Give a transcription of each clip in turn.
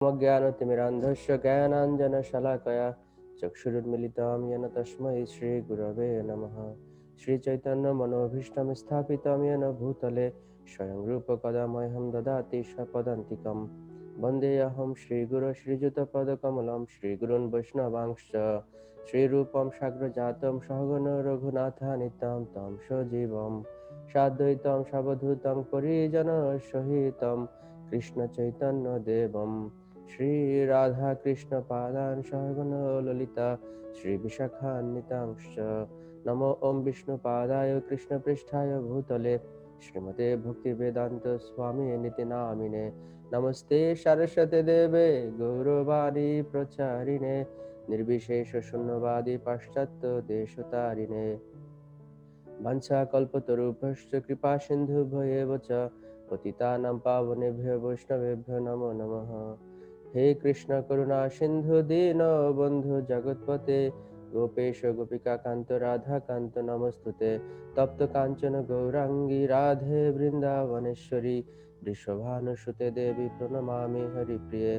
ज्ञानतिमिरान्धस्य ज्ञानाञ्जनशलाकया चक्षुरुन्मिलितं येन तस्मै श्रीगुरवे नमः। श्रीचैतन्यमनोभीष्टं स्थापितं येन भूतले स्वयं रूपकदा मह्यं ददाति स्वपदान्तिकं। वन्देऽहं श्रीगुरो श्रीयुतपदकमलं श्रीगुरून् वैष्णवांश्च श्रीरूपं साग्रजातं सहगण रघुनाथानितं तं सजीवं साद्वैतं सावधूतं परिजनसहितं कृष्णचैतन्यदेवं श्री राधा कृष्ण पादान सहगण ललिता श्री विशाखान्वितांश्च नमो ओम विष्णु पादाय कृष्ण पृष्ठाय भूतले श्रीमते भक्ति वेदांत स्वामी निति नामिने नमस्ते सरस्वती देवे गौरवाणी प्रचारिणे निर्विशेष शून्यवादी पाश्चात्य देशतारिणे वंशाकल्पतरुभ्यश्च कृपा सिन्धुभ्येव च पतितानां पावनेभ्यो वैष्णवेभ्यो नमो नमः। हे कृष्ण करुणा सिन्धु दीनबन्धु जगत्पते गोपेश गोपिकान्त राधाकान्त नमस्तुते तप्त काञ्चन गौराङ्गी राधे वृन्दावनेश्वरी वृषभानुसुते देवी प्रणमामि हरिप्रिये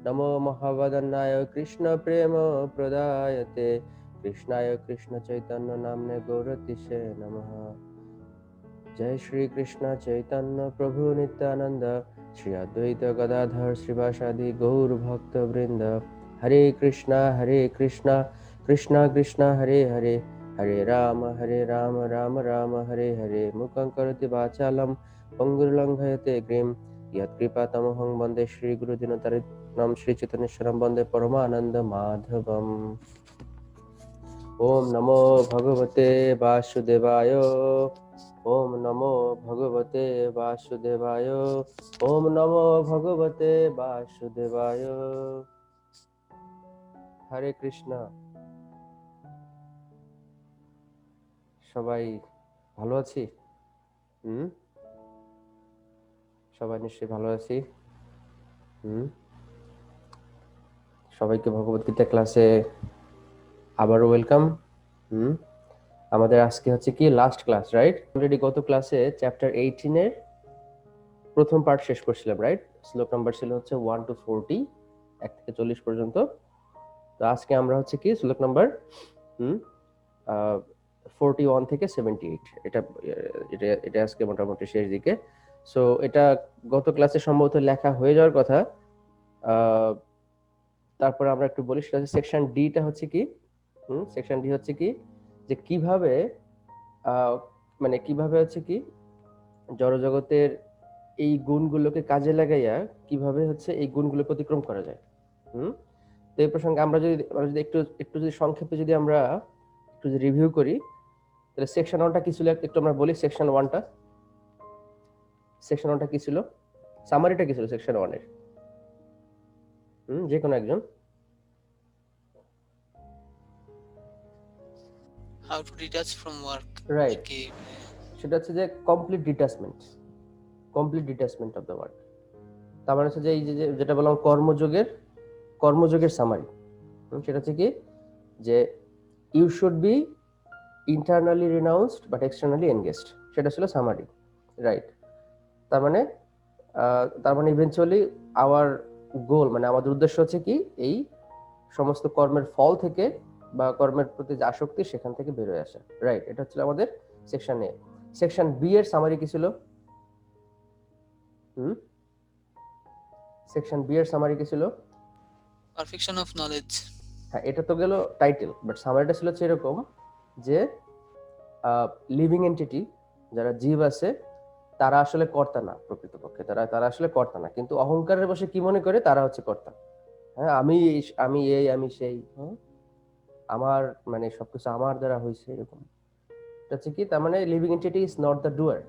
नमो महावदन्नाय कृष्ण प्रेम प्रदायते कृष्णाय कृष्ण चैतन्य नामने गौरतिसे नमः। जय श्री कृष्ण चैतन्य प्रभु नित्यानंद श्री अद्वैत गदाधर श्रीवासादि गौर भक्त वृंद हरे कृष्णा कृष्णा कृष्णा हरे हरे हरे राम राम राम हरे हरे मुखं करोति वाचालं पंगुर्लंघयते गिरिं यत्कृपातमहं वन्दे श्री गुरुदिनतरिणं श्री चैतन्येश्वरं वन्दे परमानंद माधवम्। ओम नमो भगवते वासुदेवाय ओम नमो भगवते वासुदेवाय ओम नमो भगवते वासुदेवाय। हरे कृष्णा। সবাই ভালো আছি? সবাই নিশ্চয়ই ভালো আছি। সবাইকে ভগবত গীতা ক্লাসে আবারও ওয়েলকাম। আমাদের আজকে হচ্ছে কি লাস্ট ক্লাস, রাইট? অলরেডি গত ক্লাসে চ্যাপ্টার 18 এর প্রথম পার্ট শেষ করছিলাম, রাইট? শ্লোক নাম্বার ছিল হচ্ছে 1 to 40, 1 থেকে 40 পর্যন্ত। তো আজকে আমরা হচ্ছে কি শ্লোক নাম্বার 41 থেকে 78, এটা এটা এটা আজকে মোটামুটি শেষ দিকে। সো এটা গত ক্লাসে সম্ভবত লেখা হয়ে যাওয়ার কথা। তারপরে আমরা একটু বলি, সেটা হচ্ছে সেকশন ডিটা হচ্ছে কি, সেকশন ডি হচ্ছে কি যে কিভাবে মানে কিভাবে হচ্ছে কি জড়জগতের এই গুণগুলোকে কাজে লাগাইয়া কিভাবে হচ্ছে এই গুণগুলোকে অতিক্রম করা যায়। তো এই প্রসঙ্গে আমরা যদি একটু যদি সংক্ষেপে যদি আমরা একটু যদি রিভিউ করি, তাহলে সেকশন 1টা কি ছিল একটু আমরা বলি। সেকশন 1টা কি ছিল, সামারিটা কি ছিল সেকশন 1 এর? যে কোনো একজন। How to detach from work, right, সেটা হচ্ছে যে complete detachment of the work. তার মানে হচ্ছে যে এই যে যেটা বললাম কর্মযোগের সামারি, সেটা হচ্ছে কি যে you should be internally renounced but externally engaged, সেটা ছিল সামারি, রাইট? তার মানে ইভেনচুয়ালি আওয়ার গোল, মানে আমাদের উদ্দেশ্য হচ্ছে কি এই সমস্ত কর্মের ফল থেকে বা কর্মের প্রতি যে আসক্তি সেখান থেকে বের হয়ে আসা, রাইট? এটা হচ্ছে আমাদের সেকশন এ। সেকশন বি এর সামারি কি ছিল? সেকশন বি এর সামারি কি ছিল? Perfection of knowledge. হ্যাঁ, এটা তো গেল টাইটেল, বাট সামারিটা ছিল হচ্ছে এরকম যে লিভিং এন্টিটি যারা জীব আছে তারা আসলে কর্তা না, প্রকৃতপক্ষে তারা আসলে কর্তা না, কিন্তু অহংকারের বসে কি মনে করে তারা হচ্ছে কর্তা। হ্যাঁ, আমি এই আমি সেই, আমার মানে সবকিছু আমার দ্বারা হয়েছে, এরকম। এটা হচ্ছে কি, তার মানে living entity is not the doer,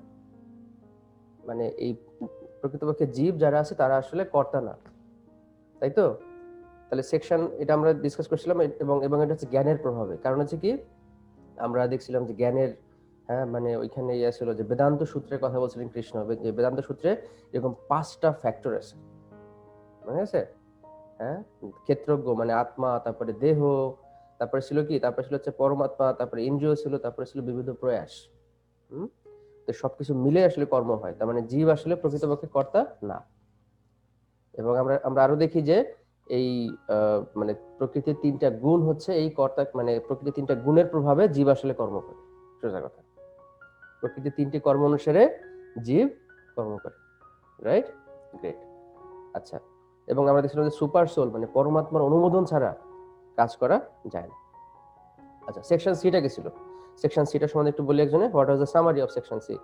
মানে এই প্রকৃতপক্ষে জীব যারা আছে তারা আসলে কর্তা না, তাই তো? তাহলে সেকশন এটা আমরা ডিসকাস করছিলাম, এবং এটা হচ্ছে জ্ঞানের প্রভাবে। কারণ হচ্ছে কি আমরা দেখছিলাম যে জ্ঞানের, হ্যাঁ, মানে ওইখানে ইয়ে ছিল যে বেদান্ত সূত্রের কথা বলছিলেন কৃষ্ণ, যে বেদান্ত সূত্রে এরকম 5টা ফ্যাক্টর আছে, মনে আছে? হ্যাঁ, ক্ষেত্রজ্ঞ মানে আত্মা, তারপরে দেহ, তারপরে ছিল কি, তারপরে ছিল হচ্ছে পরমাত্মা, তারপরে ইন্দ্রিয় ছিল, তারপরে ছিল বিবিধ প্রয়াস। তো সবকিছু মিলে আসলে কর্ম হয়, তার মানে জীব আসলে প্রকৃতপক্ষে কর্তা না। এবং আমরা আমরা আরো দেখি যে এই মানে প্রকৃতির তিনটা গুণ হচ্ছে এই কর্তা, মানে প্রকৃতির তিনটা গুণের প্রভাবে জীব আসলে কর্ম করে। সোজা কথা, প্রকৃতির তিনটি কর্ম অনুসারে জীব কর্ম করে। Right, great. আচ্ছা, এবং আমরা দেখছিলাম যে সুপার সোল মানে পরমাত্মার অনুমোদন ছাড়া কাজ করা যায় না। আচ্ছা, সেকশন সিটা কি ছিল? সেকশন সিটা সম্বন্ধে একটু বলি একজনে, what was the summary of section C?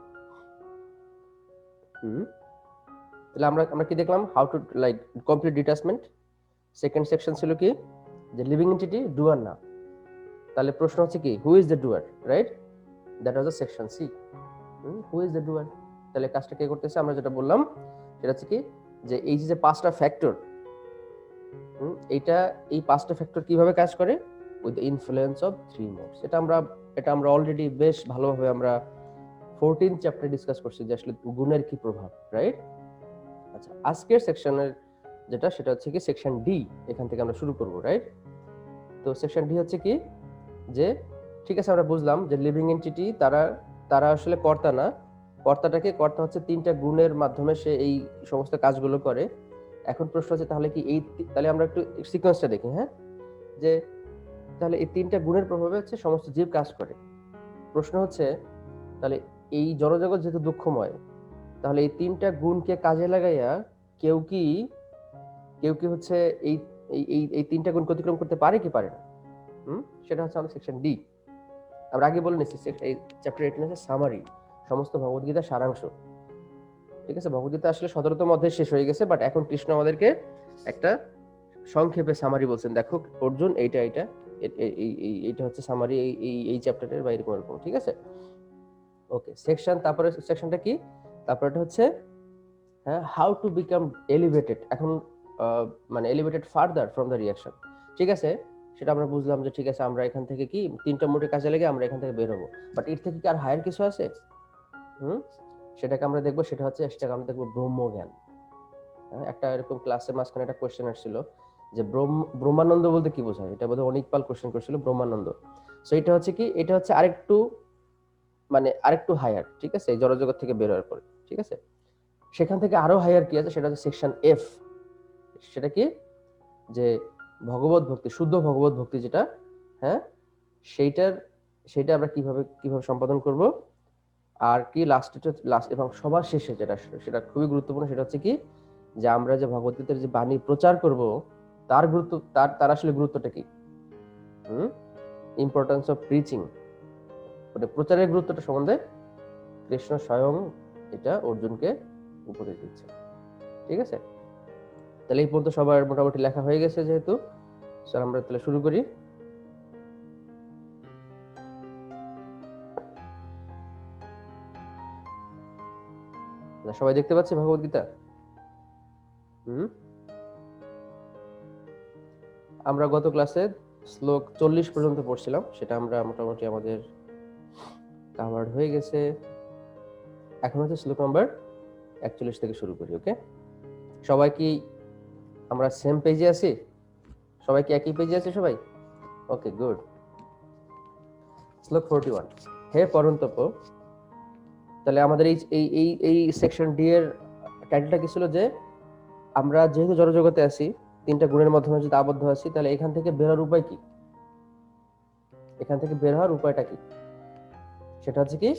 তাহলে আমরা আমরা কি দেখলাম? How to like complete detachment. Second section ছিল কি, যে লিভিং এন্টিটি ডুয়ার না। তাহলে প্রশ্ন হচ্ছে কি, who is the doer? Right, that was the section C. Who is the doer? তাহলে কাজটা কে করতেছে? আমরা যেটা বললাম সেটা হচ্ছে কি, যে এই যে পাঁচটা ফ্যাক্টর, এই পাঁচটা ফ্যাক্টর কিভাবে কাজ করে? With the influence of three modes. এটা আমরা অলরেডি বেশ ভালোভাবে আমরা 14 চ্যাপ্টার ডিসকাস করছি যে আসলে গুণের কি প্রভাব। রাইট। আচ্ছা, আজকের সেকশনের যেটা সেটা হচ্ছে কি সেকশন ডি, এখান থেকে আমরা শুরু করব। রাইট। তো সেকশন ডি হচ্ছে কি, যে ঠিক আছে আমরা বুঝলাম যে লিভিং এন্টিটি তারা তারা আসলে কর্তা না। কর্তা হচ্ছে তিনটা গুণের মাধ্যমে সে এই সমস্ত কাজগুলো করে। এখন প্রশ্ন হচ্ছে তাহলে কি তাহলে আমরা একটু সিকোয়েন্সটা দেখি। হ্যাঁ, যে তাহলে এই তিনটা গুণের প্রভাবে হচ্ছে সমস্ত জীব কাজ করে। প্রশ্ন হচ্ছে তাহলে এই জড়জগৎ যেহেতু দুঃখময়, তাহলে এই তিনটা গুণকে কাজে লাগাইয়া কেউ কি হচ্ছে এই এই তিনটা গুণ অতিক্রম করতে পারে কি পারে না? সেটা হচ্ছে আমাদের সেকশন ডি। আমরা আগে বলে নিচ্ছি এই চ্যাপ্টার 18 হচ্ছে সামারি, সমস্ত ভগবদ্গীতার সারাংশ। ঠিক আছে, ভগবদ্গীতা আসলে 17তম অধ্যায় শেষ হয়ে গেছে, বাট এখন কৃষ্ণ আমাদেরকে একটা সংক্ষেপে সামারি বলছেন, দেখো অর্জুন এইটা হচ্ছে সামারি এই চ্যাপ্টারের বাইরে কোনো রকম। ঠিক আছে, ওকে। সেকশন, তারপরে সেকশনটা কি? তারপরে হচ্ছে হ্যাঁ, হাউ টু বিকাম এলিভেটেড। এখন মানে elevated further from the reaction. ঠিক আছে, সেটা আমরা বুঝলাম যে ঠিক আছে আমরা এখান থেকে কি তিনটা মোটে কাজে লেগে আমরা এখান থেকে বের হবো, বাট এর থেকে কি আর হায়ার কিছু আছে? সেটাকে আমরা দেখবো, সেটাকে আমরা দেখবো ব্রহ্মজ্ঞান। একটা এরকম ক্লাসের মাঝখানে একটা কোয়েশ্চেন আসছিল যে ব্রহ্মানন্দ বলতে কি বোঝায়? এটা বোধহয় অনিকপাল কোয়েশ্চেন করছিল, ব্রহ্মানন্দ। সো এটা হচ্ছে কি, এটা হচ্ছে আরেকটু হায়ার। ঠিক আছে, এই জড়জগৎ থেকে বের হওয়ার পরে। ঠিক আছে, সেখান থেকে আরো হায়ার কি আছে, সেটা হচ্ছে সেকশন এফ। সেটা কি, যে ভগবত ভক্তি, শুদ্ধ ভগবত ভক্তি যেটা, হ্যাঁ, সেইটা আমরা কিভাবে সম্পাদন করব। আর কি লাস্ট এবং সবার শেষে সেটা খুবই গুরুত্বপূর্ণ, সেটা হচ্ছে কি, যে আমরা যে ভগবদ্গীতার যে বাণী প্রচার করব তার গুরুত্ব, তার আসলে গুরুত্বটা কি? ইম্পর্টেন্স অফ প্রিচিং, মানে প্রচারের গুরুত্বটা সম্বন্ধে কৃষ্ণ স্বয়ং এটা অর্জুনকে উপদেশ দিচ্ছে। ঠিক আছে, তাহলে এই পর্যন্ত সবার মোটামুটি লেখা হয়ে গেছে যেহেতু, স্যার আমরা তাহলে শুরু করি। সবাই দেখতে পাচ্ছি ভগবদ্গীতা? আমরা গত ক্লাসে শ্লোক 40 পর্যন্ত পড়ছিলাম, সেটা আমরা মোটামুটি আমাদের কাভার্ড হয়ে গেছে। এখন হচ্ছে শ্লোক নাম্বার 41 থেকে শুরু করি। ওকে, সবাই কি আমরা সেম পেজে আছি? সবাই কি একই পেজে আছে সবাই? ওকে, গুড। শ্লোক 41, হে পরন্তপ। তাহলে আমাদের এই সেকশন ডি এর টাইটেলটা কি ছিল? যে আমরা যেহেতু জড়জগতে আছি, তিনটা গুণের মাধ্যমে যদি আবদ্ধ আছি, তাহলে এখান থেকে বের হওয়ার উপায় কি? এখান থেকে বের হওয়ার উপায়টা কি? সেটা হচ্ছে কি,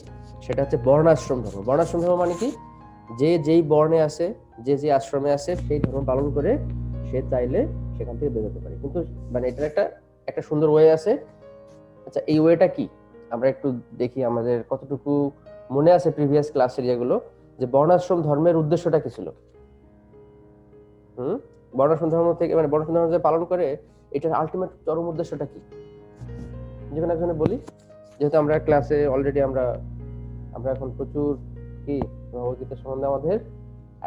সেটা হচ্ছে বর্ণাশ্রম ধর্ম। বর্ণাশ্রম ধর্ম মানে কি, যে যেই বর্ণে আছে, যে যে আশ্রমে আছে, সেই ধর্ম পালন করে সে চাইলে সেখান থেকে বের হতে পারে। কিন্তু মানে এটার একটা সুন্দর ওয়ে আছে। আচ্ছা, এই ওয়েটা কি আমরা একটু দেখি, আমাদের কতটুকু মনে আছে প্রিভিয়াস ক্লাসের যেগুলো, যে বর্ণাশ্রম ধর্মের উদ্দেশ্যটা কি ছিল? বর্ণাশ্রম ধর্ম থেকে, মানে বর্ণাশ্রম ধর্ম যে পালন করে, এটার আলটিমেট চরম উদ্দেশ্যটা কি? যেখানে একজনে বলি, যেহেতু আমরা ক্লাসে অলরেডি আমরা এখন প্রচুর কি ভগবদ্গীতা সম্বন্ধে আমাদের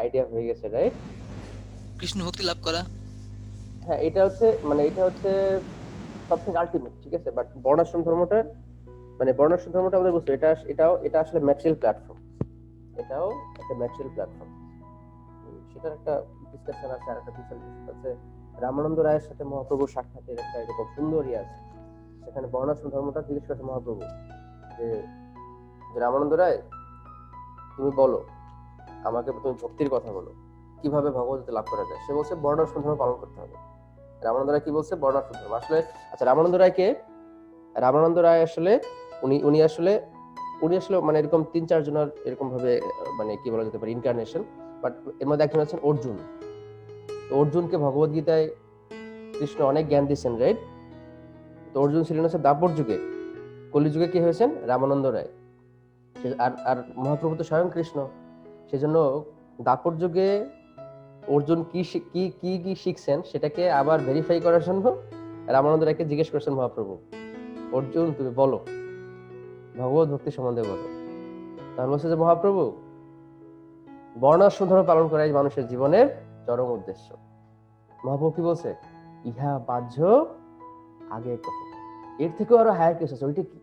আইডিয়া হয়ে গেছে। রাইট, কৃষ্ণ ভক্তি লাভ করা। হ্যাঁ, এটা হচ্ছে সবথেকে আলটিমেট। ঠিক আছে, বাট বর্ণাশ্রম ধর্মটা আমাদের বুঝতে, এটা আসলে ম্যাটেরিয়াল প্ল্যাটফর্ম। এটাও একটা ম্যাটেরিয়াল প্ল্যাটফর্ম। সেটার একটা ডিসকাশন আছে, আর একটা বিশাল আছে রামানন্দ রায়ের সাথে মহাপ্রভুর সাক্ষাতের একটা এরকম সুন্দর আছে। সেখানে বর্ণাশ্রম ধর্মটা জিজ্ঞেস করেছে মহাপ্রভু যে রামানন্দ রায়, তুমি বলো আমাকে, তুমি ভক্তির কথা বলো। কিভাবে ভগবদ্গীতা লাভ করা যায়, সে বলছে বর্ণাশ্রম ধর্ম পালন করতে হবে। রামানন্দ রায় কি বলছে? বর্ণাশ্রম ধর্ম। আসলে আচ্ছা, রামানন্দ রায় আসলে উনি উনি আসলে উনি আসলে মানে এরকম 3-4 জনের এরকম ভাবে মানে কি বলা যেতে পারে ইনকারনেশন, বাট এর মধ্যে একজন আছেন অর্জুন। তো অর্জুনকে ভগবদ্গীতায় কৃষ্ণ অনেক জ্ঞান দিয়েছেন, রাইট? তো অর্জুন ছিলেন হচ্ছে দাপর যুগে, কলিযুগে কি হয়েছেন? রামানন্দ রায়। আর আর মহাপ্রভু তো স্বয়ং কৃষ্ণ। সেজন্য দাপর যুগে অর্জুন কি শিখছেন সেটাকে আবার ভেরিফাই করার জন্য রামানন্দ রায়কে জিজ্ঞেস করছেন মহাপ্রভু, অর্জুন তুমি বলো, ভগবত ভক্তি সম্বন্ধে বলো। তাহলে বলছে যে মহাপ্রভু, বর্ণাশ্রম ধর্ম পালন করাই মানুষের জীবনের চরম উদ্দেশ্য। মহাপ্রভু কি বলছে? ইহা বাহ্য আগে কহ, এর থেকেও আরো হায়ার কিছু আছে, ওইটা কি?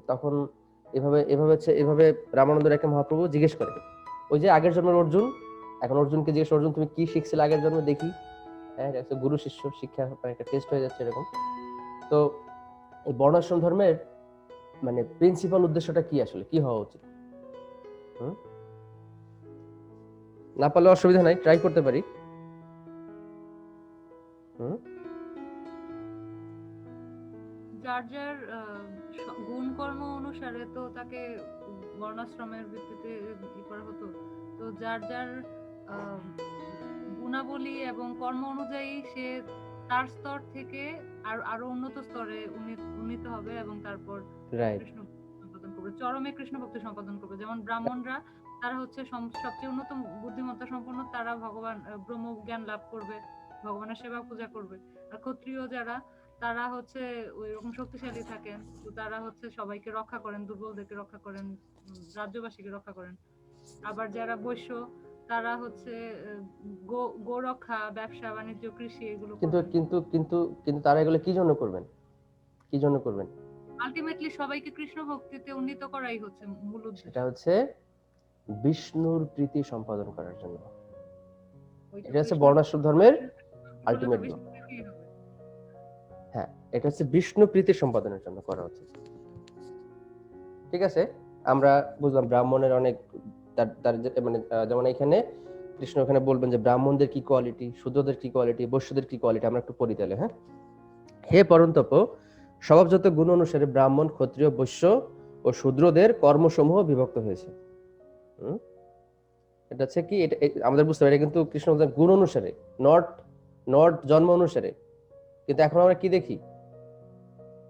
তখন এভাবে রামানন্দ রায়কে মহাপ্রভু জিজ্ঞেস করে, ওই যে আগের জন্মের অর্জুন, এখন অর্জুনকে জিজ্ঞেস, অর্জুন তুমি কি শিখছিলে আগের জন্মে দেখি। হ্যাঁ, এটা হচ্ছে গুরু শিষ্য শিক্ষা, একটা টেস্ট হয়ে যাচ্ছে এরকম। তো এই বর্ণাশ্রম ধর্মের মানে প্রিন্সিপাল উদ্দেশ্যটা কি, আসলে কি হওয়া উচিত? না পারলে অসুবিধা নাই, ট্রাই করতে পারি। যার যার গুণ কর্ম অনুসারে তো তাকে বর্ণাশ্রমের ভিত্তিতে করা হতো। তো যার যার গুণাবলী এবং কর্ম অনুযায়ী সে তার স্তর থেকে আরো উন্নত স্তরে উন্নীত হবে এবং তারপর কৃষ্ণ সম্পাদন করবে, চরমে কৃষ্ণ ভক্তি সম্পাদন করবে। যেমন ব্রাহ্মণরা, তারা হচ্ছে সবচেয়ে উন্নত বুদ্ধিমত্তা সম্পন্ন, তারা ভগবান ব্রহ্ম জ্ঞান লাভ করবে, ভগবানের সেবা পূজা করবে। আর ক্ষত্রিয় যারা, তারা হচ্ছে ওই রকম শক্তিশালী থাকেন, তো তারা হচ্ছে সবাইকে রক্ষা করেন, দুর্বলদেরকে রক্ষা করেন, রাজ্যবাসীকে রক্ষা করেন। আবার যারা বৈশ্য, তারা হচ্ছে গো রক্ষা, ব্যবসা বাণিজ্য, কৃষি এগুলো কিন্তু কিন্তু কিন্তু কিন্তু তারা এগুলো কি জন্য করবেন? কি জন্য করবেন? আলটিমেটলি সবাইকে কৃষ্ণ ভক্তিতে উন্নীত করাই হচ্ছে মূল উদ্দেশ্য। সেটা হচ্ছে বিষ্ণুর প্রীতি সম্পাদন করার জন্য। এটা হচ্ছে বর্ণাশ্রম ধর্মের আলটিমেট গোল। হ্যাঁ, এটা হচ্ছে বিষ্ণু প্রীতি সম্পাদনের জন্য করা হচ্ছে। ঠিক আছে, আমরা বুঝলাম ব্রাহ্মণের অনেক মানে যেমন এখানে কৃষ্ণ এখানে বলবেন যে ব্রাহ্মণদের কি কোয়ালিটি, শূদ্রদের কি কোয়ালিটি, বৈশ্যদের কি কোয়ালিটি, আমরা একটু পড়ি তাহলে। হ্যাঁ, হে পরন্তপ, স্বভাবজাত গুণ অনুসারে ব্রাহ্মণ, ক্ষত্রিয়, বৈশ্য ও শূদ্রদের কর্মসমূহ বিভক্ত হয়েছে। এটা হচ্ছে কি, এটা আমাদের বুঝতে পারি, কিন্তু কৃষ্ণ গুণ অনুসারে, নট নট জন্ম অনুসারে। কিন্তু এখন আমরা কি দেখি?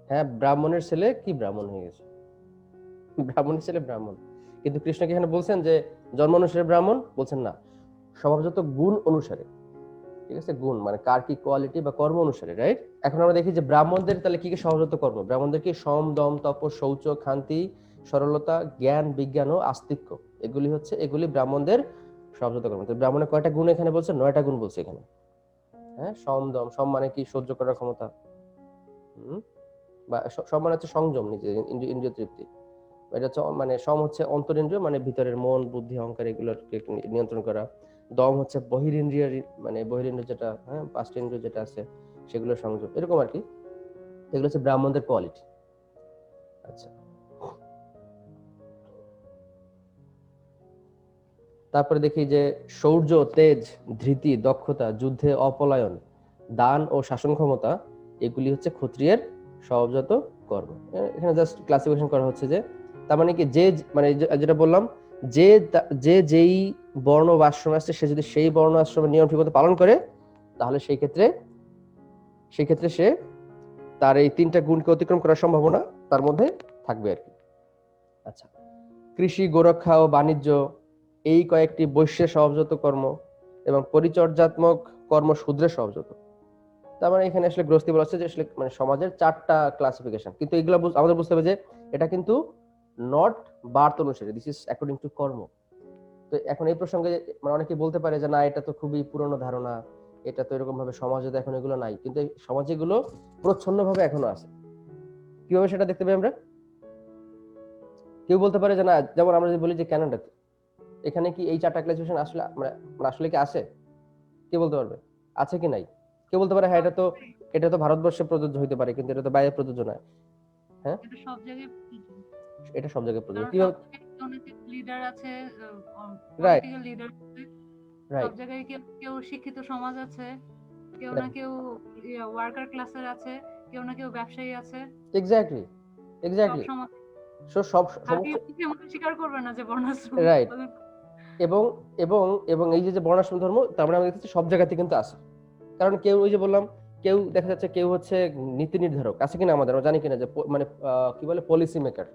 হ্যাঁ, ব্রাহ্মণের ছেলে কি ব্রাহ্মণ হয়ে গেছে, ব্রাহ্মণের ছেলে ব্রাহ্মণ। কিন্তু কৃষ্ণ কি এখানে বলছেন যে জন্ম অনুসারে ব্রাহ্মণ? বলছেন না, স্বভাবজাত গুণ অনুসারে। ঠিক আছে, গুণ মানে কার কি কোয়ালিটি বা কর্ম অনুসারে, রাইট? এখন আমরা দেখি যে ব্রাহ্মণদের তাহলে কি কি স্বভাবজাত কর্ম? ব্রাহ্মণদের কি সম, দম, তপ, শৌচ, ক্ষান্তি, সরলতা, জ্ঞান, বিজ্ঞান ও আস্তিক্য, এগুলি ব্রাহ্মণদের স্বভাবজাত কর্ম। তো ব্রাহ্মণের কয়টা গুণ এখানে বলছে? 9টা গুণ বলছে এখানে। হ্যাঁ, সম, দম, সম মানে কি? সহ্য করার ক্ষমতা, বা সম মানে হচ্ছে সংযম, নিজে ইন্দ্রিয় তৃপ্তি। এটা হচ্ছে মানে সম হচ্ছে অন্তরিন্দ্রিয়, মানে ভিতরের মন, বুদ্ধি, অহংকার এগুলোকে নিয়ন্ত্রণ করা। দম হচ্ছে বহিরিন্দ্রিয়, মানে বহিরিন্দ্রিয় যেটা, হ্যাঁ, 5টা ইন্দ্রিয় যেটা আছে সেগুলো সংযম, এরকম আর কি। এগুলো হচ্ছে ব্রাহ্মণদের কোয়ালিটি। আচ্ছা, তারপরে দেখি যে শৌর্য, তেজ, ধৃতি, দক্ষতা, যুদ্ধে অপলায়ন, দান ও শাসন ক্ষমতা, এগুলি হচ্ছে ক্ষত্রিয়ের স্বভাবজাত কর্ম। এখানে জাস্ট ক্লাসিফিকেশন করা হচ্ছে যে তার মানে কি, যে মানে যেটা বললাম, যে যেই বর্ণ বা আশ্রম আছে, সে যদি সেই বর্ণ আশ্রমের নিয়ম ঠিকমতো পালন করে, তাহলে সেই ক্ষেত্রে সে তার এই 3টা গুণকে অতিক্রম করার সম্ভাবনা তার মধ্যে থাকবে আর কি। আচ্ছা, কৃষি, গোরক্ষা ও বাণিজ্য, এই কয়েকটি বৈশ্যের স্বভাবজাত কর্ম, এবং পরিচর্যাত্মক কর্ম শূদ্রের স্বভাবজাত। তার মানে এখানে আসলে গ্রস্তি বলা হচ্ছে যে আসলে মানে সমাজের 4টা ক্লাসিফিকেশন, কিন্তু এগুলো আমাদের বুঝতে হবে যে এটা কিন্তু নট বার্থ অনুসারে, দিস ইজ অ্যাকর্ডিং টু কর্ম। তো এখন এই প্রসঙ্গে মানে অনেকে বলতে পারে যে না, এটা তো খুবই পুরনো ধারণা, এটা তো এরকম ভাবে সমাজে এখন এগুলো নাই, কিন্তু এই সমাজে এগুলো প্রচ্ছন্ন ভাবে এখনো আছে। কিভাবে সেটা দেখতে পাই আমরা? কেউ বলতে পারে যে না, যেমন আমরা যদি বলি যে কানাডাতে, এখানে কি এই 4টা ক্লাসিফিকেশন আসলে মানে আসলে কি আছে? কে বলতে পারবে আছে কি নাই? কেউ বলতে পারে হ্যাঁ, এটা তো ভারতবর্ষে প্রযোজ্য হইতে পারে, কিন্তু এটা তো বাইরে প্রযোজ্য নয়। হ্যাঁ, এটা সব জায়গায় এটা সব জায়গায় প্রযোজ্য। কিভাবে? কিভাবে? লিডার আছে, রাইট, পলিটিক্যাল লিডার আছে, রাইট, জায়গায় কেউ কেউ শিক্ষিত সমাজ আছে, কেউ না কেউ ওয়ার্কার ক্লাসের আছে, কেউ না কেউ ব্যবসায়ী আছে। এক্স্যাক্টলি, সব এক্স্যাক্টলি। সমাজ সো সব হাতি সমস্ত স্বীকার করবে না যে বর্ণাশ্রম রাইট। তাদের। এবং এবং এবং এই যে বর্ণাশ্রম ধর্ম, তার মানে আমরা দেখতেছি সব জায়গাতে কিন্তু আছে। কারণ কেউ, ওই যে বললাম, কেউ দেখা যাচ্ছে কেউ হচ্ছে নীতি নির্ধারক, আছে কিনা আমাদের, আমরা জানি কিনা যে মানে কি বলে, পলিসি মেকার।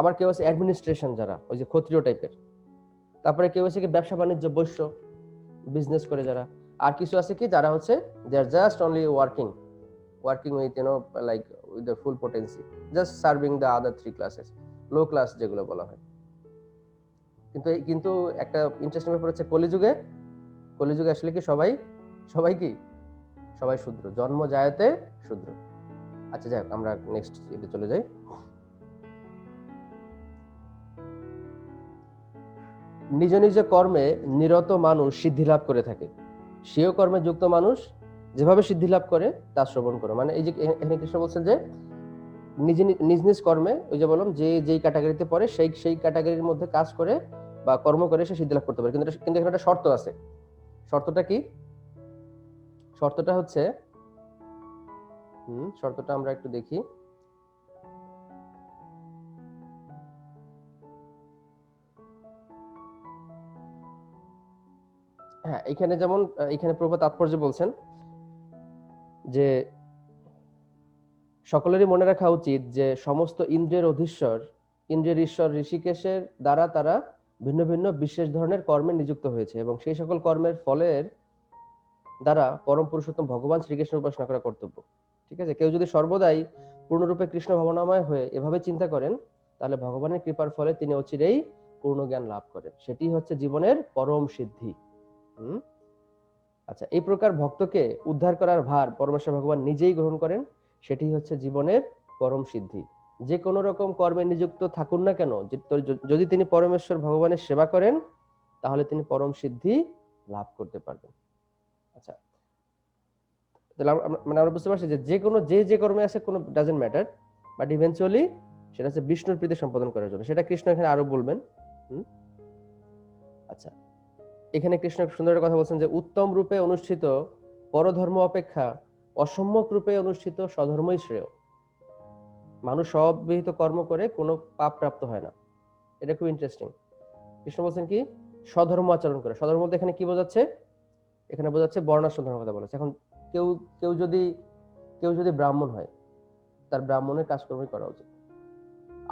আবার কেউ আছে অ্যাডমিনিস্ট্রেশন, যারা ওই যে ক্ষত্রিয় টাইপের। তারপরে কেউ আছে কি ব্যবসা বাণিজ্য, বৈশ্য, বিজনেস করে যারা। আর কিছু আছে কি যারা হচ্ছে they are just only working with like with the full potency, just serving the other three classes, low class যেগুলো বলা হয়। কিন্তু একটা ইন্টারেস্টিং ব্যাপার হচ্ছে, কলিযুগে আসলে কি সবাই সবাই কি সবাই শূদ্র, জন্ম জায়তে শূদ্র। আচ্ছা যাই হোক, আমরা নেক্সট এতে চলে যাই। নিজ নিজ কর্মে নিরত মানুষ সিদ্ধি লাভ করে থাকে, স্বীয় কর্মে যুক্ত মানুষ যেভাবে সিদ্ধি লাভ করে তা শ্রবণ করে। মানে এই যে এখানে কৃষ্ণ বলছেন যে নিজ নিজ কর্মে, ওই যে বললাম, যে যেই ক্যাটাগরিতে পড়ে সেই ক্যাটাগরির মধ্যে কাজ করে বা কর্ম করে সে সিদ্ধি লাভ করতে পারে। কিন্তু এখানে একটা শর্ত আছে। শর্তটা কি? শর্তটা হচ্ছে, শর্তটা আমরা একটু দেখি। হ্যাঁ, এখানে যেমন এখানে প্রভু তাৎপর্য বলছেন যে সকলেরই মনে রাখা উচিত যে সমস্ত ইন্দ্রিয়ের অধীশ্বর, ইন্দ্রিয়ের ঈশ্বর ঋষিকেশের দ্বারা তারা ভিন্ন ভিন্ন বিশেষ ধরনের কর্মে নিযুক্ত হয়েছে, এবং সেই সকল কর্মের ফলের দ্বারা পরম পুরুষোত্তম ভগবান শ্রীকৃষ্ণের উপাসনা করা কর্তব্য। ঠিক আছে? কেউ যদি সর্বদাই পূর্ণরূপে কৃষ্ণ ভাবনাময় হয়ে এভাবে চিন্তা করেন, তাহলে ভগবানের কৃপার ফলে তিনি অচিরেই পূর্ণ জ্ঞান লাভ করেন। সেটি হচ্ছে জীবনের পরম সিদ্ধি। আচ্ছা, এই প্রকার ভক্তকে উদ্ধার করার ভার পরমেশ্বর ভগবান নিজেই গ্রহণ করেন। সেটি হচ্ছে জীবনের পরম সিদ্ধি। যে কোনো রকম কর্মে নিযুক্ত থাকুন না কেন, যদি তিনি পরমেশ্বর ভগবানের সেবা করেন, তাহলে তিনি পরম সিদ্ধি লাভ করতে পারবেন। আচ্ছা, তাহলে মানে আমরা বুঝতে পারছি যে কোনো যে কর্মে আছে, কোনো ডাজন্ট ম্যাটার, বাট ইভেন্চুয়ালি সেটা হচ্ছে বিষ্ণুর প্রীতি সম্পাদন করার জন্য। সেটা কৃষ্ণ এখানে আরো বলবেন। আচ্ছা, এখানে কৃষ্ণ সুন্দর কথা বলছেন যে উত্তম রূপে অনুষ্ঠিত পরধর্ম অপেক্ষা অসম্যক রূপে অনুষ্ঠিত স্বধর্মই শ্রেয়। মানুষ স্ববিহিত কর্ম করে কোনো পাপ প্রাপ্ত হয় না। এটা খুব ইন্টারেস্টিং। কৃষ্ণ বলছেন কি, স্বধর্ম আচরণ করে। স্বধর্ম বলতে এখানে কি বোঝাচ্ছে? এখানে বোঝাচ্ছে বর্ণাশ্রম ধর্মের কথা বলেছে। এখন কেউ কেউ যদি ব্রাহ্মণ হয়, তার ব্রাহ্মণের কাজকর্মই করা উচিত,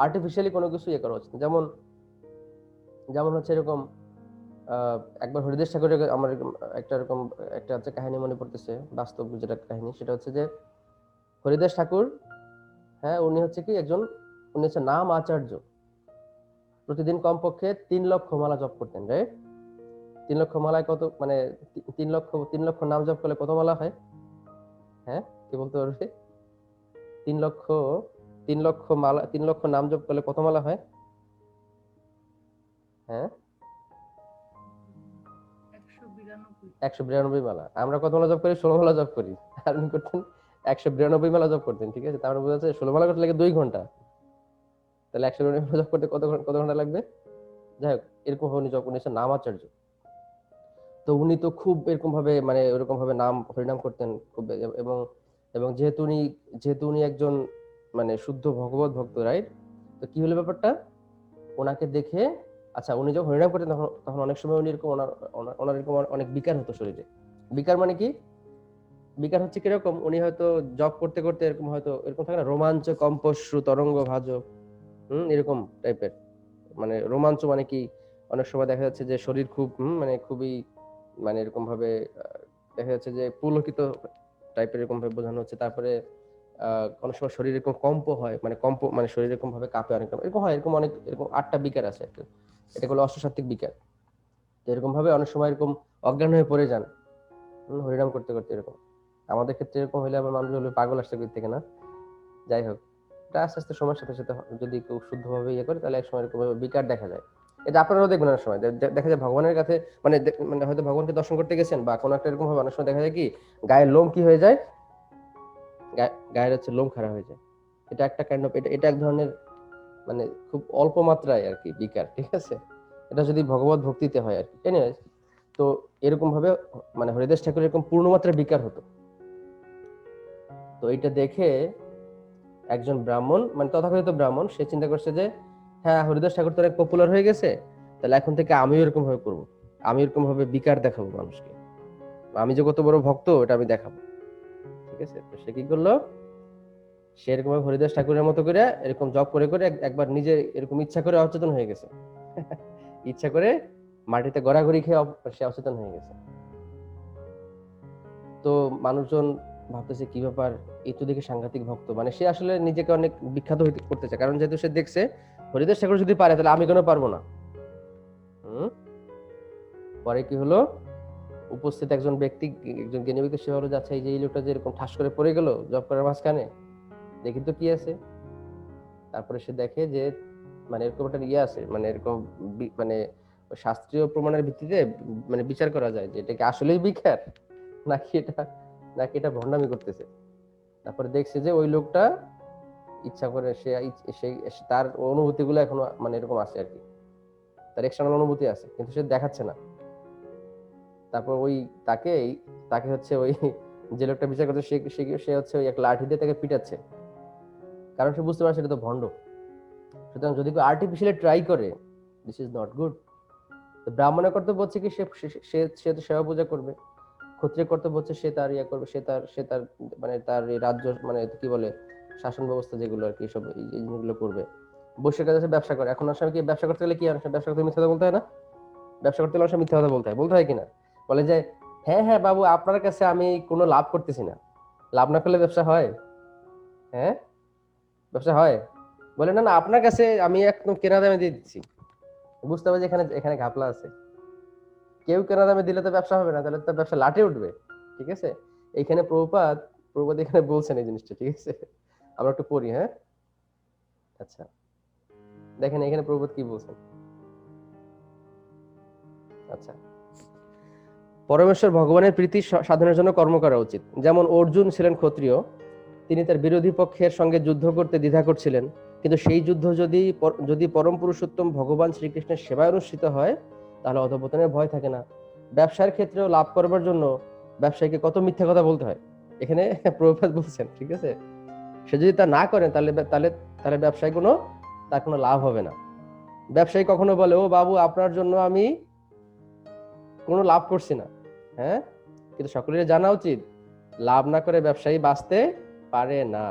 আর্টিফিশিয়ালি কোনো কিছু ইয়ে করা উচিত। যেমন হচ্ছে এরকম, একবার হরিদাস ঠাকুরের আমার একটা হচ্ছে কাহিনী মনে পড়তেছে, বাস্তব যেটা কাহিনী, সেটা হচ্ছে যে হরিদাস ঠাকুর, হ্যাঁ, উনি হচ্ছে নাম আচার্য। প্রতিদিন কমপক্ষে 3 লক্ষ মালা জপ করতেন, রাইট? 3 লক্ষ মালায় কত, মানে 3 লক্ষ নাম জপ করলে কত মালা হয়? হ্যাঁ, কি বলতে পারবে? 3 লক্ষ নাম জপ করলে কত মালা হয়? হ্যাঁ, 192 মালা। আমরা কত মালা জপ করি? 16 মালা জপ করি। আর উনি করতেন 192 মালা জপ করতেন। ঠিক আছে? তারপরে বোঝা যাচ্ছে 16 মালা করতে লাগে 2 ঘন্টা। তাহলে 192 মালা জপ করতে কত ঘন্টা লাগবে? যাই হোক, এরকম ভাবে উনি জপ করেছেন, নামাচার্য। তো উনি তো খুব এরকম ভাবে, মানে ওরকম ভাবে হরিনাম করতেন খুব। এবং এবং যেহেতু উনি একজন মানে শুদ্ধ ভগবত ভক্ত, রাইট? তো কি হলো ব্যাপারটা? ওনাকে দেখে, আচ্ছা, উনি যখন হরিনাম করতেন তখন অনেক সময় উনি এরকম ওনার এরকম অনেক বিকার হতো শরীরে। বিকার মানে কি? বিকার হচ্ছে কিরকম, উনি হয়তো জব করতে করতে এরকম থাকে না, রোমাঞ্চ কম্পশ্রু তরঙ্গ ভাজ, এরকম টাইপের। মানে রোমাঞ্চ মানে কি, অনেক সময় দেখা যাচ্ছে যে শরীর খুব মানে খুবই, মানে এরকম ভাবে দেখা যাচ্ছে যে পুলকিত টাইপের, এরকম ভাবে বোঝানো হচ্ছে। তারপরে অনেক সময় শরীর এরকম কম্প হয়, মানে শরীর এরকম ভাবে কাঁপে, অনেক এরকম হয়, এরকম 8টা বিকার আছে। এটা হলো অষ্টসাত্ত্বিক বিকার। এরকম ভাবে অনেক সময় এরকম অজ্ঞান হয়ে পড়ে যান হরিনাম করতে করতে। এরকম আমাদের ক্ষেত্রে এরকম হইলে আবার মানুষ হলে পাগল আসতে থেকে না। যাই হোক, এটা আস্তে আস্তে সময়ের সাথে সাথে যদি কেউ শুদ্ধভাবে ইয়ে করে, তাহলে এক সময় এরকম বিকার দেখা যায়। এটা আপনারাও দেখবেন অনেক সময় দেখা যায় ভগবানের কাছে, মানে হয়তো ভগবানকে দর্শন করতে গেছেন বা কোনো একটা এরকম ভাবে, অনেক সময় দেখা যায় কি গায়ের লোম কি হয়ে যায়, গায়ের হচ্ছে লোম খাড়া হয়ে যায়। এটা একটা কাইন্ড অফ, এটা এক ধরনের মানে খুব অল্প মাত্রায় আর কি বিকার। ঠিক আছে? এটা যদি ভগবত ভক্তিতে হয় আর কি। এনিওয়েজ, তো এরকম ভাবে মানে হরিদাস ঠাকুর এরকম পূর্ণমাত্রায় বিকার হতো। তো এটা দেখে একজন ব্রাহ্মণ, মানে তথাকথিত ব্রাহ্মণ, সে চিন্তা করছে যে হ্যাঁ, হরিদাস ঠাকুর তো অনেক পপুলার হয়ে গেছে, তাহলে এখন থেকে আমিও এরকম ভাবে করবো, আমি এরকম ভাবে বিকার দেখাবো মানুষকে, আমি যে কত বড় ভক্ত এটা আমি দেখাবো। ঠিক আছে, তো সে কি করলো, সে এরকম ভাবে হরিদাস ঠাকুরের মতো করে এরকম জব করে করে একবার নিজে এরকম ইচ্ছা করে অচেতন হয়ে গেছে। ইচ্ছা করে মাটিতে গড়াগড়ি খেয়ে সে অচেতন হয়ে গেছে। তো মানুষজন ভাবতেছে কি ব্যাপার, এই তো দেখে সাংঘাতিক ভক্ত, মানে সে আসলে নিজেকে অনেক বিখ্যাত করতে চায়, কারণ যেহেতু সে দেখছে হরিদাস ঠাকুর যদি পারে তাহলে আমি কেন পারবো না। পরে কি হলো, উপস্থিত একজন ব্যক্তি, একজন জ্ঞানী ব্যক্তি, সে হলো যাচ্ছে এই যে এই লোকটা যে এরকম ঠাস করে পড়ে গেল জব করার মাঝখানে, দেখি তো কি আছে। তারপরে সে দেখে যে মানে এরকম একটা ইয়ে আছে, মানে এরকম মানে শাস্ত্রীয় প্রমাণের ভিত্তিতে মানে বিচার করা যায় যে এটা কি আসলেই বিকার নাকি এটা ভণ্ডামি করতেছে। তারপরে দেখছে যে ওই লোকটা ইচ্ছা করে তার অনুভূতি গুলো এখনো মানে এরকম আছে আর কি, তার এক্সটার্নাল অনুভূতি আছে, কিন্তু সে দেখাচ্ছে না। তারপর ওই তাকে হচ্ছে ওই যে লোকটা বিচার করছে সে হচ্ছে ওই এক লাঠি দিয়ে তাকে পিটাচ্ছে, কারণ সে বুঝতে পারছে এটা তো ভণ্ড। সুতরাং যদি কেউ আর্টিফিশিয়ালি ট্রাই করে, দিস ইজ নট গুড। ব্রাহ্মণের কর্তব্য হচ্ছে কি সে তো সেবা পূজা করবে, ক্ষত্রিয় কর্তব্য হচ্ছে সে তার ইয়ে করবে, সে তার মানে তার এই রাজ্য মানে কি বলে শাসন ব্যবস্থা যেগুলো আর কি সব এই জিনিসগুলো করবে। বৈশ্যের কাছে ব্যবসা করে, এখন আসলে কি ব্যবসা করতে গেলে কি আর ব্যবসা করতে মিথ্যা কথা বলতে হয় না? ব্যবসা করতে গেলে মিথ্যা কথা বলতে হয় কিনা? বলে যে হ্যাঁ হ্যাঁ বাবু, আপনার কাছে আমি কোনো লাভ করতেছি না। লাভ না করলে ব্যবসা হয়? হ্যাঁ, ব্যবসা হয়? বলে না না, আপনার কাছে আমি একদম কেনা দামে দিয়ে দিচ্ছি। বুঝতে হবে যে এখানে এখানে ঘাপলা আছে। কেউ কেনা দামে দিলে তো ব্যবসা হবে না, তাহলে তো ব্যবসা লাটে উঠবে। ঠিক আছে, এইখানে প্রভুপাদ এখানে বলছেন এই জিনিসটা। ঠিক আছে, আমরা একটু পড়ি। হ্যাঁ, আচ্ছা, দেখেন এখানে প্রভুপাদ কি বলছেন। আচ্ছা, পরমেশ্বর ভগবানের প্রীতি সাধনের জন্য কর্ম করা উচিত। যেমন অর্জুন ছিলেন ক্ষত্রিয়, তিনি তার বিরোধী পক্ষের সঙ্গে যুদ্ধ করতে দ্বিধা করছিলেন, কিন্তু সেই যুদ্ধ যদি পরম পুরুষোত্তম ভগবান শ্রীকৃষ্ণের সেবায় অনুষ্ঠিত হয় তাহলে অধঃপতনের ভয় থাকে না। ব্যবসার ক্ষেত্রেও লাভ করবার জন্য ব্যবসায়ীকে কত মিথ্যা কথা বলতে হয়, এখানে প্রভুপাদ বলছেন। ঠিক আছে, সে যদি তা না করেন তাহলে তাহলে তাহলে ব্যবসায় তার কোনো লাভ হবে না। ব্যবসায়ী কখনো বলে ও বাবু, আপনার জন্য আমি কোনো লাভ করছি না। হ্যাঁ, কিন্তু সকলের জানা উচিত লাভ না করে ব্যবসায়ী বাঁচতে পারে না।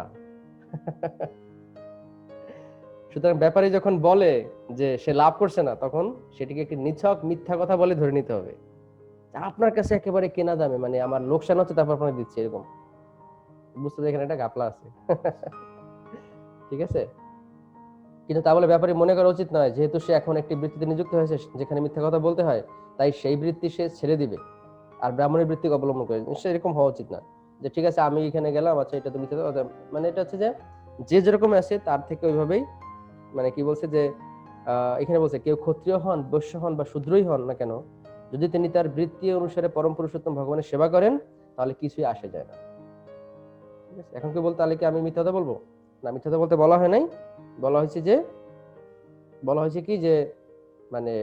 সুতরাং ব্যাপারী যখন বলে যে সে লাভ করছে না, তখন সেটিকে একটি নিছক মিথ্যা কথা বলে ধরে নিতে হবে। আপনার কাছে একেবারে কেনা দামে, মানে আমার লোকসান হচ্ছে তারপর আপনাকে দিচ্ছে, এরকম বুঝতে এখানে একটা ঘাপলা আছে। ঠিক আছে, কিন্তু তা বলে ব্যাপারী মনে করা উচিত নয় যেহেতু সে এখন একটি বৃত্তিতে নিযুক্ত হয়েছে যেখানে মিথ্যা কথা বলতে হয়, তাই সেই বৃত্তি সে ছেড়ে দিবে আর ব্রাহ্মণের বৃত্তি অবলম্বন করে। নিশ্চয়ই এরকম হওয়া উচিত না যে ঠিক আছে আমি এখানে গেলাম, আচ্ছা এটা তো মিথ্যা কথা। মানে এটা হচ্ছে যে যেরকম আছে তার থেকে ওইভাবেই, মানে কি বলছে যে এখানে বলছে কেউ ক্ষত্রিয় হন, বৈশ্য হন বা শূদ্রই হন না কেন, যদি তিনি তার বৃত্তি অনুসারে পরম পুরুষোত্তম ভগবানের সেবা করেন তাহলে কিছুই আসে যায় না। ঠিক আছে, এখন কি বলতে তাহলে কি আমি মিথ্যা কথা বলবো? না, মিথ্যা কথা বলতে বলা হয় নাই। বলা হয়েছে কি যে মানে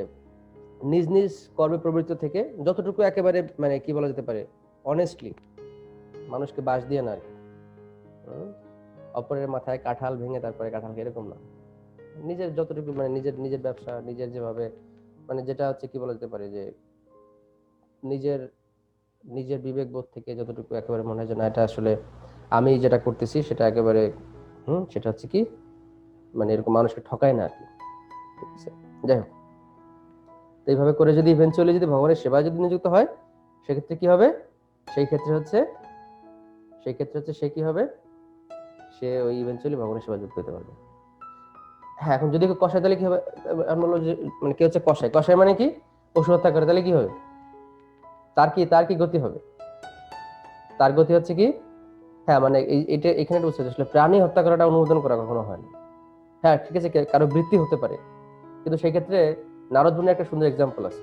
নিজ নিজ কর্মে প্রবৃত্ত থেকে যতটুকু একেবারে মানে কি বলা যেতে পারে অনেস্টলি, মানুষকে বাস দিয়ে না আর কি, অপরের মাথায় কাঁঠাল ভেঙে তারপরে কাঁঠাল, এরকম না। নিজের যতটুকু মানে নিজের ব্যবসা, নিজের যেভাবে মানে যেটা হচ্ছে কি বলা যেতে পারে যে নিজের বিবেক বোধ থেকে যতটুকু একেবারে মনে হয় যে না এটা আসলে আমি যেটা করতেছি সেটা একেবারে সেটা হচ্ছে কি মানে এরকম মানুষকে ঠকায় না আর কি। ঠিক আছে, যাই হোক, তো এইভাবে করে যদি ইভেন্চুয়ালি যদি ভগবানের সেবায় যদি নিযুক্ত হয় সেক্ষেত্রে কি হবে, সেই ক্ষেত্রে হচ্ছে সে কি হবে, সে ওই ইভেন্চুয়ালি ভগবানের সেবা যুক্ত হতে পারবে। হ্যাঁ, এখন যদি কষায় তাহলে কি হবে, মানে কি হচ্ছে কষায় মানে কি পশু হত্যা করে, তাহলে কি হবে, তার কি গতি হবে? তার গতি হচ্ছে কি, হ্যাঁ মানে এটা এখানে বুঝতে আসলে প্রাণী হত্যা করাটা অনুমোদন করা কখনো হয় না। হ্যাঁ ঠিক আছে, কারো বৃত্তি হতে পারে, কিন্তু সেই ক্ষেত্রে নারদ মুনির একটা সুন্দর এক্সাম্পল আছে।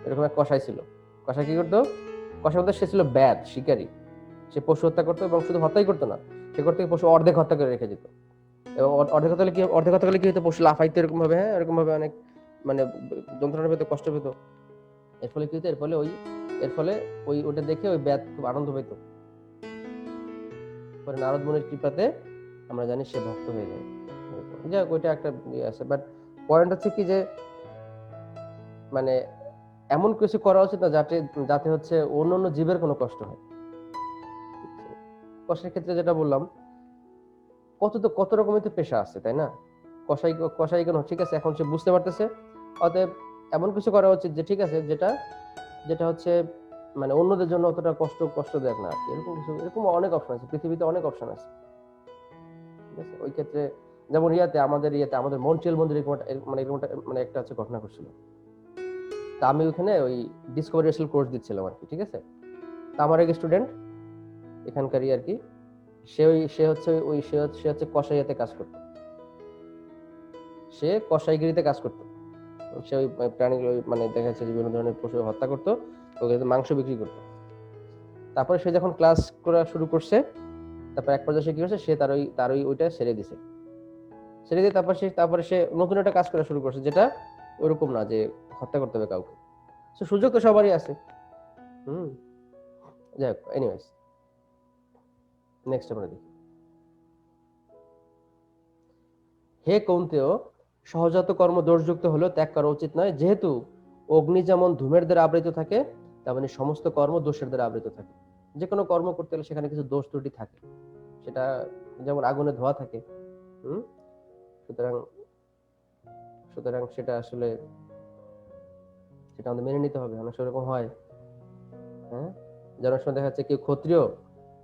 এরকম এক কসাই ছিল, কসাই কি করতো, কসাই বলতে সে ছিল ব্যাদ শিকারী, সে পশু হত্যা করতো এবং শুধু হত্যাই করতো না, সে করতে পশু অর্ধেক হত্যা করে রেখে যেত। এবং অর্ধেক হত্যা করলে কি হতো, পশু লাফাইতো এরকম ভাবে, হ্যাঁ এরকম ভাবে অনেক মানে যন্ত্রণা পেত, কষ্ট পেত। এর ফলে কি হতো, এর ফলে ওটা দেখে ওই ব্যাত খুব আনন্দ পেত। পরে নারদ মুনির কৃপাতে আমরা জানি সে ভক্ত হয়ে যায়। যাই হোক, ওইটা একটা ইয়ে আছে, বাট পয়েন্ট হচ্ছে কি যে মানে এমন কিছু করা উচিত না যাতে হচ্ছে অন্য জীবের কোনো কষ্ট হয়। কষার ক্ষেত্রে যেটা বললাম, কত রকমের তো পেশা আছে, তাই না? কষাই কেন, ঠিক আছে, এখন সে বুঝতে পারতেছে, অতএব এমন কিছু করা উচিত যে ঠিক আছে, যেটা হচ্ছে মানে অন্যদের জন্য অতটা কষ্টদায়ক না। এরকম অনেক অপশন আছে পৃথিবীতে, অনেক অপশন আছে, ঠিক আছে। ওই ক্ষেত্রে যেমন আমাদের মন্ট্রিয়াল মন্দিরে মানে একটা হচ্ছে ঘটনা ঘটছিল। তা আমি ওখানে ওই ডিসকভারি কোর্স দিচ্ছিলাম আর কি, ঠিক আছে। তা আমার এক স্টুডেন্ট এখানকারই আর কি, সে হচ্ছে কসাইয়াতে কাজ করতো, সে কসাইগিরিতে কাজ করতো। সে ওই প্রাণীগুলো মানে দেখা যাচ্ছে বিভিন্ন ধরনের পশু হত্যা করতো, ওগুলোতে মাংস বিক্রি করতো। তারপরে সে যখন ক্লাস করা শুরু করছে, তারপর এক পর্যায়ে সে কি করছে, সে তার ওইটা ছেড়ে দিয়ে তারপরে সে নতুন একটা কাজ করা শুরু করছে, যেটা ওরকম না যে হত্যা করতে হবে কাউকে। সুযোগ তো সবারই আছে। যাই হোক, এনিওয়েজ, নেক্সট আমরা দেখি। হে কৌন্তেয়, সহজাত কর্ম দোষযুক্ত হলেও ত্যাগ করা উচিত নয়, যেহেতু অগ্নি যেমন ধূমের দ্বারা আবৃত থাকে, তেমনি সমস্ত কর্ম দোষের দ্বারা আবৃত থাকে। যে কোনো কর্ম করতে গেলে সেখানে কিছু দোষ ত্রুটি থাকে, সেটা যেমন আগুনে ধোয়া থাকে। সুতরাং সেটা আমাদের মেনে নিতে হবে। অনেক সেরকম হয়, হ্যাঁ, যেন সময় দেখা যাচ্ছে কেউ ক্ষত্রিয়,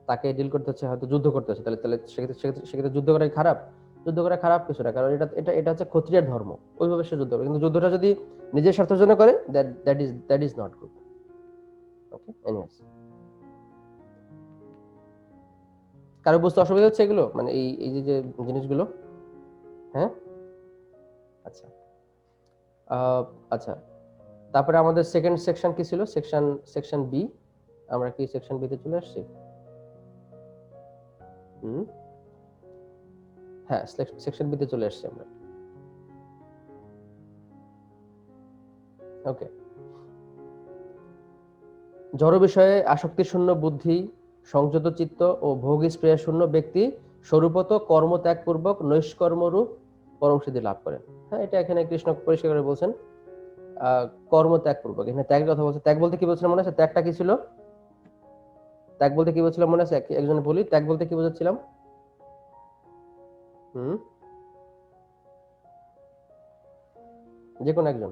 তাকে ডিল করতে হচ্ছে, হয়তো যুদ্ধ করতে হচ্ছে, তাহলে সেক্ষেত্রে যুদ্ধ করাই খারাপ। যুদ্ধ করা খারাপ কিছু না, কারণ এটা হচ্ছে ক্ষত্রিয়ের ধর্ম, ওইভাবে সে যুদ্ধ করে। কিন্তু যুদ্ধটা যদি নিজের স্বার্থের জন্য করে, that is not good. Okay, anyways, কারো বুঝতে অসুবিধা হচ্ছে এগুলো, মানে এই যে জিনিসগুলো? হ্যাঁ, আচ্ছা। আচ্ছা, তারপরে আমাদের সেকেন্ড সেকশন কি ছিল? Section B. আমরা কি সেকশন বি তে চলে আসছি? হ্যাঁ, সেকশন বি তে চলে আসছি আমরা। ওকে, জড় বিষয়ে আসক্তি শূন্য বুদ্ধি, সংযত চিত্ত ও ভোগ স্পৃহা শূন্য ব্যক্তি স্বরূপত কর্মত্যাগ পূর্বক নৈষ্কর্মরূপ পরম সিদ্ধি লাভ করেন। হ্যাঁ, এটা এখানে কৃষ্ণ পরিষ্কার করে বলছেন, কর্মত্যাগ পূর্বক। এখানে ত্যাগের কথা বলছে। ত্যাগ বলতে কি বলছিলাম মনে আছে? ত্যাগটা কি ছিল? ত্যাগ বলতে কি বলছিলাম মনে আছে? একজন বলি, ত্যাগ বলতে কি বোঝাচ্ছিলাম? যে কোনো একজন।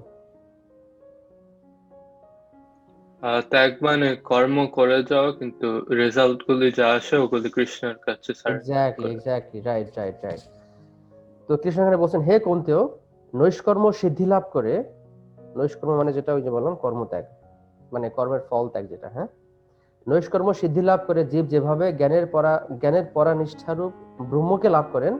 ত্যাগ মানে কর্ম করে যাওয়া, কিন্তু রেজাল্ট গুলি যা আসে ওগুলি কৃষ্ণের কাছে এক্স্যাক্টলি, রাইট। তো কৃষ্ণ এখানে বলছেন, হে কৌন্তেয়, নৈষ্কর্ম সিদ্ধি লাভ করে, নৈষ্কর্ম মানে যেটা ওই যে বললাম কর্মত্যাগ, মানে কর্মের ফল ত্যাগ যেটা, হ্যাঁ, নৈষ্কর্ম সিদ্ধি লাভ করে জীব যেভাবে জ্ঞানের পরানিষ্ঠারূপ ব্রহ্মকে লাভ করেন,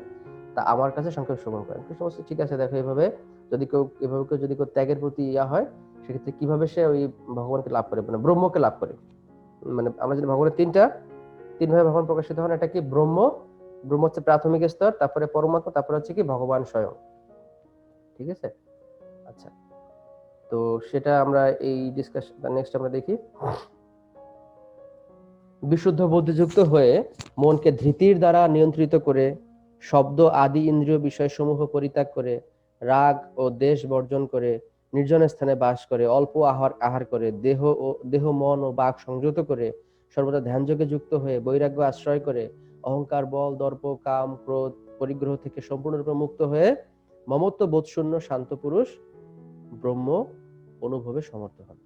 তা আমার কাছে সংক্ষেপ শ্রবণ করেন। কৃষ্ণ বলছে, ঠিক আছে, দেখো, এভাবে যদি কেউ ত্যাগের প্রতি হয়, সেক্ষেত্রে কিভাবে সে ওই ভগবানকে লাভ করে, মানে ব্রহ্মকে লাভ করে। মানে আমরা যদি ভগবানের তিন ভাবে ভগবান প্রকাশিত হন, এটা কি? ব্রহ্ম হচ্ছে প্রাথমিক স্তর, তারপরে পরমাত্মা, তারপরে হচ্ছে কি ভগবান স্বয়ং, ঠিক আছে। আচ্ছা, তো সেটা আমরা এই ডিসকাশন নেক্সট আমরা দেখি। বিশুদ্ধ বুদ্ধিযুক্ত হয়ে মনকে ধৃতির দ্বারা নিয়ন্ত্রিত করে, শব্দ আদি ইন্দ্রিয় বিষয় সমূহ পরিত্যাগ করে, রাগ ও দেশ বর্জন করে, নির্জন স্থানে বাস করে, অল্প আহার করে, দেহ মন ও বাক সংযত করে, সর্বদা ধ্যানযোগে যুক্ত হয়ে বৈরাগ্য আশ্রয় করে, অহংকার, বল, দর্প, কাম, ক্রোধ, পরিগ্রহ থেকে সম্পূর্ণরূপে মুক্ত হয়ে মমত্ব বোধশূন্য শান্ত পুরুষ ব্রহ্ম অনুভবে সমর্থ হন।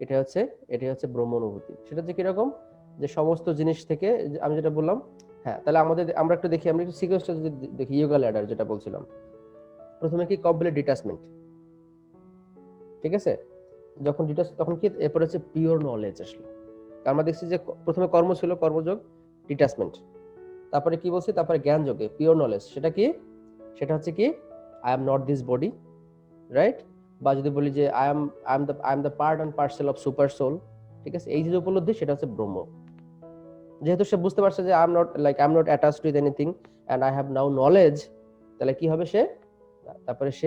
এটাই হচ্ছে ব্রহ্ম অনুভূতি। সেটা যে কিরকম, যে সমস্ত জিনিস থেকে আমি যেটা বললাম। হ্যাঁ, তাহলে আমরা একটু দেখি, আমরা একটু সিকোয়েন্সটা যদি দেখি, ইয়োগা ল্যাডার যেটা বলছিলাম, প্রথমে কি কমপ্লিট ডিটাচমেন্ট, ঠিক আছে। যখন ডিটাচ, তখন কি এরপর হচ্ছে পিওর নলেজ আসলো। আমরা দেখছি যে প্রথমে কর্ম ছিল, কর্মযোগ, ডিটাচমেন্ট, তারপরে কি বলছি, তারপরে জ্ঞান যোগে পিওর নলেজ। সেটা হচ্ছে কি, I am not this body, right? বা যদি বলি যে I am the part and parcel of super soul, ঠিক আছে। এই যে উপলব্ধি, সেটা হচ্ছে ব্রহ্ম। যেহেতু সে বুঝতে পারছে যে I am not attached with anything and I have no knowledge, তাহলে কি হবে সে? তারপরে সে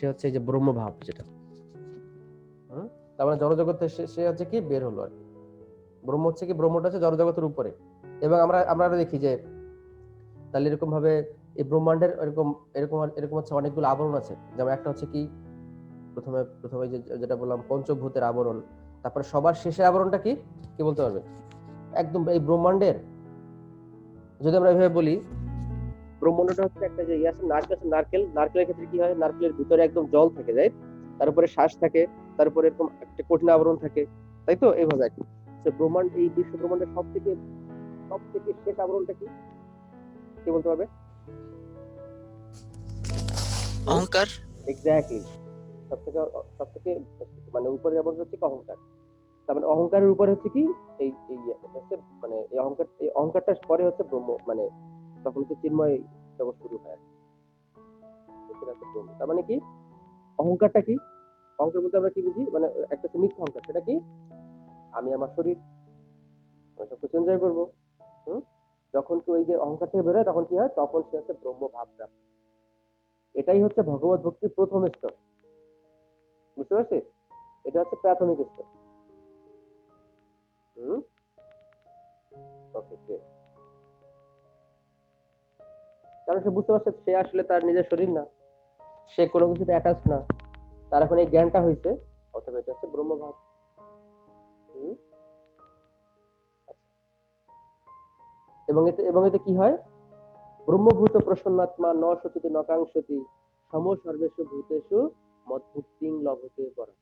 হচ্ছে এই যে ব্রহ্মভাব, যেটা তার মানে জড়জগতে সে হচ্ছে কি বের হলো আর কি। ব্রহ্ম হচ্ছে কি, ব্রহ্মটা হচ্ছে জড়জগতের উপরে। এবং আমরা দেখি যে তাহলে এরকম ভাবে এই ব্রহ্মাণ্ডের এরকম এরকম এরকম হচ্ছে অনেকগুলো আবরণ আছে। যেমন একটা হচ্ছে কি, প্রথমে প্রথমে যেটা বললাম পঞ্চভূতের আবরণ, তারপরে সবার শেষের আবরণটা কি কি বলতে পারবে? একদম এই ব্রহ্মাণ্ডের, যদি আমরা এভাবে বলি, ব্রহ্মাণ্ডটা হচ্ছে একটা যে আছে নারকেলের ক্ষেত্রে কি হয়, নারকেলের ভিতরে একদম জল থাকে, রাইট? তারপরে শ্বাস থাকে, তারপরে এরকম একটা কঠিন আবরণ থাকে, তাই তো? এইভাবে আর কি। ব্রহ্মাণ্ড, এই বিশ্ব ব্রহ্মাণ্ডের সব থেকে শেষ আবরণটা কি কি বলতে পারবে? অহংকার। এক্স্যাক্টলি। সব থেকে মানে উপরে আবরণ হচ্ছে কি অহংকার। তার মানে অহংকারের উপরে হচ্ছে কি এই হচ্ছে মানে এই অহংকারটা পরে হচ্ছে ব্রহ্ম, মানে তখন হচ্ছে চিন্ময় জগৎ শুরু হয় আর কি। তার মানে কি অহংকারটা কি? অহংকার বলতে আমরা কি বুঝি? মানে একটা হচ্ছে মিথ্যা অহংকার, সেটা কি আমি আমার শরীর, আমি সবকিছু এনজয় করবো। যখন কেউ এই যে অহংকার থেকে বেরোয় তখন কি হয়? তখন সে হচ্ছে ব্রহ্ম ভাব প্রাপ্ত। এটাই হচ্ছে ভগবত ভক্তির প্রথম স্তর, বুঝতে পারছি? এটা হচ্ছে প্রাথমিক স্তর। ওকে, কারণ সে বুঝতে পারছে সে আসলে তার নিজের শরীর না, সে কোনো কিছুতে অ্যাটাচ না, তার এখন এই জ্ঞানটা হয়েছে, অথবা এটা হচ্ছে ব্রহ্মভাব। এবং এতে কি হয়? ব্রহ্মভূত প্রসন্নাত্মা ন সচিতি নকাংশতি সম সর্বেষু ভূতেষু মদ্ভুক্তিং লভতে পরা।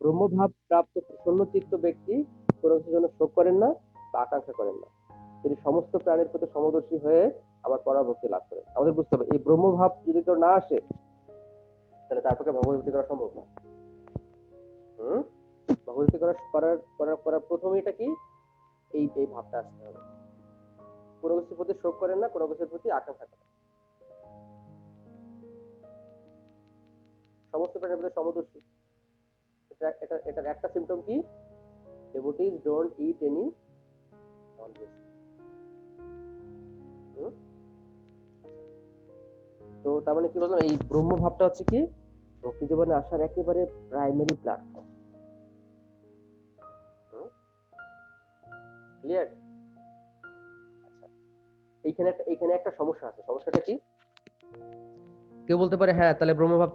ব্রহ্মভাব প্রাপ্ত প্রসন্নচিত্ত ব্যক্তি কোনো কিছুর জন্য শোক করেন না বা আকাঙ্ক্ষা করেন না, তিনি সমস্ত প্রাণের প্রতি সমদর্শী হয়ে আমার পরাভক্তি লাভ করেন। আমাদের বুঝতে হবে এই ব্রহ্মভাব যদি কেউ না আসে তাহলে তার পক্ষে ভগবতী করা সম্ভব না। ভগবতী করার প্রথমে এটা কি, এই ভাবটা আসতে হবে। কোনো কিছুর প্রতি শোক করেন না, কোনো কিছুর প্রতি আকাঙ্ক্ষা করেন, সমস্ত প্রাণের প্রতি সমদর্শী। এটার একটা সিম্পটম কি? devotees don't eat any non-veg. তো তার মানে কি বললাম, এই ব্রহ্ম ভাবটা হচ্ছে কি ভক্তি জীবনে আসার একেবারে প্রাইমারি প্ল্যাটফর্ম। ক্লিয়ার? আচ্ছা, এইখানে একটা সমস্যা আছে। সমস্যাটা কি? কেউ বলতে পারে হ্যাঁ তাহলে ব্রহ্মভাব,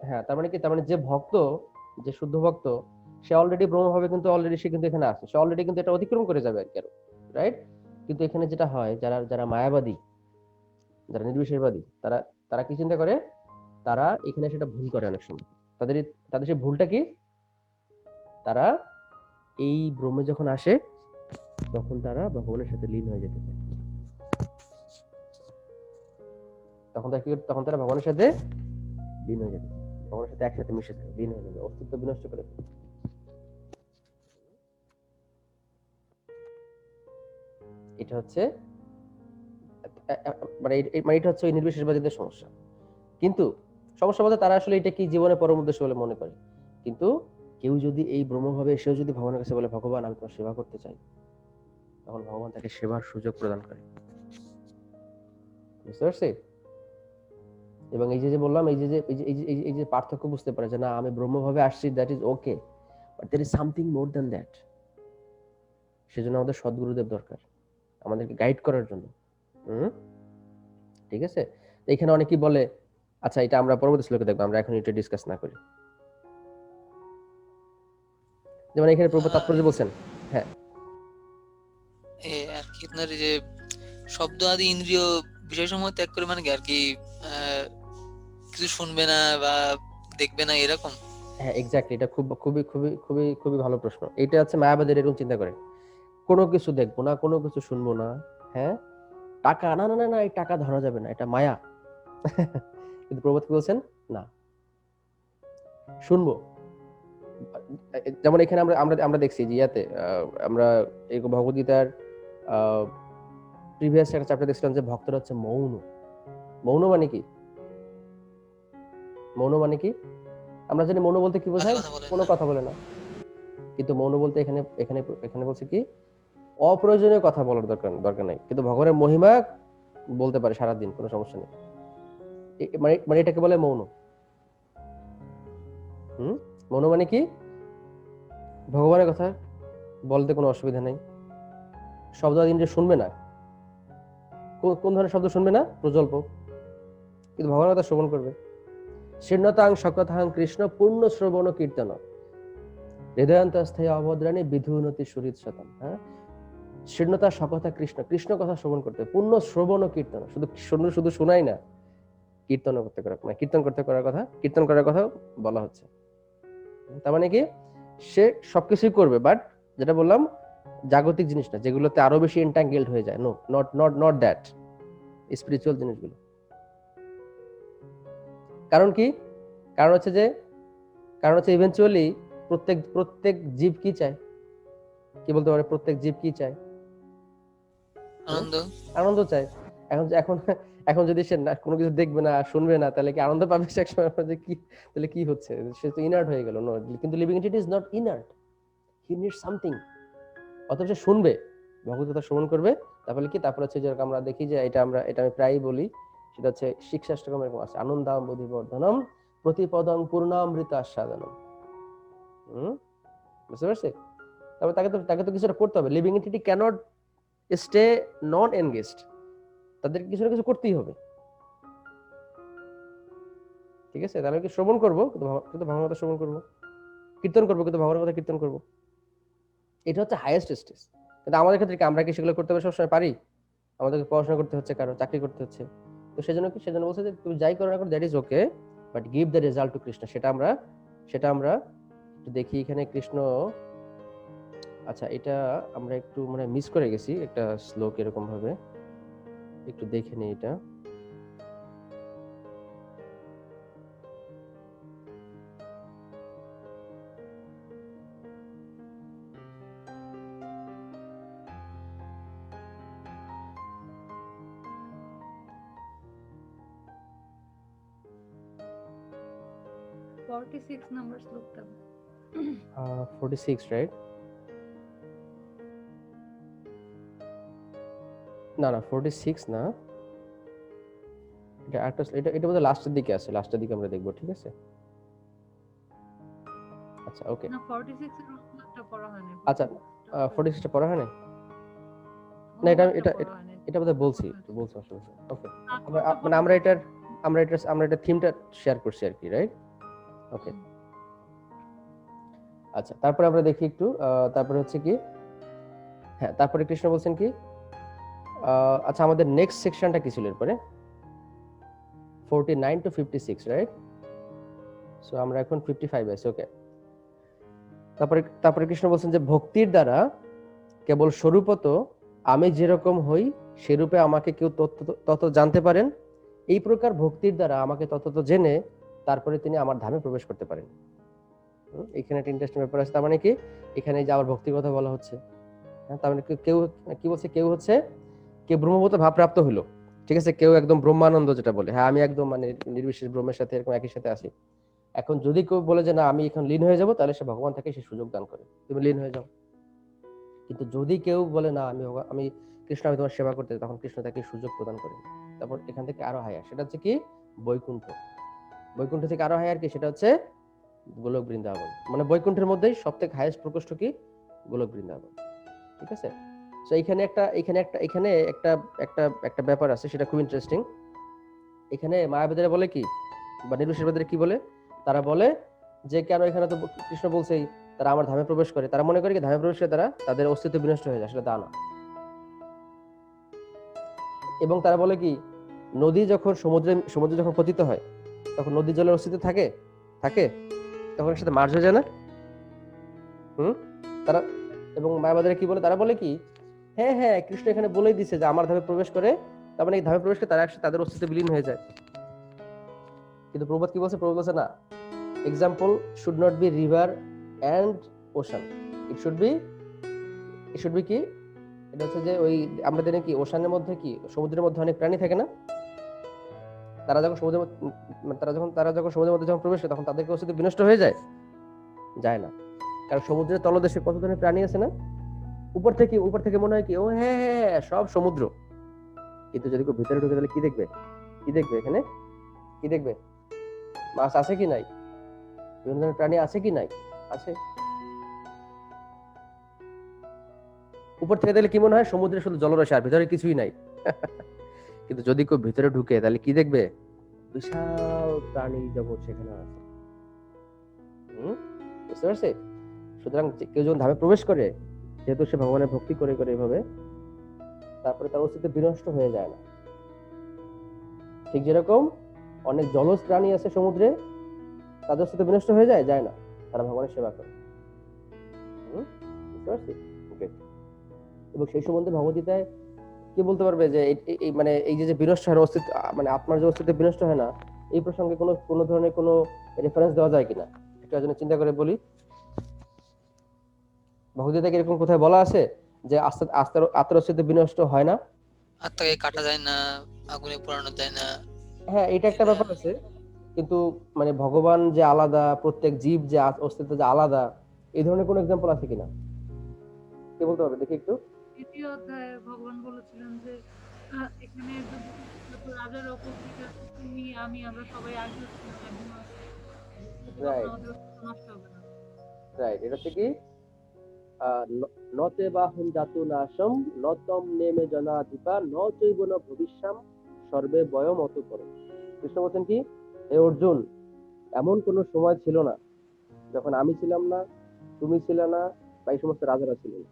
হ্যাঁ তার মানে কি, তার মানে যে ভক্ত, যে শুদ্ধ ভক্ত, সে অলরেডি ব্রহ্মভাবে কিন্তু অলরেডি সে কিন্তু এখানে আছে, সে অলরেডি কিন্তু এটা অতিক্রম করে যাবে আর কি, রাইট? কিন্তু এখানে যেটা হয়, যারা মায়াবাদী, যারা নির্বিশেষবাদী, তারা তারা কি চিন্তা করে? তারা এখানে সেটা ভুল করে অনেক সময়। তাদের সেই ভুলটা কি? তারা এই ব্রহ্মে যখন আসে তখন তারা ভগবানের সাথে লীন হয়ে যেতে চায়। তখন তারা ভগবানের সাথে লীন হয়ে যেতে চায়, ভগবানের সাথে একসাথে মিশে থাকে, লীন হয়ে যাবে, অস্তিত্ব বিনষ্ট করে ফেলে। এটা হচ্ছে মানে এটা হচ্ছে ওই নির্বিশেষবাদীদের সমস্যা। কিন্তু সমস্যা বলতে তারা আসলে এটা কি জীবনে পরম উদ্দেশ্য বলে মনে করে। কিন্তু কেউ যদি এই ব্রহ্মভাবে এসেও যদি ভগবানের কাছে বলে ভগবান আমি তোমার সেবা করতে চাই, তখন ভগবান তাকে সেবার সুযোগ প্রদান করে। বুঝতে পারছি? এবং এই যে বললাম, এই যে পার্থক্য বুঝতে পারে যে না আমি ব্রহ্মভাবে আসছি, that is okay, but there is something more than that. সেজন্য আমাদের সদ্গুরুদেব দরকার, আমাদেরকে গাইড করার জন্য। ঠিক আছে? এখানে অনেকেই বলে, আচ্ছা এটা আমরা পরবর্তী শ্লোকে দেখবো, আমরা এখন এটা ডিসকাস না করি। যেমন এখানে প্রভু তাৎপর্য বলছেন, হ্যাঁ আর কি আপনার এই যে শব্দ আদি ইন্দ্রিয় বিষয়সমূহ ত্যাগ করে, মানে কি আর কি কিছু শুনবে না বা দেখবে না এরকম? হ্যাঁ এক্স্যাক্টলি, এটা খুবই খুবই খুবই খুবই ভালো প্রশ্ন। এটা হচ্ছে মায়াবাদীরা এরকম চিন্তা করে, কোনো কিছু দেখবো না, কোনো কিছু শুনবো না, হ্যাঁ টাকা না না না না, এই টাকা ধরা যাবে না, এটা মায়া। কিন্তু প্রভুপাদ কি বলছেন? না, শুনবো। যেমন এখানে আমরা আমরা আমরা দেখছি যে ইয়াতে আমরা এই ভগবদ্গীতার প্রিভিয়াস একটা চ্যাপ্টার দেখছিলাম যে ভক্তরা হচ্ছে মৌন। মৌন মানে কি? মৌন মানে কি? আমরা জানি মৌন বলতে কি বোঝায়, কোনো কথা বলে না। কিন্তু মৌন বলতে এখানে এখানে এখানে বলছে কি অপ্রয়োজনীয় কথা বলার দরকার নাই, কিন্তু ভগবানের মহিমা বলতে পারে সারাদিন, কোনো সমস্যা নেই। মানে এটাকে বলে মৌন। মনো মানে কি? ভগবানের কথা বলতে কোনো অসুবিধা নেই। শব্দ আদি ইন্দ্রিয় শুনবে না। কোন ধরনের শব্দ শুনবে না? প্রজল্প। কিন্তু ভগবানের কথা শ্রবণ করবে। শীর্ণতাং সকথাং কৃষ্ণ পূর্ণ শ্রবণ কীর্তন হৃদয়ান্তস্থায়ী অভদ্রাণী বিধুনতি সুহৃৎশতম। হ্যাঁ, শীর্ণতা সকথা কৃষ্ণ, কৃষ্ণ কথা শ্রবণ করতে, পূর্ণ শ্রবণ কীর্তন, শুধু শোনাই না, কীর্তন করতে করার, মানে কীর্তন করার কথা বলা হচ্ছে। তার মানে কি, সে সবকিছুই করবে, বাট যেটা বললাম জাগতিক জিনিস না, যেগুলোতে আরো বেশি এন্টাঙ্গেলড হয়ে যায়। নো, নট দ্যাট, স্পিরিচুয়াল জিনিসগুলো। কারণ কি? কারণ হচ্ছে ইভেন্চুয়ালি প্রত্যেক জীব কি চায়? কি বলতে পারে? প্রত্যেক জীব কি চায়? আনন্দ চায়। এখন যদি সে কোনো কিছু দেখবে না, শুনবে না, তাহলে কি আনন্দ পাবে সে একসময়? যে কি, তাহলে কি হচ্ছে? সে তো ইনার্ট হয়ে গেল। নো, কিন্তু living entity is not inert, he needs something. অথবা সে শুনবে, ভগবত কথা শ্রবণ করবে। তারপরে হচ্ছে যেরকম আমরা দেখি যে এটা আমি প্রায়ই বলি, সেটা হচ্ছে শিক্ষাষ্টকম এরকম আছে, আনন্দাম বোধিবর্ধনম প্রতিপদং পূর্ণামৃত আস্বাদনম। বুঝতে পারছি? তবে তাকে তো কিছুটা করতে হবে। লিভিং এন্টিটি ক্যানট স্টে নন এনগেজড, তাদেরকে কিছু না কিছু করতেই হবে। ঠিক আছে? তাহলে কি শ্রবণ করবো, কিন্তু ভগবানের কথা শ্রবণ করবো, কীর্তন করবো, কিন্তু ভগবানের কথা কীর্তন করবো। এটা হচ্ছে হাইয়েস্ট স্টেজ। কিন্তু আমাদের ক্ষেত্রে কি, আমরা কি সেগুলো করতে সবসময় পারি? আমাদেরকে পড়াশোনা করতে হচ্ছে, কারো চাকরি করতে হচ্ছে। তো সেজন্য বলছে যে তুমি যাই করো না করো, that is okay, but give the result to Krishna. সেটা আমরা একটু দেখি এখানে কৃষ্ণ। আচ্ছা, এটা আমরা একটু মানে মিস করে গেছি একটা শ্লোক এরকম ভাবে, একটু দেখে নিই এটা। নম্বর শ্লোকটা 46, রাইট? না 46 না, এটা বোধহয় লাস্টের দিকে আছে, লাস্টের দিকে আমরা দেখবো। ঠিক আছে, আচ্ছা, ওকে। না 46 এর শ্লোকটা পড়া হয়নি। আচ্ছা, 46 টা পড়া হয়নি না? এটা বোধহয় বলছি আসলে। ওকে, মানে আমরা এটা থিমটা শেয়ার করছি আর কি, রাইট? ওকে, আচ্ছা, তারপরে আমরা দেখি একটু। তারপরে হচ্ছে কি, হ্যাঁ, তারপরে কৃষ্ণ বলছেন কি, আচ্ছা, আমাদের নেক্সট সেকশনটা কি ছিল এরপরে? 49 to 56, রাইট? সো আমরা এখন 55 আছি। ওকে, তারপরে কৃষ্ণ বলছেন যে ভক্তির দ্বারা কেবল স্বরূপত আমি যেরকম হই সেরূপে আমাকে কেউ তত জানতে পারেন। এই প্রকার ভক্তির দ্বারা আমাকে তত জেনে তারপরে তিনি আমার ধামে প্রবেশ করতে পারেন। এখানে একটা ইন্টারেস্টিং ব্যাপার আছে। তার মানে কি, এখানে যে আবার ভক্তির কথা বলা হচ্ছে। হ্যাঁ, তার মানে কেউ কি বলছে, কেউ ব্রহ্মভূত ভাবপ্রাপ্ত হলো। ঠিক আছে, কেউ একদম ব্রহ্মানন্দ যেটা বলে, হ্যাঁ আমি একদম মানে নির্বিশেষ ব্রহ্মের সাথে এরকম একই সাথে আছি। এখন যদি কেউ বলে যে না আমি এখন লীন হয়ে যাব, তাহলে সে ভগবান তাকে সে সুযোগ দান করে, তুমি লীন হয়ে যাও। কিন্তু যদি কেউ বলে না আমি কৃষ্ণ, আমি তোমার সেবা করতে, তখন কৃষ্ণ তাকে সুযোগ প্রদান করেন। তারপর এখান থেকে আরো হায়ার, সেটা হচ্ছে কি বৈকুণ্ঠ থেকে আরো হায়ার কি, সেটা হচ্ছে গোলক বৃন্দাবন। মানে বৈকুণ্ঠের মধ্যেই সব থেকে হাইয়েস্ট প্রকোষ্ঠ কি, গোলক বৃন্দাবন। ঠিক আছে, তো এখানে একটা ব্যাপার আছে, সেটা খুব ইন্টারেস্টিং। এখানে মায়াবাদীরা বলে কি, বা নির্বিশেষবাদীরা কি বলে, তারা বলে যে কেন এখানে তো কৃষ্ণ বলছেই তারা আমার ধামে প্রবেশ করে, তারা মনে করে কি ধামে প্রবেশ করে তাদের অস্তিত্ব বিনষ্ট হয়ে যায়, সেটা তা না। এবং তারা বলে কি, নদী যখন সমুদ্রে যখন পতিত হয়, তখন নদীর জলের অস্তিত্ব থাকে তখন এর সাথে মার্জ হয়ে যায় না? তারা, এবং মায়াবাদীরা কি বলে, তারা বলে কি, হ্যাঁ কৃষ্ণ এখানে বলেই দিছে যে আমার ধামে প্রবেশ করে, তার মানে এই ধামে প্রবেশ করে তারা একসাথে তাদের অস্তিত্ব বিলীন হয়ে যায়। কিন্তু প্রভুপাদ কি বলছে? প্রভুপাদ বলছে না, example should not be river and ocean, it should be কি, এটা হচ্ছে যে ওই আমরা জানি কি ওশানের মধ্যে কি, সমুদ্রের মধ্যে অনেক প্রাণী থাকে না? তারা যখন সমুদ্রের মধ্যে যখন প্রবেশ করে, তখন তাদেরকে অস্তিত্ব বিনষ্ট হয়ে যায় না। কারণ সমুদ্রের তলদেশে কত ধরনের প্রাণী আছে না? উপর থেকে মনে হয় কি, ও হ্যাঁ সব সমুদ্র, কিন্তু যদি কেউ ভিতরে ঢুকে, তাহলে কি দেখবে এখানে, কি দেখবে? মাছ আছে কি নাই? বিভিন্ন ধরনের প্রাণী আছে কি নাই? আছে। উপর থেকে দেখলে কি মনে হয় সমুদ্রে শুধু জলরস আর ভিতরে কিছুই নাই। কিন্তু যদি কেউ ভিতরে ঢুকে তাহলে কি দেখবে? বিশাল প্রাণী জগৎ সেখানে আছে। বুঝতে পারছি? সুতরাং কেউ যখন ধামে প্রবেশ করে, যেহেতু সে ভগবানের ভক্তি করে করে এভাবে, তারপরে তার অস্তিত্ব বিনষ্ট হয়ে যায় না। ঠিক যেরকম অনেক জলজ প্রাণী আছে সমুদ্রে, তাদের অস্তিত্ব বিনষ্ট হয়ে যায়, যায় না, তারা ভগবানের সেবা করে। বুঝতে পারছি? ওকে। এবং সেই সম্বন্ধে ভগবদ্গীতায় কি বলতে পারবে যে মানে এই যে বিনষ্ট হয় অস্তিত্ব, মানে আত্মার যে অস্তিত্ব বিনষ্ট হয় না, এই প্রসঙ্গে কোনো ধরনের কোনো রেফারেন্স দেওয়া যায় কিনা একটু আজ চিন্তা করে বলি। ভগবদ্গীতায় এরকম কোথায় বলা আছে যে আত্মার অস্তিত্ব বিনষ্ট হয় না? আত্মাকে কাটা যায় না, আগুনে পোড়ানো যায় না। হ্যাঁ, এটা একটা ব্যাপার আছে, কিন্তু মানে ভগবান যে আলাদা, প্রত্যেক জীব যে অস্তিত্ব যে আলাদা, এই ধরনের কোনো এক্সাম্পল আছে কিনা কে বলতে পারবে? দেখি একটু। দ্বিতীয় অধ্যায়ে ভগবান বলেছিলেন যে এখানে যত রাজার উপস্থিতি আছে, তুমি আমি আমরা সবাই আসবো, রাইট, আমাদের অস্তিত্ব নষ্ট হবে না। রাইট। এটা হচ্ছে কি নতে বাহম জাতু নাশম নতম নেমে জনাধিপা ন চৈব ন ভবিষ্যাম সর্বে বয়ম অত করে। কৃষ্ণ বলছেন কি, হে অর্জুন, এমন কোন সময় ছিল না যখন আমি ছিলাম না, তুমি ছিলে না, বা এই সমস্ত রাজারা ছিল না,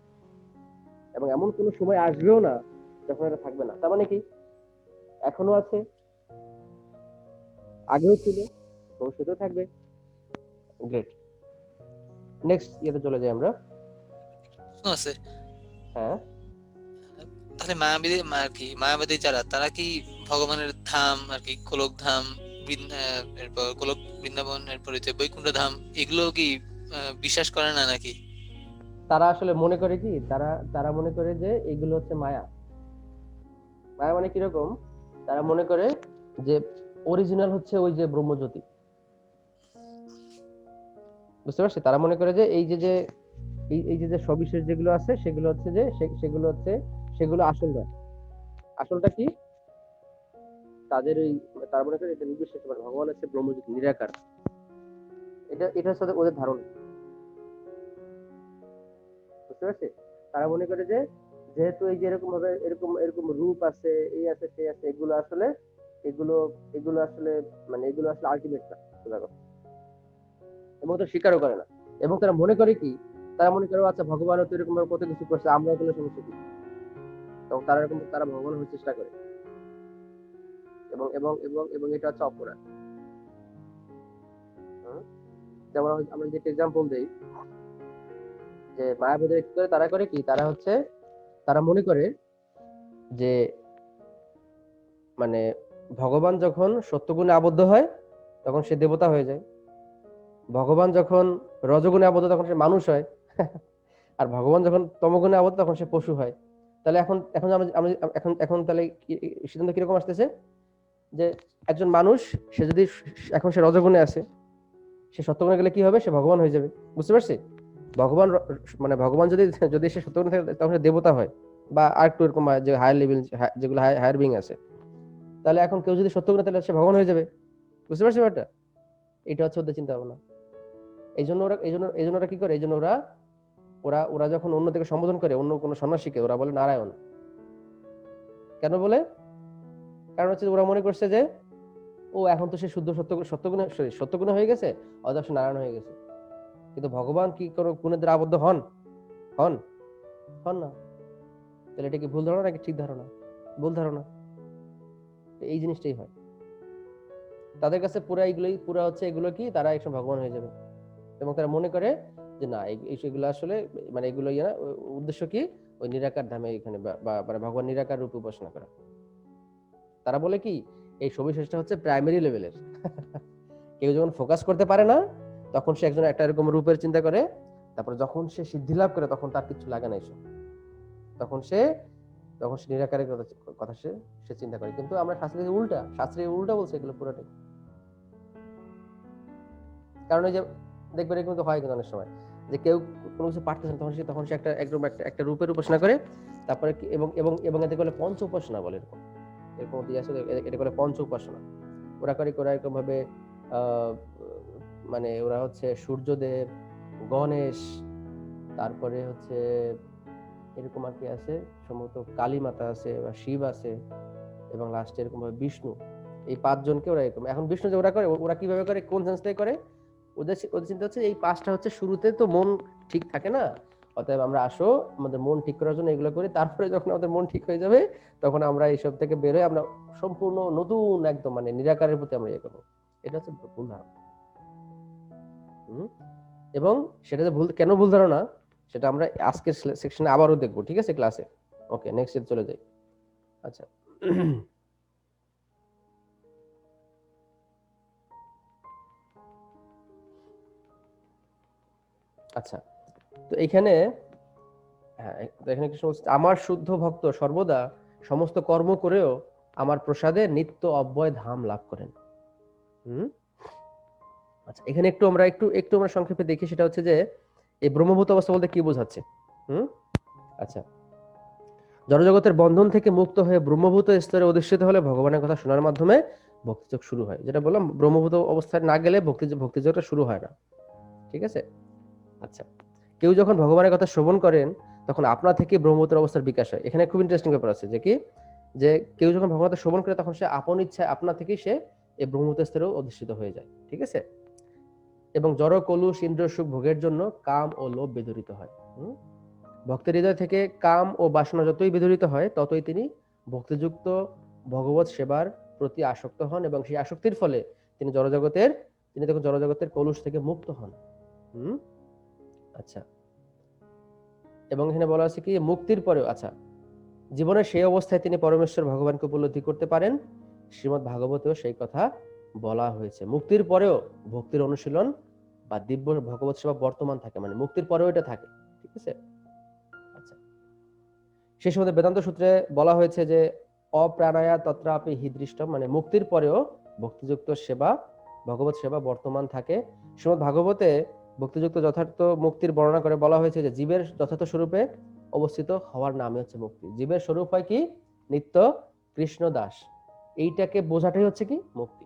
এবং এমন কোন সময় আসবেও না যখন এটা থাকবে না। তার মানে কি এখনো আছে, আগেও ছিল, ভবিষ্যতেও থাকবে। গ্রেট। নেক্সট ইয়েতে চলে যাই আমরা। আছে। হ্যাঁ, তাহলে মায়াবাদী যারা, তারা কি ভগবানের ধাম আর কি, গোলক ধাম, এরপর গোলক বৃন্দাবন, এরপর হচ্ছে বৈকুণ্ঠ ধাম, এগুলো কি বিশ্বাস করে না নাকি? তারা আসলে মনে করে কি, তারা মনে করে যে এগুলো হচ্ছে মায়া। মায়া মানে কিরকম? তারা মনে করে যে অরিজিনাল হচ্ছে ওই যে ব্রহ্মজ্যোতি। বুঝতে পারছি? তারা মনে করে যে এই যে সবিশেষ যেগুলো আছে সেগুলো হচ্ছে যে সেগুলো আসল নয়। আসলটা কি? তাদের ওই তারা মনে করে এটা নির্বিশেষ, মানে ভগবান হচ্ছে ব্রহ্মজ্যোতি, নিরাকার। এটা হচ্ছে ওদের ধারণা। বুঝতে পারছি? তারা মনে করে যে যেহেতু এই যে এরকম ভাবে এরকম এরকম রূপ আছে, এই আছে, সেই আছে, এগুলো আসলে মানে এগুলো আসলে আলটিমেট না, এবং তারা স্বীকারও করে না। এবং তারা মনে করে কি, তারা মনে করে আচ্ছা ভগবানও তো এরকম ভাবে কত কিছু করছে, আমরা কোনো সমস্যা কি? এবং তারা ভগবান হওয়ার চেষ্টা করে, এবং এবং এবং এবং এটা হচ্ছে অপরাধ। যেমন আমরা যে এক্সাম্পল দেই যে মায়াবাদীরা কি করে, তারা করে কি, তারা মনে করে যে মানে ভগবান যখন সত্যগুণে আবদ্ধ হয় তখন সে দেবতা হয়ে যায়, ভগবান যখন রজগুণে আবদ্ধ তখন সে মানুষ হয়, আর ভগবান যখন তমগুণে আবদ্ধ তখন সে পশু হয়। তাহলে এখন এখন এখন তাহলে সিদ্ধান্ত কিরকম আসতেছে যে একজন মানুষ, সে যদি এখন সে রজগুণে আছে, সে সত্যগুণে গেলে কি হবে? সে ভগবান হয়ে যাবে। বুঝতে পারছি? মানে ভগবান যদি সে সত্যগুণে থাকে তখন সে দেবতা হয়, বা আর একটু এরকম যে হায়ার লেভেল যেগুলো হায়ার বিং আছে। তাহলে এখন কেউ যদি সত্যগুণে, তাহলে সে ভগবান হয়ে যাবে। বুঝতে পারছি ব্যাপারটা? এটা হচ্ছে ওদের চিন্তা ভাবনা। এই জন্য ওরা কি করে, এই জন্য ওরা যখন অন্য থেকে সম্বোধন করে, অন্য কোনো সন্ন্যাসীকে, ওরা বলে নারায়ণ। কেন বলে? কারণ হচ্ছে ওরা মনে করছে যে ও এখন তো সে শুদ্ধ সত্যগুণে হয়ে গেছে, অথচ সে নারায়ণ হয়ে গেছে। কিন্তু ভগবান কি কোনো গুণের দ্বারা আবদ্ধ হন না। তাহলে এটা কি ভুল ধারণা নাকি ঠিক ধারণা? ভুল ধারণা। এই জিনিসটাই হয় তাদের কাছে। পুরা হচ্ছে এগুলো কি, তারা একসময় ভগবান হয়ে যাবে, এবং তারা মনে করে যে না, এগুলো আসলে মানে এগুলো উদ্দেশ্য কি, ওই নিরাকার ধামে এখানে মানে ভগবান নিরাকার রূপে উপাসনা করা। তারা বলে কি, এই সবিশেষটা হচ্ছে প্রাইমারি লেভেলের। কেউ যখন ফোকাস করতে পারে না তখন সে একজন একটা এরকম রূপের চিন্তা করে, তারপর যখন সে সিদ্ধি লাভ করে তখন তার কিছু লাগে না এসব, তখন সে নিরাকারের কথা সে চিন্তা করে। কিন্তু আমরা শাস্ত্রে উল্টা বলছে এগুলো পুরোটাই। কারণ এই যে দেখবেন এরকম তো হয় কিন্তু অনেক সময় যে কেউ কোনো কিছু পারতেছে না, তখন সে একটা রূপের উপাসনা করে, তারপরে এবং এতে করে পঞ্চ উপাসনা বলে, এরকম দিয়ে আসলে এটা করে পঞ্চ উপাসনা। ওরা এরকম ভাবে মানে ওরা হচ্ছে সূর্যদেব, গণেশ, তারপরে হচ্ছে এরকম আর কি আছে, সম্ভবত কালী মাতা আছে বা শিব আছে, এবং লাস্টে এরকম ভাবে বিষ্ণু। এই পাঁচজনকে ওরা এরকম। এখন বিষ্ণু যে ওরা করে, ওরা কিভাবে করে, কোন সেন্সটাই করে, ওদের ওদের চিন্তা হচ্ছে এই পাঁচটা হচ্ছে শুরুতে তো মন ঠিক থাকে না, অতএব আমরা আসো আমাদের মন ঠিক করার জন্য এগুলো করি, তারপরে যখন আমাদের মন ঠিক হয়ে যাবে তখন আমরা এইসব থেকে বের হয়ে আমরা সম্পূর্ণ নতুন একদম মানে নিরাকারের প্রতি আমরা ইয়ে করবো। এটা হচ্ছে ভুল ধারণা। এবং সেটা যে ভুল, কেন ভুল ধারণা সেটা আমরা আজকের সেকশনে আবারও দেখবো, ঠিক আছে, ক্লাসে। ওকে, নেক্সট চলে যাই। আচ্ছা, আচ্ছা, তো এখানে হ্যাঁ, এখানে কৃষ্ণ বলছে, আমার শুদ্ধ ভক্ত সর্বদা সমস্ত কর্ম করেও আমার প্রসাদে নিত্য অব্যয় ধাম লাভ করেন। আচ্ছা, এখানে একটু আমরা সংক্ষেপে দেখি, সেটা হচ্ছে যে এই ব্রহ্মভূত অবস্থা বলতে কি বোঝাচ্ছে। আচ্ছা, জড়জগতের বন্ধন থেকে মুক্ত হয়ে ব্রহ্মভূত স্তরে অধিষ্ঠিত হলে ভগবানের কথা শোনার মাধ্যমে ভক্তিযোগ শুরু হয়। যেটা বললাম, ব্রহ্মভূত অবস্থায় না গেলে ভক্তিযোগটা শুরু হয় না, ঠিক আছে। আচ্ছা, কেউ যখন ভগবানের কথা শ্রবণ করেন তখন আপনা থেকে ব্রহ্মভূতের অবস্থার বিকাশ হয়। এখানে খুব ইন্টারেস্টিং ব্যাপার আছে, যে কি, যে কেউ যখন ভগবানের কথা শ্রবণ করে তখন সে আপন ইচ্ছায় আপনা থেকেই সে এই ব্রহ্মভূত স্তরেও অধিষ্ঠিত হয়ে যায়, ঠিক আছে। এবং জড় কলুষ ইন্দ্রিয় সুখ ভোগের জন্য কাম ও লোভ বিদরিত হয়। ভক্তের হৃদয় থেকে কাম ও বাসনা যতই বিদরিত হয় ততই তিনি ভক্তিযুক্ত ভগবত সেবার প্রতি আসক্ত হন, এবং সেই আসক্তির ফলে তিনি তখন জড়জগতের কলুষ থেকে মুক্ত হন। আচ্ছা, এবং এখানে বলা আছে কি, মুক্তির পরেও, আচ্ছা, জীবনের সেই অবস্থায় তিনি পরমেশ্বর ভগবানকে উপলব্ধি করতে পারেন। শ্রীমদ্ ভাগবতেও সেই কথা বলা হয়েছে। মুক্তির পরেও ভক্তির অনুশীলন বা দিব্য ভগবত সেবা বর্তমান থাকে, মানে মুক্তির পরেও এটা থাকে, ঠিক আছে। আচ্ছা, সেই সময় বেদান্ত সূত্রে বলা হয়েছে যে অপ্রাণায়া তত্রাপি হিদৃষ্টম, মানে মুক্তির পরেও ভক্তিযুক্ত সেবা, ভগবত সেবা বর্তমান থাকে। শ্রীমদ্ ভাগবতে ভক্তিযুক্ত যথার্থ মুক্তির বর্ণনা করে বলা হয়েছে যে জীবের যথার্থ স্বরূপে অবস্থিত হওয়ার নামই হচ্ছে মুক্তি। জীবের স্বরূপ হয় কি, নিত্য কৃষ্ণ দাস, এইটাকে বোঝাটাই হচ্ছে কি মুক্তি।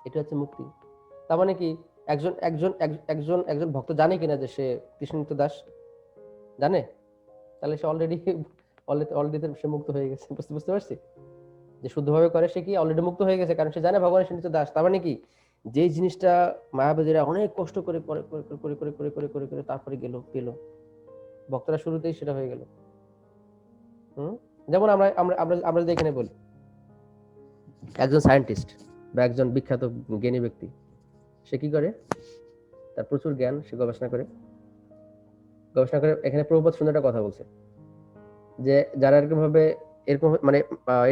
এটা হচ্ছে মুক্তি। তার মানে কি, একজন একজন একজন একজন ভক্ত জানে কিনা যে সে কৃষ্ণ নিত্য দাস? জানে? তাহলে সে অলরেডি সে মুক্ত হয়ে গেছে। বুঝতে পারছি? যে শুদ্ধভাবে করে সে কি অলরেডি মুক্ত হয়ে গেছে, কারণ সে জানে ভগবানের সে নিত্য দাস। তার মানে কি, যে জিনিসটা মায়াবাদীরা অনেক কষ্ট করে করে করে করে করে করে করে করে করে তারপরে পেল, ভক্তরা শুরুতেই সেটা হয়ে গেল। যেমন আমরা আমরা আমরা আমরা যদি এখানে বলি, একজন সায়েন্টিস্ট বা একজন বিখ্যাত জ্ঞানী ব্যক্তি, সে কি করে, তার প্রচুর জ্ঞান, সে গবেষণা করে। এখানে প্রভুপাদ সুন্দর একটা কথা বলছে, যে যারা এরকম মানে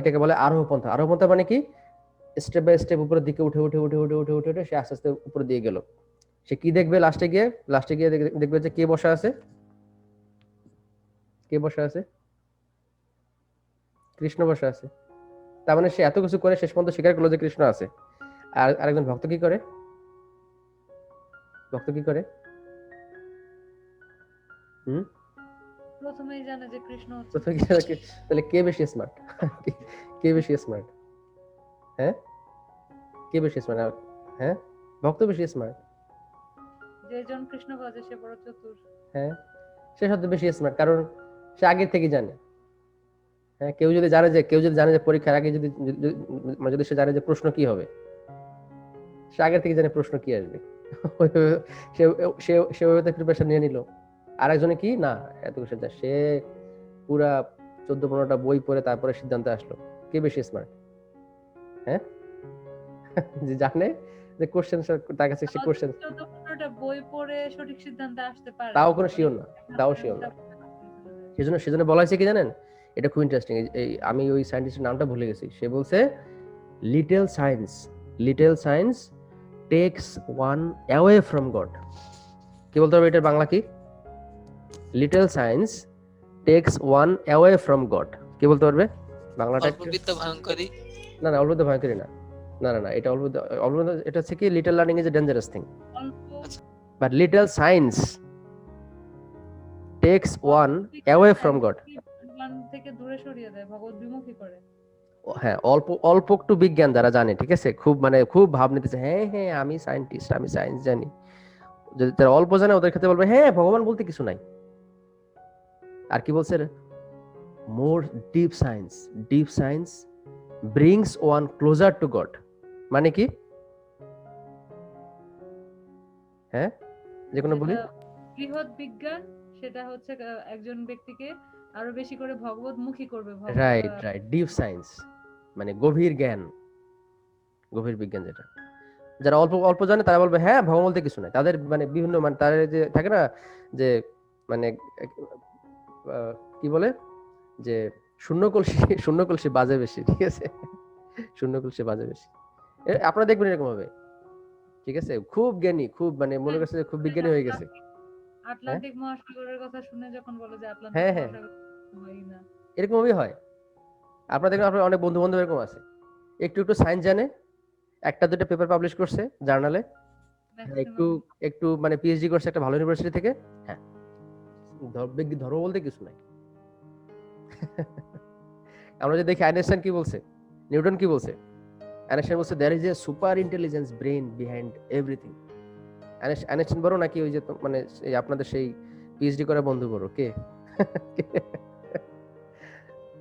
এটাকে বলে আরোহপন্থা। আরোহপন্থা মানে কি, স্টেপ বাই স্টেপ উপরের দিকে উঠে উঠে উঠে উঠে উঠে উঠে উঠে সে আস্তে আস্তে উপরে দিয়ে গেল। সে কি দেখবে, লাস্টে গিয়ে দেখবে যে কে বসা আছে, কৃষ্ণ বসা আছে। তার মানে সে এত কিছু করে শেষ পর্যন্ত স্বীকার করলো যে কৃষ্ণ আছে। আর আরেকজন ভক্ত কি করে, প্রথমেই জানে যে কৃষ্ণ হচ্ছে। তাহলে কে বেশি স্মার্ট? হ্যাঁ, কে বেশি স্মার্ট? হ্যাঁ, ভক্ত বেশি স্মার্ট। যেজন কৃষ্ণ ভজে সে বড় চতুর। হ্যাঁ, সে সত্যি বেশি স্মার্ট, কারণ সে আগে থেকে জানে। হ্যাঁ, কেউ যদি জানে যে পরীক্ষার আগে যদি সে জানে যে প্রশ্ন কি হবে, সে আগে থেকে জানে প্রশ্ন কি আসবে, সে ওইভাবে প্রিপারেশন নিয়ে নিল। আর একজনে কি না, এত কিছু সে পুরা 14-15টা বই পড়ে তারপরে সিদ্ধান্তে আসলো। কে বেশি স্মার্ট? হ্যাঁ, যে জানে যে কোশ্চেন তার কাছে সে কোশ্চেন, 14-15টা বই পড়ে সঠিক সিদ্ধান্তে আসতে পারে, তাও কোনো শিওর না। সেজন্য বলা হয়েছে কি জানেন, এটা খুব ইন্টারেস্টিং। এই আমি ওই সায়েন্টিস্টের নামটা ভুলে গেছি। সে বলছে little science takes one away from god. কি বলতে হবে এটার বাংলা কি? Little science takes one away from god. কি বলতে পারবে বাংলাটা? অল্পবিদ্যা ভয়ঙ্করী। না, অল্পবিদ্যা ভয়ঙ্করী না, এটা অল্পবিদ্যা, এটা হচ্ছে কি, little learning is a dangerous thing, but little science takes one away from god. ভগবান থেকে দূরে সরিয়ে দেয়, ভগবত বিমুখী করে। হ্যাঁ, অল্প অল্প একটু বিজ্ঞান যারা জানে, ঠিক আছে, খুব মানে খুব ভাব নিতেছে, হ্যাঁ হ্যাঁ আমি সায়েন্টিস্ট, আমি সায়েন্স জানি, যদি তারা অল্প জানে ওদের ক্ষেত্রে বলবে হ্যাঁ ভগবান বলতে কিছু নাই। আর কি বলছে, more deep science, deep science brings one closer to God, মানে কি, হ্যাঁ যে কোনো বলি, যেটা বৃহৎ বিজ্ঞান সেটা হচ্ছে একজন ব্যক্তিকে আরো বেশি করে ভগবতমুখী করবে, রাইট রাইট, ডিপ সায়েন্স মানে গভীর জ্ঞান, গভীর বিজ্ঞান যেটা, যারা অল্প অল্প জানে তারা বলবে হ্যাঁ ভগবান বলতে কিছু নাই, তাদের মানে বিভিন্ন মানে তাদের যে থাকে না যে মানে কি বলে যে শূন্য কলসি শূন্য কলসি বাজে বেশি, ঠিক আছে, শূন্য কলসি বাজে বেশি, আপনারা দেখবেন এরকম হবে, ঠিক আছে, খুব জ্ঞানী, খুব মানে মনে করছে যে খুব বিজ্ঞানী হয়ে গেছে। হ্যাঁ আটলান্টিক মহাসাগরের কথা শুনে যখন বলে যে আটলান্টিক হ্যাঁ হ্যাঁ, মহাসাগর হয়ই না, এরকমই হয়। আপনারা দেখবেন আপনার অনেক বন্ধু বান্ধব এরকম আছে, একটু একটু সায়েন্স জানে, একটা দুটো পেপার পাবলিশ করছে জার্নালে, একটু ম্যাক্সিমাম। একটু মানে পিএইচডি করছে একটা ভালো ইউনিভার্সিটি থেকে, হ্যাঁ ধর্ম বলতে কিছু নাই। আমরা যে দেখি আইনস্টাইন কি বলছে, নিউটন কি বলছে, আইনস্টাইন বলছে there is a super intelligence brain behind everything. Einstein বড় নাকি ওই যে মানে এই আপনাদের সেই পিএইচডি করা বন্ধু বড়, কে?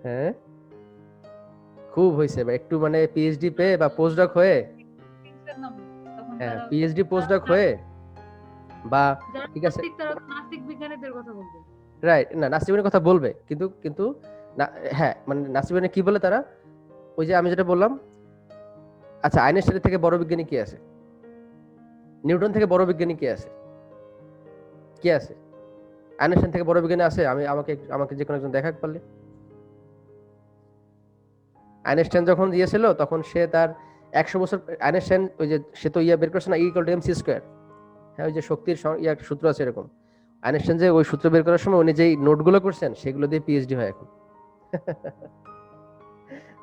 হ্যাঁ খুব হয়েছে বা একটু মানে পিএইচডি পেয়ে বা পোস্টডক হয়ে, তখন হ্যাঁ তারা পিএইচডি পোস্টডক হয়ে বা, যারা ঠিক আছে নাস্তিক তারা তো নাস্তিক বিজ্ঞানীদের কথা বলবে। রাইট, না নাসিবের কথা বলবে কিন্তু কিন্তু হ্যাঁ মানে নাসিবের কি বলে তারা, ওই যে আমি যেটা বললাম, আচ্ছা আইনস্টাইনের থেকে বড় বিজ্ঞানী কি আছে, নিউটন থেকে বড় বিজ্ঞানী কে আছে, কে আছে, আইনস্টাইন থেকে বড় বিজ্ঞানী আছে, আমি আমাকে আমাকে যে কোনো একজন দেখা পারলে। আইনস্টাইন যখন দিয়েছিল তখন সে তার 100 বছর, আইনস্টাইন ওই যে সে তো ইয়া বের করছে না, ই=mc স্কয়ার, হ্যাঁ ওই যে শক্তির ইয়া সূত্র আছে এরকম, আইনস্টাইন যে ওই সূত্র বের করার সময় উনি যেই নোটগুলো করছেন সেগুলো দিয়ে পিএইচডি হয় এখন।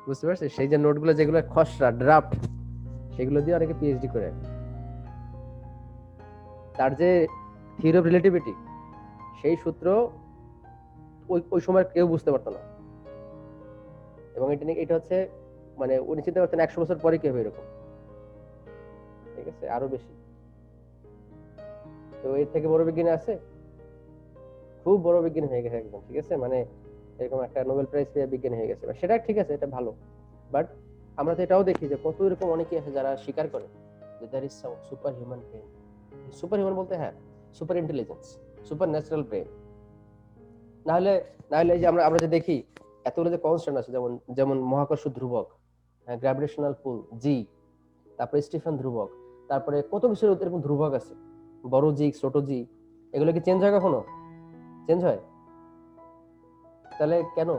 বুঝতে পারছিস, সেই যে নোটগুলো যেগুলো খসড়া ড্রাফট, সেগুলো দিয়ে অনেকে পিএইচডি করে। তার যে থিওরি অফ রিলেটিভিটি, সেই সূত্র ওই ওই সময় কেউ বুঝতে পারতো না, এবং এটা হচ্ছে মানে উনি চিন্তা করতেন 100 বছর পরে কি হবে এরকম, ঠিক আছে, আরো বেশি। তো এর থেকে বড় বিজ্ঞানী আছে, খুব বড় বিজ্ঞানী হয়ে গেছে একদম, ঠিক আছে, মানে এরকম একটা নোবেল প্রাইজ পেয়ে বিজ্ঞানী হয়ে গেছে, সেটা ঠিক আছে, এটা ভালো, বাট আমরা তো এটাও দেখি যে কত এরকম অনেকে আছে যারা স্বীকার করে যে there is superhuman brain, superhuman বলতে হ্যাঁ super intelligence, supernatural brain, নাহলে নাহলে এই যে আমরা আমরা যে দেখি এতগুলো যে কনস্ট্যান্ট আছে, যেমন যেমন মহাকর্ষ ধ্রুবক, গ্র্যাভিটেশনাল পুল জি, তারপরে স্টিফেন ধ্রুবক, তারপরে কত কিছু এরকম ধ্রুবক আছে, বড় জি ছোট জি, এগুলো কি চেঞ্জ হয় কখনো, চেঞ্জ হয়, তাহলে কেন,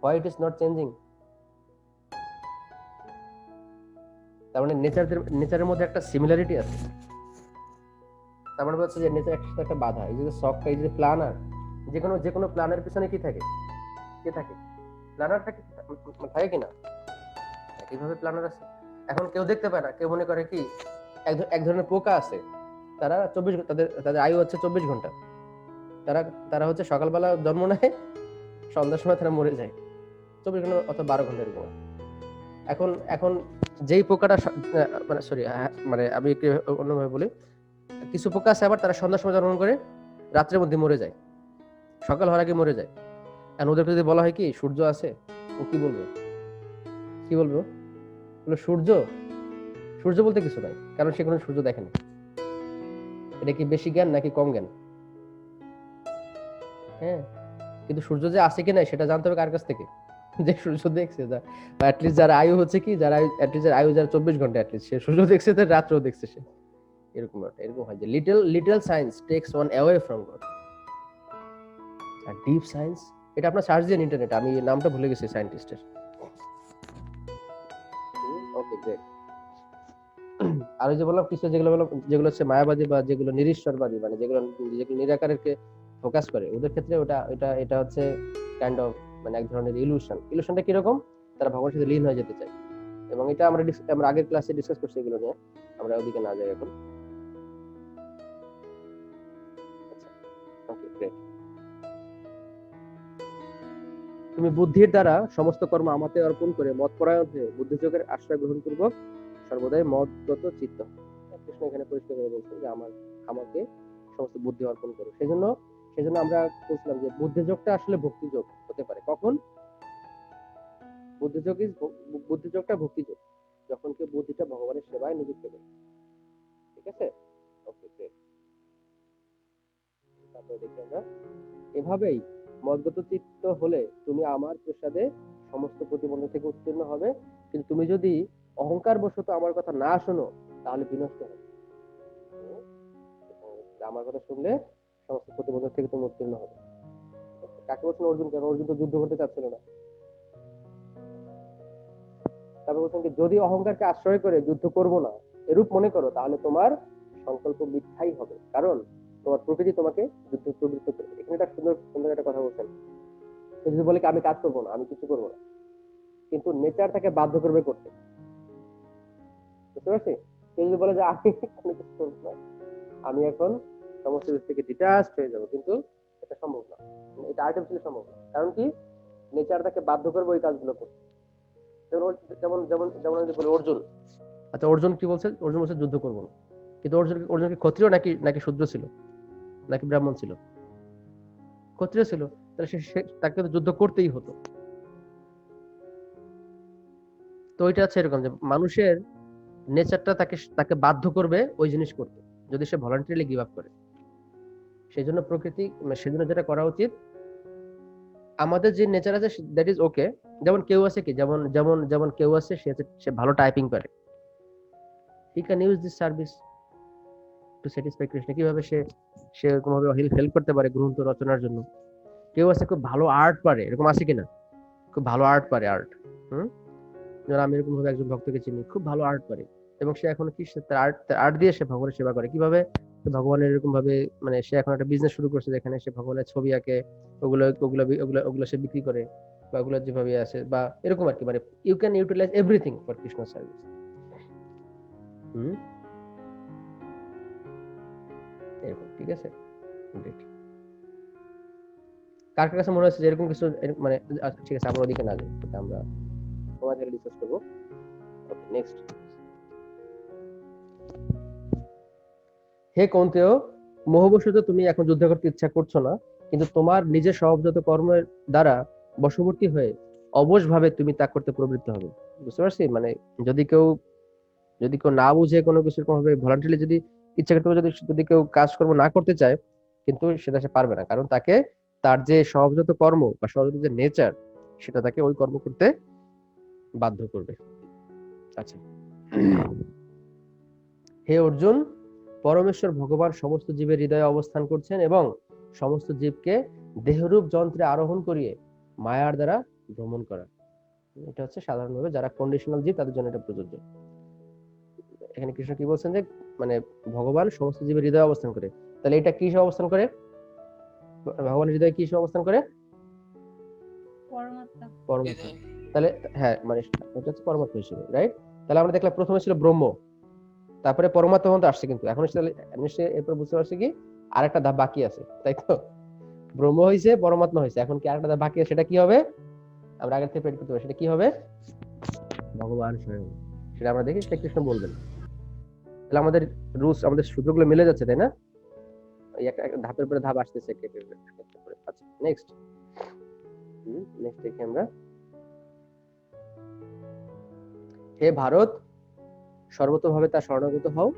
why it is not changing, তার মানে নেচারের মধ্যে একটা সিমিলারিটি আছে, তার মানে হচ্ছে যে নেচার একটা বাধা, এই যে শকটা, এই যে প্ল্যানার, যে কোনো প্ল্যানের পিছনে কি থাকে, কে থাকে, প্ল্যানার থাকে, থাকে কিনা, একইভাবে প্ল্যানার আছে। এখন কেউ দেখতে পায় না, কেউ মনে করে কি এক ধরনের পোকা আছে, তারা 24 তাদের তাদের আয়ু হচ্ছে 24 ঘন্টা, তারা তারা হচ্ছে সকালবেলা জন্ম নেয়, সন্ধ্যার সময় তারা মরে যায়, 24 ঘন্টা অথবা 12 ঘন্টা এরকম। এখন এখন যেই পোকাটা মানে সরি মানে আমি একটু অন্যভাবে বলি, কিছু পোকা আছে আবার তারা সন্ধ্যার সময় জন্মগ্রহণ করে রাত্রের মধ্যে মরে যায়, সকাল হওয়ার আগে মরে যায়। আর ওদেরকে যদি বলা হয় কি সূর্য আছে, ও কি বলবে, কি বলবো, বলে সূর্য, সূর্য বলতে কিছু নাই, কারণ সে কোনো সূর্য দেখেনি। এটা কি বেশি জ্ঞান নাকি কম জ্ঞান, হ্যাঁ, কিন্তু সূর্য যে আছে কি নাই সেটা জানতে হবে কার কাছ থেকে, যে সূর্য দেখছে, বা অ্যাটলিস্ট যার আয়ু হচ্ছে কি, যার আয়ু যার 24 ঘন্টা, অ্যাটলিস্ট সে সূর্য দেখছে, তার রাত্রেও দেখছে সে, এরকম এরকম হয় যে little science takes one away from God, আর ডিপ সায়েন্স, এটা আপনার সার্চ দিন ইন্টারনেট, আমি নামটা ভুলে গেছি সায়েন্টিস্টের। Okay great. আর ওই যে বললাম কিছু যেগুলো হচ্ছে মায়াবাদী বা যেগুলো নিরীশ্বরবাদী, মানে যেগুলো যেগুলো নিরাকারকে ফোকাস করে, ওদের ক্ষেত্রে এটা হচ্ছে কাইন্ড অফ মানে এক ধরনের ইলুশনটা কিরকম, তারা ভগবানের সাথে লীন হয়ে যেতে চায়, এবং এটা আমরা আগের ক্লাসে ডিসকাস করছি এগুলো নিয়ে, আমরা ওদিকে না যাই এখন। আচ্ছা ওকে গ্রেট। তুমি বুদ্ধির দ্বারা সমস্ত কর্ম আমাতে অর্পণ করে মতপরায়ণ হয়ে বুদ্ধিযোগের আশ্রয় গ্রহণ পূর্বক সর্বদাই মতগত চিত্ত হও। কৃষ্ণ এখানে পরিষ্কার করে বলছেন যে আমাকে সমস্ত বুদ্ধি অর্পণ করো। সেজন্য আমরা বলছিলাম যে বুদ্ধিযোগটা আসলে ভক্তিযোগ হতে পারে। কখন? বুদ্ধিযোগটা ভক্তিযোগ, যখন কেউ বুদ্ধিটা ভগবানের সেবায় নিযুক্ত করে। ঠিক আছে, ওকে গ্রেট। তারপরে দেখি আমরা, এভাবেই মদগত চিত্ত হলে তুমি আমার প্রসাদে সমস্ত প্রতিবন্ধক থেকে উত্তীর্ণ হবে। কিন্তু তুমি যদি অহংকার বশত আমার কথা না শোনো তাহলে বিনষ্ট হবে। আমার কথা শুনলে সমস্ত প্রতিবন্ধক থেকে তুমি উত্তীর্ণ হবে। কাকে বলছেন? অর্জুন। কেন? অর্জুন তো যুদ্ধ করতে চাচ্ছিল না। তারপর বলছেন কি, যদি অহংকারকে আশ্রয় করে যুদ্ধ করব না এরূপ মনে করো তাহলে তোমার সংকল্প মিথ্যাই হবে, কারণ তোমার প্রকৃতি তোমাকে যুদ্ধে প্রবৃত্ত করবে। এখানে একটা সুন্দর একটা কথা বলছেন। সে যদি বলে কি আমি কাজ করবো না, আমি কিছু করবো না, কিন্তু নেচার তাকে বাধ্য করবে করতে। বুঝতে পারছি? সে যদি বলে যে আমি কোনো কিছু করবো না, আমি এখন সমস্ত কিছু থেকে ডিটাচড হয়ে যাবো, কিন্তু এটা সম্ভব না, এটা আর্টিফিশিয়ালি সম্ভব না। কারণ কি, নেচার তাকে বাধ্য করবে ওই কাজগুলো করতে। যেমন যেমন যেমন আমি বলি অর্জুন, আচ্ছা অর্জুন কি বলছে? অর্জুন বলছে যুদ্ধ করবো না, কিন্তু অর্জুন কি ক্ষত্রিয় নাকি শূদ্র ছিল, নাকি ব্রাহ্মণ ছিল? ক্ষত্রিয় ছিল। তাহলে তাকে তো যুদ্ধ করতেই হতো। তো ওইটা আছে এরকম যে মানুষের নেচারটা তাকে বাধ্য করবে ওই জিনিস করতে, যদি সে ভলান্টারিলি গিভ আপ করে। সেই জন্য সেজন্য যেটা করা উচিত, আমাদের যে নেচার আছে দ্যাট ইজ ওকে। যেমন কেউ আছে কি, যেমন যেমন যেমন কেউ আছে সে ভালো টাইপিং পারে, he can use this service to satisfy Krishna. কিভাবে সে এরকম ভাবে হেল্প করতে পারে গ্রন্থ রচনার জন্য। কেউ আছে খুব ভালো আর্ট পারে, এরকম আছে কিনা? খুব ভালো আর্ট পারে, আর্ট। যেমন আমি এরকম ভাবে একজন ভক্তকে চিনি, খুব ভালো আর্ট পারে, এবং সে এখন কি তার আর্ট দিয়ে সে ভগবানের সেবা করে। কিভাবে? ভগবানের এরকম ভাবে, মানে সে এখন একটা বিজনেস শুরু করছে যেখানে সে ভগবানের ছবি আঁকে, ওগুলো সে বিক্রি করে, বা ওগুলো যেভাবে আছে বা এরকম আর কি। মানে you can utilize everything for Krishna service. এরকম, ঠিক আছে। কার কাছে মনে হচ্ছে যে এরকম কিছু, মানে ঠিক আছে, আমরা ওদিকে না যাই, আমরা তোমাদের ডিসকাস করবো। ওকে, নেক্সট। হে কৌন্তেয়, মোহবশত তুমি এখন যুদ্ধ করতে ইচ্ছা করছো না, কিন্তু তোমার নিজের স্বভাবজাত কর্মের দ্বারা বশবর্তী হয়ে অবশ ভাবে তুমি তা করতে প্রবৃত্ত হবে। বুঝতে পারছি? মানে যদি কেউ না বুঝে কোনো কিছু এরকম ভাবে ভলান্টারিলি যদি ইচ্ছা করতে, যদি কেউ কাজকর্ম না করতে চায়, কিন্তু সেটা সে পারবে না, কারণ তার যে স্বভাবজাত কর্ম বা স্বভাবজাত যে নেচার, সেটা তাকে ওই কর্ম করতে বাধ্য করবে। আচ্ছা, হে অর্জুন, পরমেশ্বর ভগবান সমস্ত জীবের হৃদয়ে অবস্থান করছেন এবং সমস্ত জীবকে দেহরূপ যন্ত্রে আরোহণ করিয়ে মায়ার দ্বারা ভ্রমণ করা। এটা হচ্ছে সাধারণভাবে যারা কন্ডিশনাল জীব তাদের জন্য এটা প্রযোজ্য। এখানে কৃষ্ণ কি বলছেন যে মানে ভগবান সমস্ত জীবের হৃদয়ে অবস্থান করে। তাহলে এটা কি হিসেবে অবস্থান করে? ভগবানের হৃদয়ে কি হিসেবে অবস্থান করে? পরমাত্মা। তাহলে হ্যাঁ, মানে এটা হচ্ছে পরমাত্মা হিসেবে, রাইট? তাহলে আমরা দেখলাম প্রথমে ছিল ব্রহ্ম, তারপরে পরমাত্মা পর্যন্ত আসছে, কিন্তু এখন এরপর বুঝতে পারছি কি আরেকটা ধাপ বাকি আছে, তাই তো? ব্রহ্ম হয়েছে, পরমাত্মা হয়েছে, এখন কি আরেকটা ধাপ বাকি আছে, সেটা কি হবে? আমরা আগে থেকে প্রেডিক্ট করতে পারি, সেটা কি হবে? ভগবান স্বয়ং। সেটা আমরা দেখি, সেটা কৃষ্ণ বলবেন। তাহলে আমাদের রুলস, আমাদের সূত্রগুলো মিলে যাচ্ছে, তাই না? এই একটা ধাপের পরে ধাপ আসতেছে। আচ্ছা, নেক্সট দেখি আমরা। হে ভারত, সর্বতোভাবে তার শরণাগত হও,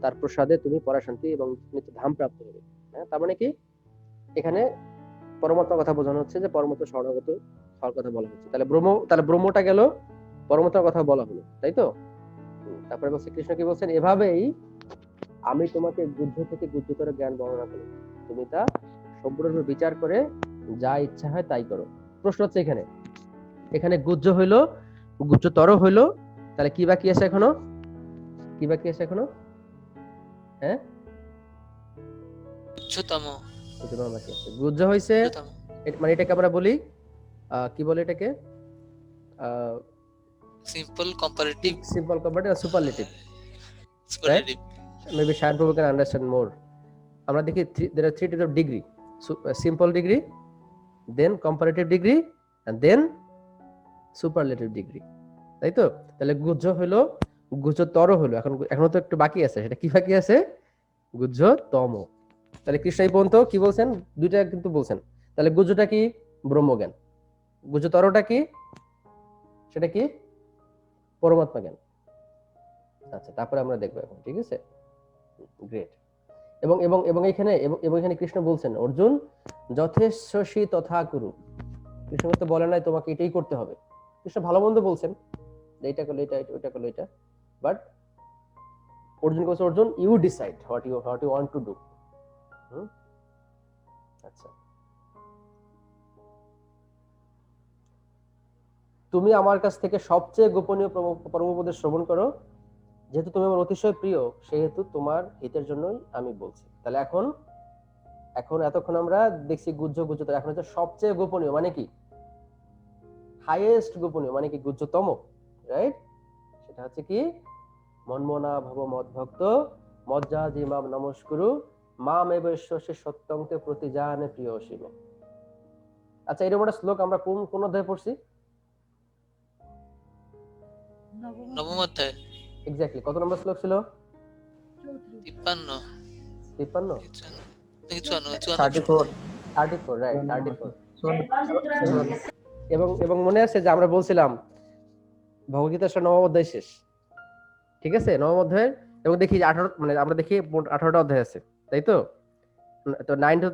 তার প্রসাদে তুমি পরাশান্তি এবং নিত্য ধাম প্রাপ্ত হবে। হ্যাঁ, তার মানে কি এখানে পরমাত্মার কথা বোঝানো হচ্ছে যে পরমাত্মা শরণাগত হওয়ার কথা বলা হচ্ছে। তাহলে ব্রহ্মটা গেল, পরমাত্মার কথা বলা হলো, তাই তো? তারপরে বলছে কৃষ্ণ কি বলছেন, এভাবেই আমি তোমাকে যুদ্ধ থেকে গুহ্যতর জ্ঞান বর্ণনা করি, তুমি তা সম্পূর্ণ বিচার করে যা ইচ্ছা হয় তাই করো। প্রশ্ন হচ্ছে এখানে গুহ্যতর হইলো, তাহলে কি বাকি আছে এখনো? হ্যাঁ, বাকি আছে। গুহ্য হইছে, মানে এটাকে আমরা বলি কি বলে এটাকে? Simple comparative superlative. Maybe Shayan Prabhu can understand more. আমরা দেখি there are 3 types of degree: simple degree, then comparative degree, and then superlative degree, তাই তো? তাহলে গুহ্যতর হলো, এখনো তো একটু বাকি আছে, সেটা কি বাকি আছে? গুহ্যতম। তাহলে কৃষ্ণ এই পর্যন্ত কি বলছেন? দুইটা কিন্তু বলছেন। তাহলে গুহ্যটা কি? ব্রহ্মজ্ঞান। গুহ্যতরটা কি? সেটা কি? পরমাত্মা জ্ঞান। আচ্ছা, তারপরে আমরা দেখবো এখন, ঠিক আছে? গ্রেট। এবং এবং এবং এখানে এবং এখানে কৃষ্ণ বলছেন, অর্জুন যথেচ্ছসি তথা কুরু। কৃষ্ণ তো বলে নাই তোমাকে এটাই করতে হবে। কৃষ্ণ ভালো মন্দ বলছেন, এইটা করলে এটা, ওইটা করলে এটা, বাট অর্জুন বলছে, Arjun you decide what you want to do. আচ্ছা, তুমি আমার কাছ থেকে সবচেয়ে গোপনীয় পরমোপদেশ শ্রবণ করো, যেহেতু তুমি আমার অতিশয় প্রিয়, সেহেতু তোমার হিতের জন্যই আমি বলছি। তাহলে এখন এতক্ষণ আমরা দেখছি গুহ্যতর, এখন হচ্ছে সবচেয়ে গোপনীয় মানে কি? হাইয়েস্ট গোপনীয় মানে কি? গুহ্যতম, রাইট? সেটা হচ্ছে কি? মন্মনা ভব মদ্ভক্ত মজ্জাজি মাম নমস্কুরু মাম এবৈশ্বসি সত্যং তে প্রতিজানে প্রিয় অসীমে। আচ্ছা, এরকম একটা শ্লোক আমরা কোন অধ্যায়ে পড়ছি? নবম অধ্যায়। এক্স্যাক্টলি। কত নম্বর শ্লোক ছিল? 53 53 34 রাইট, 34। এবং মনে আছে যে আমরা বলছিলাম ভগবদ্গীতার নবম অধ্যায় শেষ, ঠিক আছে? নবম অধ্যায়ের, এবং দেখি 18, মানে আমরা দেখি 18টা অধ্যায় আছে, তাই তো? তো 9টা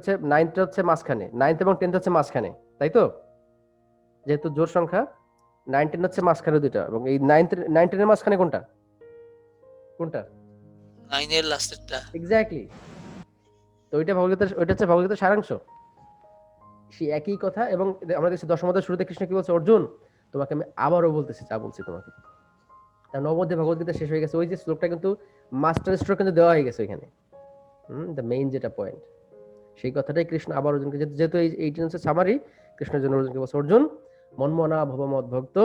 হচ্ছে মাঝখানে, 9th এবং 10th হচ্ছে মাঝখানে, তাই তো? যেহেতু জোড় সংখ্যা, 9, 10 হচ্ছে মাঝখানে দুইটা, এবং এই 9 10 এর মাঝখানে কোনটা? 9 এর লাস্টেরটা। এক্স্যাক্টলি। তো ওইটা হচ্ছে ভগবদ্গীতার সারাংশ, সেই একই কথা। এবং আমরা দেখছি দশম অধ্যায়ের শুরুতে কৃষ্ণ কি বলছে? অর্জুন, তোমাকে আমি আবারও বলতেছি, যা বলছি তোমাকে। তার নবম অধ্যায়ে ভগবদ্গীতা শেষ হয়ে গেছে, ওই যে শ্লোকটা কিন্তু মাস্টার স্ট্রোক কিন্তু দেওয়া হয়ে গেছে ওইখানে, দ্য মেইন যেটা পয়েন্ট, সেই কথাটাই কৃষ্ণ আবার অর্জুনকে, যেহেতু এইটা হচ্ছে সামারি, কৃষ্ণের জন্য অর্জুনকে বলছে, অর্জুন মন্মনা ভব মদ্ভক্ত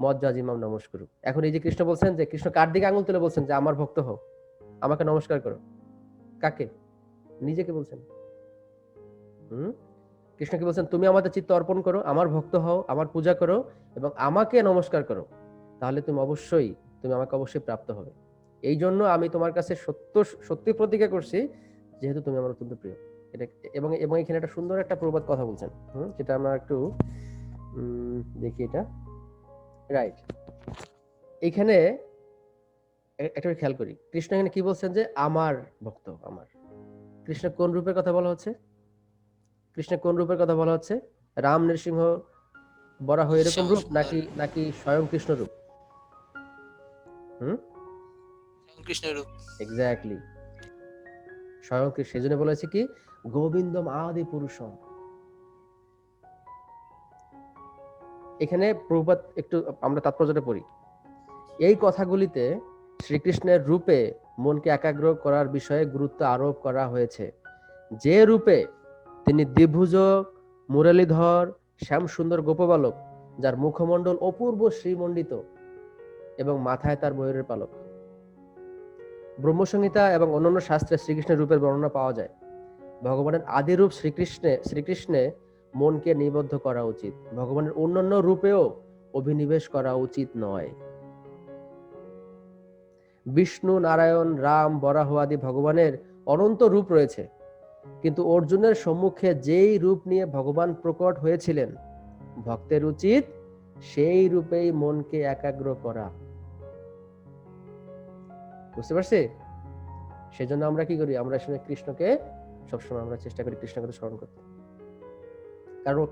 মজ্জাজি মাম নমস্কুরু। এখন এই যে কৃষ্ণ বলছেন, যে কৃষ্ণ কার দিকে আঙুল তুলে বলছেন যে আমার ভক্ত হও, আমাকে নমস্কার করো? কাকে? নিজেকে বলছেন। কৃষ্ণ কি বলছেন? তুমি আমাদের চিত্ত অর্পণ করো, আমার ভক্ত হও, আমার পূজা করো এবং আমাকে নমস্কার করো, তাহলে তুমি আমাকে অবশ্যই প্রাপ্ত হবে। এই জন্য আমি তোমার কাছে সত্যি প্রতিজ্ঞা করছি, যেহেতু তুমি আমার অত্যন্ত প্রিয়। এটা এবং এখানে একটা সুন্দর একটা প্রবাদ কথা বলছেন, যেটা আমরা একটু দেখি, এটা রাইট। এখানে একটা খেয়াল করি, কৃষ্ণ এখানে কি বলছেন? যে আমার ভক্ত, আমার। কৃষ্ণ কোন রূপের কথা বলা হচ্ছে? রাম নৃসিংহ বরাহ এরকম রূপ, নাকি স্বয়ং কৃষ্ণ রূপ? কৃষ্ণ রূপ। এক্স্যাক্টলি, স্বয়ং কৃষ্ণ। সেজন্য বলেছে কি, গোবিন্দম আদি পুরুষম। এখানে প্রভুপাদ একটু আমরা তাৎপর্যটা পড়ি। এই কথাগুলিতে শ্রীকৃষ্ণের রূপে মনকে একাগ্র করার বিষয়ে গুরুত্ব আরোপ করা হয়েছে। যে রূপে তিনি দ্বিভুজ মুরলীধর শ্যাম সুন্দর গোপবালক, যার মুখমণ্ডল অপূর্ব শ্রীমণ্ডিত এবং মাথায় তার ময়ূরের পালক। ব্রহ্মসংহিতা এবং অন্যান্য শাস্ত্রে শ্রীকৃষ্ণের রূপের বর্ণনা পাওয়া যায়। ভগবানের আদি রূপ শ্রীকৃষ্ণে মনকে নিবদ্ধ করা উচিত, ভগবানের অন্যান্য রূপেও অভিনিবেশ করা উচিত নয়। বিষ্ণু, নারায়ণ, রাম, বরাহ আদি ভগবানের অনন্ত রূপ রয়েছে, কিন্তু অর্জুনের সম্মুখে যেই রূপ নিয়ে ভগবান প্রকট হয়েছিলেন, ভক্তের উচিত সেই রূপেই মনকে একাগ্র করা। বুঝতে পারছি? সেজন্য আমরা কি করি? আমরা আসলে কৃষ্ণকে সবসময় আমরা চেষ্টা করি কৃষ্ণকে স্মরণ করতে।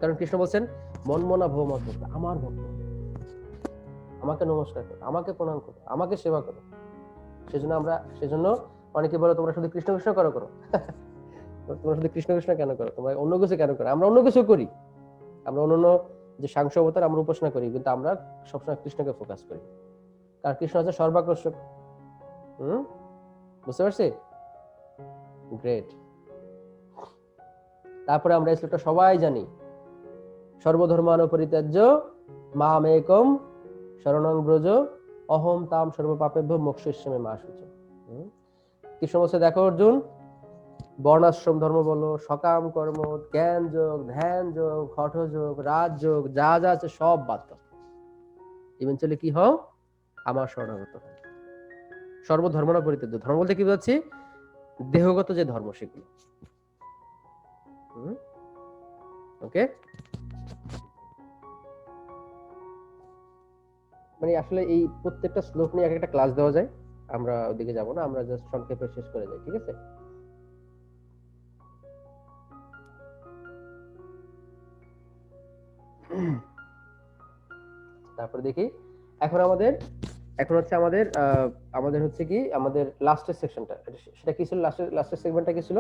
কারণ কৃষ্ণ বলছেন, মনমনা ভব মদ্ভক্ত, আমার ভক্ত, আমাকে নমস্কার করো, আমাকে প্রণাম করো, আমাকে সেবা করো। সেজন্য অনেকে বলে, তোমরা শুধু কৃষ্ণ কৃষ্ণ করো তোমরা শুধু কৃষ্ণ কৃষ্ণ কেন করো, তোমরা অন্য কিছু কেন করো? আমরা অন্য কিছু করি, আমরা অন্যান্য যে সাংস অবতার আমরা উপাসনা করি, কিন্তু আমরা সবসময় কৃষ্ণকে ফোকাস করি, কারণ কৃষ্ণ হচ্ছে সর্বাকর্ষক। বুঝতে পারছি? গ্রেট। তারপরে আমরা এই শ্লোকটা সবাই জানি, সর্বধর্মান পরিত্যাজ্য মামেকম শরণং ব্রজ অহম তাম সর্ব পাপেভ্যো মোক্ষয়িষ্যামি মা শুচি। কৃষ্ণ বলছে, দেখো অর্জুন, বর্ণাশ্রম ধর্ম বলো, সকাম কর্ম, জ্ঞান যোগ, ধ্যান যোগ, হঠ যোগ, রাজযোগ, যা যা আছে সব বাদ দাও। ইভেনচুয়ালি কি হও? আমার শরণাগত হও। সর্বধর্মনা পরিত্যাজ্য। ধর্ম বলতে কি বোঝাচ্ছি? দেহগত যে ধর্ম সেগুলো। ওকে, মানে আসলে এই প্রত্যেকটা শ্লোক নিয়ে একটা ক্লাস দেওয়া যায়, আমরা ওদিকে যাব না, আমরা জাস্ট সংক্ষেপে শেষ করে যাই, ঠিক আছে? তারপরে দেখি এখন হচ্ছে আমাদের হচ্ছে কি আমাদের লাস্টের সেকশনটা, সেটা কি ছিল? লাস্টের সেগমেন্টটা কি ছিল?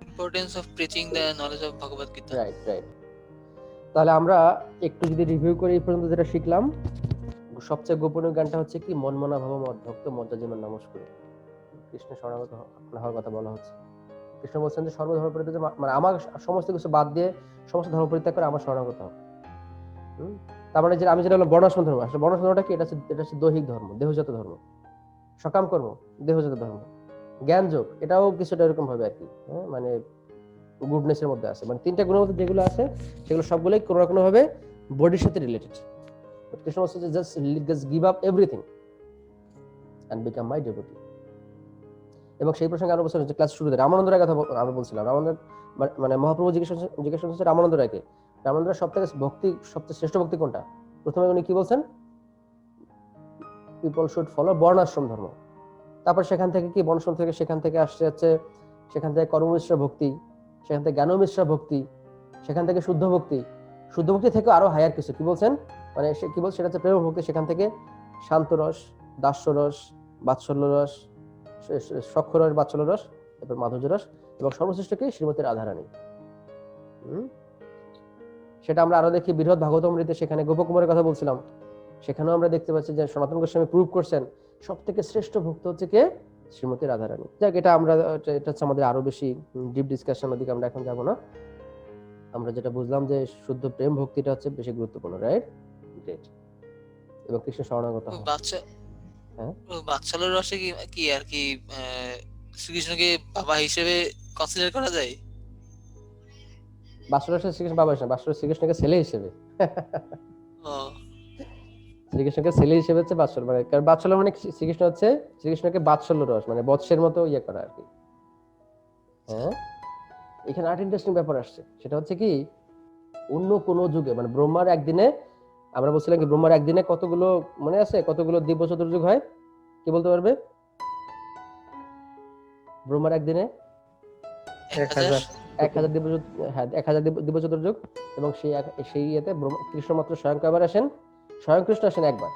Importance of preaching the knowledge of Bhagavad Gita. Right. তাহলে আমরা একটু যদি রিভিউ করি এই পর্যন্ত যেটা শিখলাম, সবচেয়ে গোপনীয় জ্ঞানটা হচ্ছে কি? মনমনা ভাব মদ্ভক্ত মজ্জা জীবন নমস্কার। কৃষ্ণ শরণাগত হওয়ার কথা বলা হচ্ছে। কৃষ্ণ বলছেন যে সর্বধর্ম পরিত্যাগ, মানে আমার সমস্ত কিছু বাদ দিয়ে সমস্ত ধর্ম পরিত্যাগ করে আমার শরণাগত হও। তার মানে যে আমি যেটা হলো বর্ণাশ্রম ধর্ম, আসলে বর্ণাশ্রম ধর্মটা কি? এটা হচ্ছে দৈহিক ধর্ম, দেহজাত ধর্ম। সকাম কর্ম, দেহজাত ধর্ম। জ্ঞান যোগ, এটাও কিছুটা এরকম ভাবে আর কি, মানে গুডনেস এর মধ্যে আছে, মানে তিনটা গুণের মধ্যে যেগুলো আছে সেগুলো সবগুলোই কোনো না কোনো ভাবে বডির সাথে রিলেটেড। কৃষ্ণ বলছে যে just give up everything and become my devotee. এবং সেই প্রসঙ্গে আমরা বলছিলাম যে ক্লাস শুরুতে রামানন্দ রায়ের কথা আমরা বলছিলাম। রামানন্দ মানে মহাপ্রভু জিজ্ঞেস করছে রামানন্দ রায়কে, রামানন্দ রায় সবচেয়ে শ্রেষ্ঠ ভক্তি কোনটা? প্রথমে উনি কি বলছেন? পিপল শুড ফলো বর্ণাশ্রম ধর্ম। তারপর সেখান থেকে কি বর্ণাশ্রম থেকে সেখান থেকে আসছে হচ্ছে সেখান থেকে কর্মমিশ্র ভক্তি, সেখান থেকে জ্ঞানমিশ্র ভক্তি, সেখান থেকে শুদ্ধ ভক্তি থেকে আরো হায়ার কিছু কি বলছেন, মানে সে কি বলছে সেটা হচ্ছে প্রেম ভক্তি। সেখান থেকে শান্তরস, দাস্যরস, বাৎসল্য রস, সক্ষরস, বাৎসল্য রস, তারপর মাধুর্য রস, এবং সর্বশ্রেষ্ঠ কি? শ্রীমতী রাধারানী। সেটা আমরা আরো দেখি বৃহৎ ভাগবতামৃতে, সেখানে গোপকুমারের কথা বলছিলাম, সেখানেও আমরা দেখতে পাচ্ছি যে সনাতন গোস্বামী প্রুভ করছেন সব থেকে শ্রেষ্ঠ ভক্ত হচ্ছে কে? শ্রীমতী রাধারানী। যাক, এটা হচ্ছে আমাদের আরো বেশি ডিপ ডিসকাশন, ওদিকে আমরা এখন যাব না। আমরা যেটা বুঝলাম যে শুদ্ধ প্রেম ভক্তিটা হচ্ছে বেশি গুরুত্বপূর্ণ, রাইট? গ্রেট। এবং কৃষ্ণ শরণাগত হওয়া। বাৎসল্য রসে কি আর কি শ্রীকৃষ্ণকে বাবা হিসেবে কনসিডার করা যায়? বাৎসল্য রসে শ্রীকৃষ্ণ বাবা হিসেবে, বাৎসল্য শ্রীকৃষ্ণকে ছেলে হিসেবে, শ্রীকৃষ্ণকে ছেলে হিসেবে হচ্ছে বাৎসল্য, মানে কারণ বাৎসল্য মানে শ্রীকৃষ্ণ হচ্ছে শ্রীকৃষ্ণকে বাৎসল্য রস মানে বৎসের মতো ইয়ে করা আর কি। এখানে আরেকটা ইন্টারেস্টিং ব্যাপার আসছে, সেটা হচ্ছে কি অন্য কোন যুগে, মানে ব্রহ্মার একদিনে, আমরা বলছিলাম কি ব্রহ্মার একদিনে কতগুলো মনে আছে কতগুলো দিব্য চতুর্যুগ হয়? কি বলতে পারবে? ব্রহ্মার একদিনে 1000 দিব্য, হ্যাঁ 1000 দিব্য চতুর্যুগ। এবং সেই ইয়েতে কৃষ্ণ মাত্র স্বয়ং কয়বার আসেন? স্বয়ং কৃষ্ণ আসেন একবার।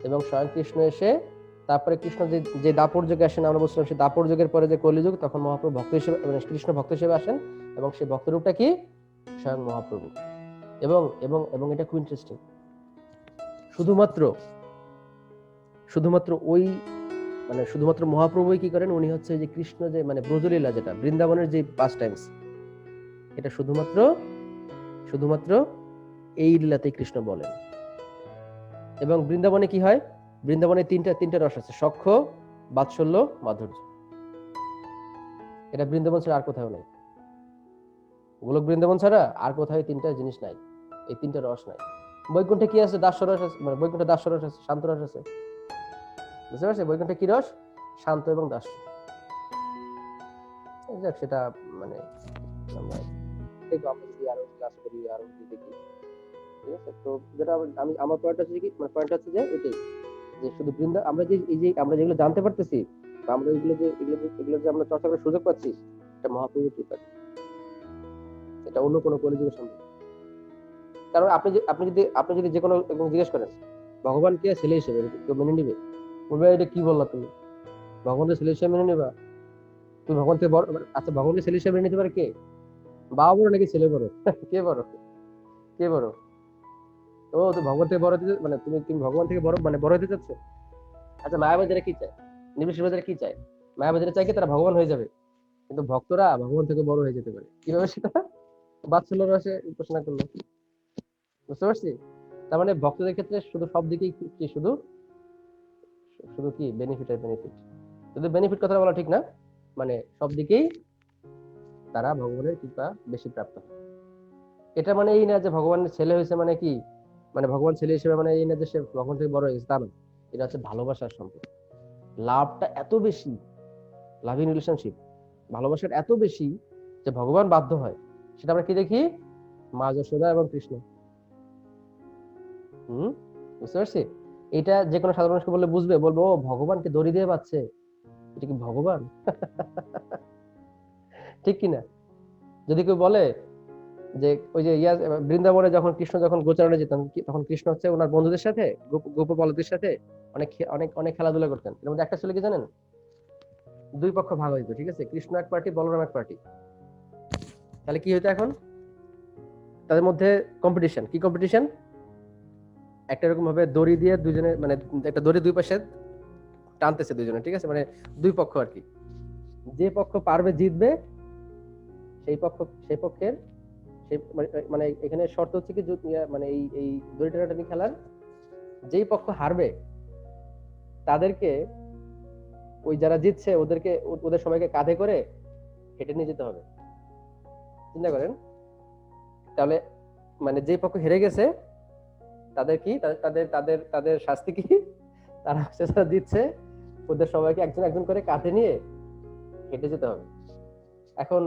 এবং স্বয়ং কৃষ্ণ এসে তারপরে কৃষ্ণ যে দাপর যুগে আসেন, আমরা বলছিলাম সেই দাপর যুগের পরে যে কলিযুগ, তখন মহাপ্রভু ভক্ত হিসেবে, মানে কৃষ্ণ ভক্ত হিসেবে আসেন, এবং সেই ভক্ত রূপটা কি? স্বয়ং মহাপ্রভু। এবং এবং এবং এটা খুব ইন্টারেস্টিং, শুধুমাত্র ওই মানে শুধুমাত্র মহাপ্রভুই কি করেন? উনি হচ্ছে যে কৃষ্ণ যে মানে ব্রজলীলা, যেটা বৃন্দাবনের যে পাস্ট টাইমস, এটা শুধুমাত্র এই লীলাতেই কৃষ্ণ বলেন। এবং বৃন্দাবনে কি হয়? বৃন্দাবনে তিনটা রস আছে, সখ্য, বাৎসল্য, মাধুর্য। এটা বৃন্দাবন ছাড়া আর কোথাও নাই, গোলক বৃন্দাবন ছাড়া আর কোথাও তিনটা জিনিস নাই, এই তিনটা রস নাই। বৈকুণ্ঠে কি আছে? দাস্যরস আছে, মানে বৈকুণ্ঠে দাস্যরস আছে, শান্তরস আছে, বুঝতে পারছি? বৈকুণ্ঠে কি রস? শান্ত এবং দাস্য। যাক, সেটা মানে আমরা যদি আরো ক্লাস করি, আরো দেখি, ঠিক আছে? তো যেটা আমার পয়েন্ট হচ্ছে কি, মানে পয়েন্ট হচ্ছে যে এটাই, যে শুধু আমরা আমরা যেগুলো জানতে পারতেছি, আমরা এগুলো যে আমরা চর্চা করার সুযোগ পাচ্ছি, এটা মহাপ্রভুর কৃপা, এটা অন্য কোনো কলিযুগের সম্ভব। কারণ আপনি যদি যে কোনো জিজ্ঞেস করেন ভগবান কে ছেলে হিসেবে, কেউ মেনে নিবে? বলবে এটা কি বললা তুমি, ভগবানকে ছেলে হিসেবে মেনে নিবা? তুমি ভগবানকে বড়, আচ্ছা ভগবানকে ছেলে হিসেবে মেনে নিতে পারে কে? বাবা বড় নাকি ছেলে বড়? কে বড়? তো ভগবান থেকে বড় দিতে, মানে তুমি ভগবান থেকে বড় হতে চাচ্ছ? আচ্ছা, মায়াবাদীরা কি চায়? নির্বিশেষবাদীরা কি চায়? মায়াবাদীরা চায় কি তারা ভগবান হয়ে যাবে, কিন্তু ভক্তরা ভগবান থেকে বড় হয়ে যেতে পারে। কিভাবে সেটা? বাৎসল্য রসে উপাসনা করলো, বুঝতে পারছি? তার মানে ভক্তদের ক্ষেত্রে শুধু সব দিকেই কি শুধু শুধু কি বেনিফিট আর বেনিফিট, শুধু বেনিফিট কথাটা বলা ঠিক না, মানে সব দিকেই তারা ভগবানের কৃপা বেশি প্রাপ্ত হয়। এটা মানে এই না যে ভগবানের ছেলে হয়েছে মানে কি, মানে ভগবান ছেলে হিসেবে মানে এই না যে সে ভগবান থেকে বড় হয়ে গেছে, তা না। এটা হচ্ছে ভালোবাসার সম্পর্ক, লাভটা এত বেশি, লাভ ইন রিলেশনশিপ, ভালোবাসার এত বেশি যে ভগবান বাধ্য হয়। সেটা আমরা কি দেখি? মা যশোদা এবং কৃষ্ণ। বুঝতে পারছি? এটা যে কোনো সাধারণ মানুষকে বললে বুঝবে, বলবো ও ভগবানকে দড়ি দিয়ে বাঁচছে, এটা কি ভগবান? ঠিক কিনা? যদি কেউ বলে যে ওই যে বৃন্দাবনে যখন কৃষ্ণ যখন গোচারণে যেতেন, তখন কৃষ্ণ হচ্ছে ওনার বন্ধুদের সাথে, গোপবালকদের সাথে অনেক অনেক অনেক খেলাধুলা করতেন। এর মধ্যে একটা ছিল কি জানেন? দুই পক্ষ ভাগ হইতো, ঠিক আছে? কৃষ্ণ এক পার্টি, বলরাম এক পার্টি। তাহলে কি হইতো এখন? তাদের মধ্যে কম্পিটিশন। কি কম্পিটিশন? একটা এরকম ভাবে দড়ি দিয়ে দুজনে, মানে একটা দড়ি দুই পাশে টানতেছে দুজনে, ঠিক আছে? মানে দুই পক্ষ আর কি। যে পক্ষ পারবে জিতবে, সেই পক্ষের মানে এখানে শর্ত হচ্ছে কি, মানে এই দড়ি টানাটানি খেলার যেই পক্ষ হারবে তাদেরকে, ওই যারা জিতছে ওদেরকে, ওদের সবাইকে কাঁধে করে হেঁটে নিয়ে যেতে হবে। চিন্তা করেন তাহলে, মানে যে পক্ষ হেরে গেছে তাদের কি, তাদের তাদের তাদের শাস্তি কি? তারা হচ্ছে যারা দিচ্ছে ওদের সবাইকে একজন একজন করে কাঁধে নিয়ে হেঁটে যেতে হবে। এখন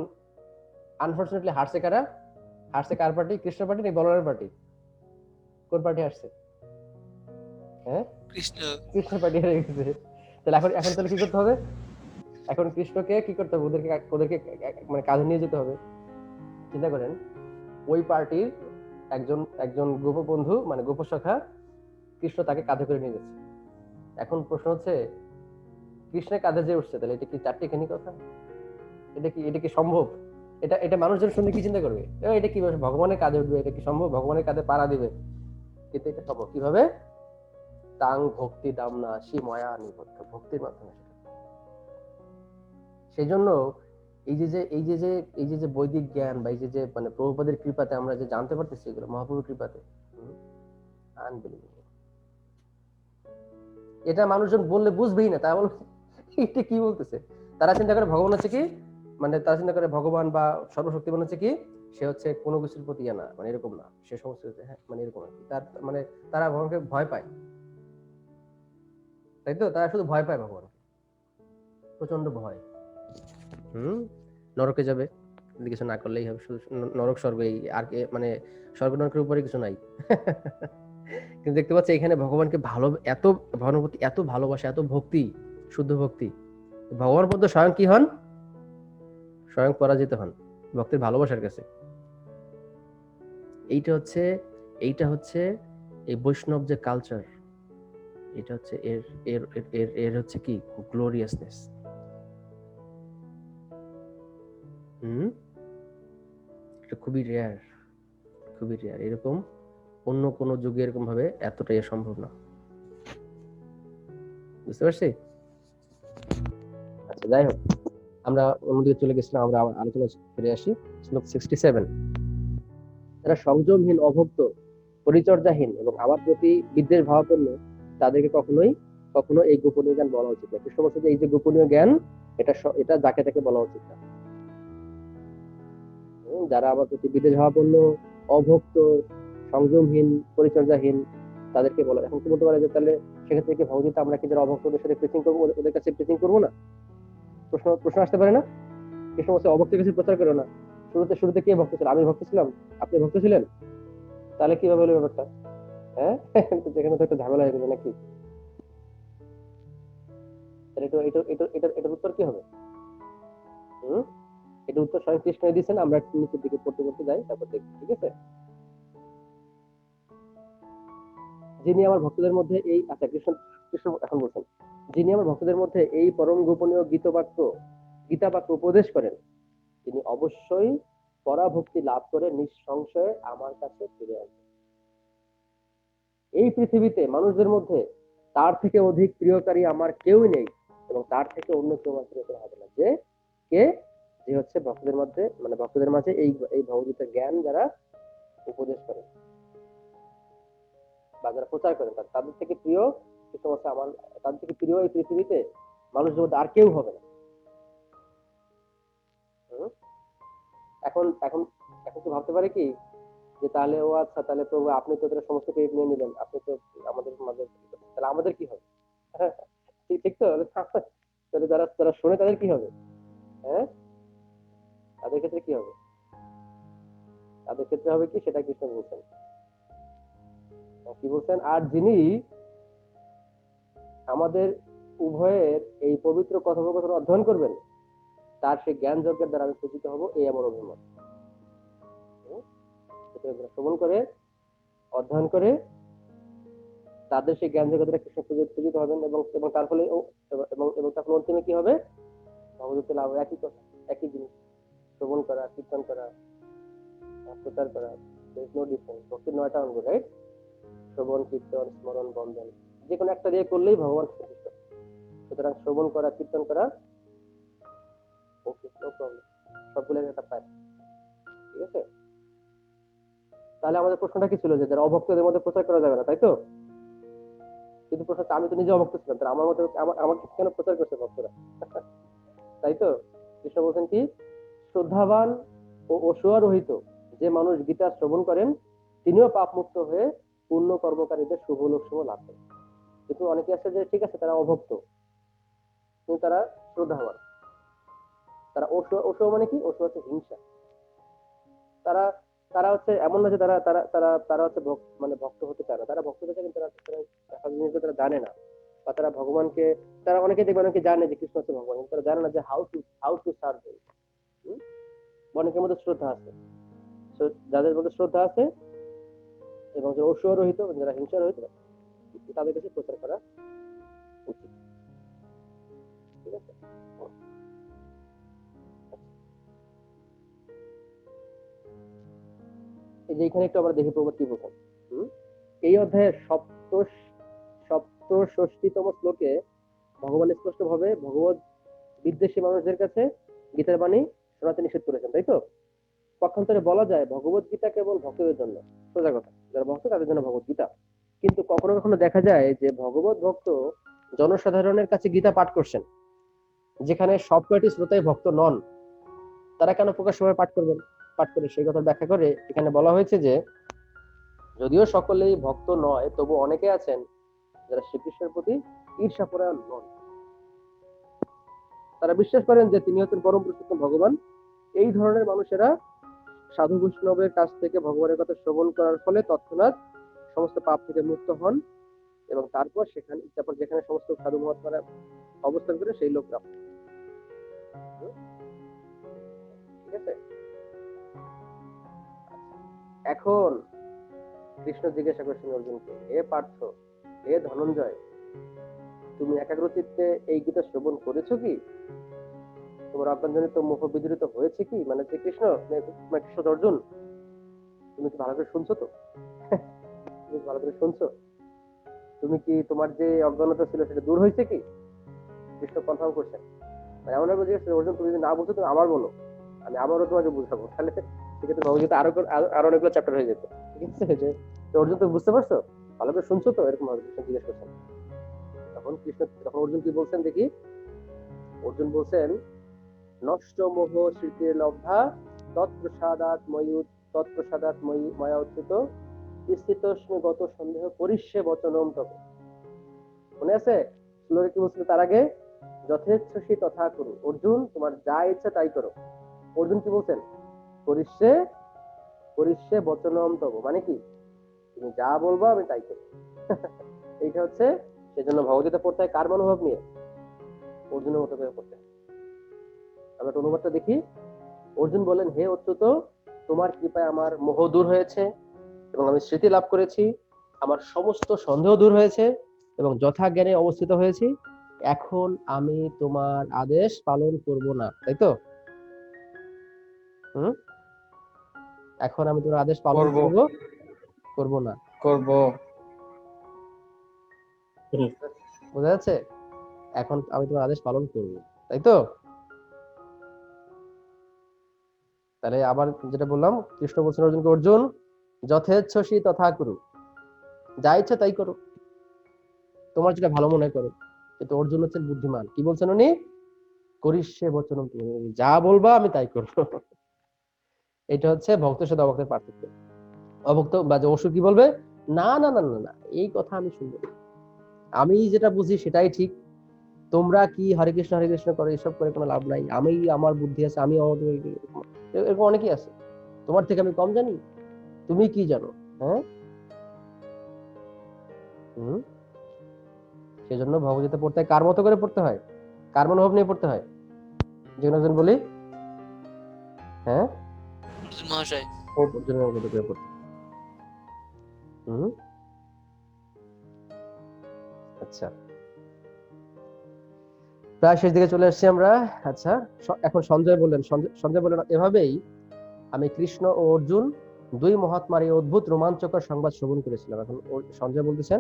আনফরচুনেটলি হারছে কারা? হারছে কার পার্টি? কৃষ্ণ পার্টি নাকি বলরামের পার্টি? কোন পার্টি হারছে? হ্যাঁ, কৃষ্ণ। কৃষ্ণ পার্টি হেরে গেছে। তাহলে এখন এখন তাহলে কি করতে হবে? এখন কৃষ্ণকে কি করতে হবে? ওদেরকে ওদেরকে মানে কাঁধে নিয়ে যেতে হবে। চিন্তা করেন, ওই পার্টির একজন একজন গোপবন্ধু, মানে গোপসখা, কৃষ্ণ তাকে কাঁধে করে নিয়ে যাচ্ছে। এখন প্রশ্ন হচ্ছে, কৃষ্ণের কাঁধে যে উঠছে, তাহলে এটা কি চারটিখানি কথা? এটা কি সম্ভব? এটা মানুষজন শুনে কি চিন্তা করবে? এটা কি ভগবানের কাঁধে উঠবে? এটা কি সম্ভব? ভগবানের কাঁধে পাড়া দিবে? কিন্তু এটা সম্ভব কিভাবে? তাং ভক্তি দামনা শিময়া নিবদ্ধ, ভক্তির মাধ্যমে। সেই জন্য এই যে বৈদিক জ্ঞান, বা এই যে মানে প্রভুপাদের কৃপাতে আমরা যে জানতে পারতেছি, এগুলো মহাপ্রভুর কৃপাতে, আনবিলিভেবল। এটা মানুষজন বললে বুঝবেই না, তারা বলবে এটা কি বলতেছে। তারা চিন্তা করে ভগবান হচ্ছে কি, মানে তারা চিন্তা করে ভগবান বা সর্বশক্তিমান হচ্ছে কি, সে হচ্ছে কোনো কিছুর প্রতি না, মানে এরকম না, সে সমস্ত হ্যাঁ মানে এরকম আর কি। তার মানে তারা ভগবানকে ভয় পায়, তাই তো? তারা শুধু ভয় পায় ভগবানকে, প্রচন্ড ভয়। নরকে যাবে কিছু না করলেই হবে, শুধু নরক স্বর্গ, এই আর মানে স্বর্গ নরকের উপরে কিছু নাই। কিন্তু দেখতে পাচ্ছি এখানে ভগবানকে ভালো, এত ভগবানের প্রতি এত ভালোবাসা, এত ভক্তি, শুদ্ধ ভক্তি। ভগবানের মধ্যে স্বয়ং কি হন? স্বয়ং পরাজিত হন ভক্তির ভালোবাসার কাছে। এইটা হচ্ছে এই বৈষ্ণব যে কালচার, এটা হচ্ছে এর এর এর এর হচ্ছে কি গ্লোরিয়াসনেস। এটা খুবই রেয়ার, খুবই রেয়ার। এরকম অন্য কোনো যুগে এরকম ভাবে এতটাই সম্ভব না। বুঝতে পারছি? আচ্ছা, যাই হোক, আমরা অন্যদিকে চলে গেছিলাম, আমরা আলোচনা ফিরে আসি। শ্লোক 67। যারা সংযমহীন, অভক্ত, পরিচর্যাহীন এবং আমার প্রতি বিদ্বেষ ভাবাপন্ন, তাদেরকে কখনো এই গোপনীয় জ্ঞান বলা উচিত না। কৃষ্ণ বলছে যে এই যে গোপনীয় জ্ঞান, এটা যাকে তাকে বলা উচিত না। যারা আমার প্রতি বিদ্বেষ ভাবাপন্ন, অভক্ত, সংযমহীন, পরিচর্যাহীন, তাদেরকে বলা। এখন কি বলতে পারে যে তাহলে সেক্ষেত্রে কি ভগবদ্গীতা আমরা কি যারা অভক্তদের সাথে প্রিচিং করবো, ওদের কাছে প্রিচিং করবো না? প্রশ্ন আসতে পারে না? কৃষ্ণ বলছে অভক্তের কাছে প্রচার করো না। শুরুতে কে ভক্ত ছিল? আমি ভক্ত ছিলাম, আপনি ভক্ত ছিলেন, তাহলে কিভাবে হলো ব্যাপারটা? হ্যাঁ, যেখানে তো একটা ঝামেলা হয়ে গেল নাকি? এটার উত্তর কি হবে? এটা উত্তর স্বয়ং কৃষ্ণ দিয়েছেন। আমরা একটু নিচের দিকে পড়তে যাই, তারপর দেখি, ঠিক আছে? যিনি আমার ভক্তদের মধ্যে এই, আচ্ছা, কৃষ্ণ এখন বলছেন, যিনি আমার ভক্তদের মধ্যে এই পরম গোপনীয় গীতা বাক্য উপদেশ করেন, তিনি অবশ্যই পরাভক্তি লাভ করে নিঃসংশয়ে আমার কাছে ফিরে আসবেন। এই পৃথিবীতে মানুষদের মধ্যে তার থেকে অধিক প্রিয়কারী আমার কেউই নেই, এবং তার থেকে অন্য কেউ আমার প্রিয় হবে না। যে হচ্ছে ভক্তদের মাঝে এই ভগবদ্গীতার জ্ঞান যারা উপদেশ করে। বা যারা প্রচার করেন তাদের থেকে প্রিয় কৃষ্ণ বলছে আমার, তাদের থেকে প্রিয় এই পৃথিবীতে মানুষের মধ্যে আর কেউ হবে না। হুম? এখন এখন এখন তো ভাবতে পারে কি যে তাহলে ও আচ্ছা, তাহলে প্রভু আপনি তো ওদের সমস্ত ক্রেডিট নিয়ে নিলেন, আপনি তো আমাদের মাঝে, তাহলে আমাদের কি হবে? ঠিক ঠিক তো, তাহলে যারা যারা শোনে তাদের কি হবে? হ্যাঁ, তাদের ক্ষেত্রে কি হবে? তাদের ক্ষেত্রে হবে কি, সেটা কৃষ্ণ বলছেন। কি বলছেন? আর যিনি আমাদের উভয়ের এই পবিত্র কথোপকথন অধ্যয়ন করবেন, তার সেই জ্ঞান যজ্ঞের দ্বারা আমি পূজিত হব, এই আমার অভিমত। শ্রবণ করে অধ্যয়ন করে তাদের সেই জ্ঞান যজ্ঞের দ্বারা কৃষ্ণ পূজিত হবেন, এবং এবং তার ফলে এবং তার ফলে অন্তিমে কি হবে? ভগবত লাভ। একই কথা, একই জিনিস, শ্রবণ করা, কীর্তন করা, প্রচার করা, নো ডিফারেন্স। ভক্তির 9টা অঙ্গ, রাইট? শ্রবণ, কীর্তন, স্মরণ, বন্ধন, যে কোনো একটা দিয়ে করলেই ভগবান সন্তুষ্ট। সুতরাং শ্রবণ করা, কীর্তন করা, ওকে, নো প্রবলেম, সবগুলোর একটা পায়। ঠিক আছে? তাহলে আমাদের প্রশ্নটা কি ছিল, যে যারা অভক্তদের মধ্যে প্রচার করা যাবে না, তাই তো? কিন্তু প্রশ্ন, আমি তো নিজে অভক্ত ছিলাম, তাহলে আমার মধ্যে আমাকে কেন প্রচার করছে ভক্তরা? তাই তো? কৃষ্ণ বলছেন কি, শ্রদ্ধাবান ও অসুয়ারোহিত যে মানুষ গীতা শ্রবণ করেন, তিনিও পাপ মুক্ত হয়ে পূর্ণ কর্মকারীদের শুভ লক্ষ্য লাভ করেন। কিন্তু অনেকে আছে যে ঠিক আছে তারা অভক্ত, কিন্তু তারা শ্রদ্ধাবান। তারা অসুয়া মানে কি? অসুয়া হচ্ছে হিংসা। তারা তারা হচ্ছে এমন না যে তারা তারা তারা তারা হচ্ছে মানে ভক্ত হতে চায় না, তারা ভক্ত হতে চায়, কিন্তু তারা তারা জানে না, বা তারা ভগবানকে, তারা অনেকে দেখবে অনেকে জানে যে কৃষ্ণ হচ্ছে ভগবান, কিন্তু তারা জানে না যে হাউ টু সার্ভ হিম। অনেকের মধ্যে শ্রদ্ধা আছে, যাদের মধ্যে শ্রদ্ধা আছে এবং যারা অসুয়া রহিত, যারা হিংসা রহিত, তাদের কাছে প্রচার করা উচিত। ঠিক আছে? এই যে এখানে একটু আমরা দেখি প্রভু কি বলছেন। এই অধ্যায়ের সপ্তষষ্টিতম শ্লোকে ভগবান স্পষ্ট ভাবে ভগবত বিদ্বেষী মানুষদের কাছে গীতার বাণী শোনাতে নিষেধ করেছেন, তাই তো? পক্ষান্তরে বলা যায় ভগবত গীতা কেবল ভক্তদের জন্য, সোজা কথা, যারা ভক্ত তাদের জন্য ভগবত গীতা। কিন্তু কখনো কখনো দেখা যায় যে ভগবত ভক্ত জনসাধারণের কাছে গীতা পাঠ করছেন, যেখানে সব কয়টি শ্রোতাই ভক্ত নন। তারা কেন প্রকাশ্যভাবে পাঠ করে সেই কথা ব্যাখ্যা করে এখানে বলা হয়েছে যে যদিও সকলেই ভক্ত নয়, তবু অনেকে আছেন যারা শ্রীকৃষ্ণের প্রতি ঈর্ষাপরায়ণ নন। তারা বিশ্বাস করেন যে তিনি হচ্ছেন পরম পুরুষোত্তম ভগবান। এই ধরনের মানুষেরা সাধু বৈষ্ণবের কাছ থেকে ভগবানের কথা শ্রবণ করার ফলে তৎক্ষণাৎ সমস্ত পাপ থেকে মুক্ত হন, এবং তারপর যেখানে সমস্ত সাধু মহাত্মারা অবস্থান করে সেই লোকরা। ঠিক আছে? এখন কৃষ্ণ জিজ্ঞাসা করছেন অর্জুনকে, হে পার্থ, হে ধনঞ্জয়, তুমি একাগ্রচিত্তে এই গীতা শ্রবণ করেছো কি? তোমার অজ্ঞানজনিত মুখ বিদরিত হয়েছে কি? মানে যে কৃষ্ণ অর্জুন, তুমি কি ভালো করে শুনছো তো? তুমি ভালো করে শুনছো? তুমি কি, তোমার যে অজ্ঞানতা ছিল সেটা দূর হয়েছে কি? কৃষ্ণ কনফার্ম করছেন। এমন ভাবে জিজ্ঞেস অর্জুন, তুমি যদি না বুঝছো তুমি আবার বলো, আমি আবারও তোমাকে বুঝাবো। তাহলে সেক্ষেত্রে ভগবদ্গীতা আরো অনেকগুলো চ্যাপ্টার হয়ে যেত। ঠিক আছে? যে অর্জুন, তুমি বুঝতে পারছো, ভালো করে শুনছো তো, এরকম ভাবে কৃষ্ণ জিজ্ঞেস করছেন। তখন অর্জুন কি বলছেন দেখি। অর্জুন বলছেন, নষ্ট মোহ স্মৃতির লব্ধা তৎপ্রসাদাৎ ময়া উচ্যুত স্থিতস্মি গত সন্দেহ করিষ্যে বচনম তব। মনে আছে শ্লোকে কি বলছিল তার আগে? যথেচ্ছসি তথা করু, অর্জুন তোমার যা ইচ্ছা তাই করো। অর্জুন কি বলছেন? করিষ্যে বচনম তব, মানে কি তুমি যা বলবা আমি তাই করবো। এইটা হচ্ছে, সেজন্য ভগবদ্গীতা পড়তে হয় কার মনোভাব নিয়ে? অর্জুনের মতো করে পড়তে হয়। আমরা অনুবাদটা দেখি। অর্জুন বলেন, হে অচ্যুত, তোমার কৃপায় আমার মোহ দূর হয়েছে এবং আমি স্মৃতি লাভ করেছি, আমার সমস্ত সন্দেহ দূর হয়েছে এবং যথা জ্ঞানে অবস্থিত হয়েছি। এখন আমি তোমার আদেশ পালন করব না, তাই তো? এখন আমি তোমার আদেশ পালন করব না। বোঝা যাচ্ছে? এখন আমি তোমার আদেশ পালন করব, তাই তো? তাহলে আবার যেটা বললাম, কৃষ্ণ বলছেন অর্জুনকে, অর্জুন যথেচ্ছসি তথা কুরু, যা ইচ্ছা তাই করো, তোমার যেটা ভালো মনে করো। কিন্তু অর্জুন হচ্ছেন বুদ্ধিমান, কি বলছেন উনি? করিষ্যে বচনম তুমি, যা বলবা আমি তাই করবো। এটা হচ্ছে ভক্তের সাথে অভক্তের পার্থক্য। অভক্ত বা যে অসুর কি বলবে, না না না না না, এই কথা আমি শুনবো না। আমি যেটা বুঝি সেটাই ঠিক, তোমরা কি হরে কৃষ্ণ করো, এসব করে কোনো লাভ নাই, আমি আমার বুদ্ধি আছে, আমি এরকম অনেকেই আছে, তোমার থেকে আমি কম জানি, তুমি কি জানো? হ্যাঁ, সেজন্য ভগবদ্গীতা পড়তে হয় কার মতো করে পড়তে হয়, কার মনোভাব নিয়ে পড়তে হয়, যেন একজন বলি, হ্যাঁ অর্জুন মহাশয়। অর্জুনের মতো করে পড়তে। আচ্ছা, প্রায় শেষ দিকে চলে আসছি আমরা। আচ্ছা, এখন সঞ্জয় বললেন, সঞ্জয় বললেন এভাবেই আমি কৃষ্ণ ও অর্জুন দুই মহাত্মার এই অদ্ভুত রোমাঞ্চকর সংবাদ শ্রবণ করেছিলাম। এখন সঞ্জয় বলতেছেন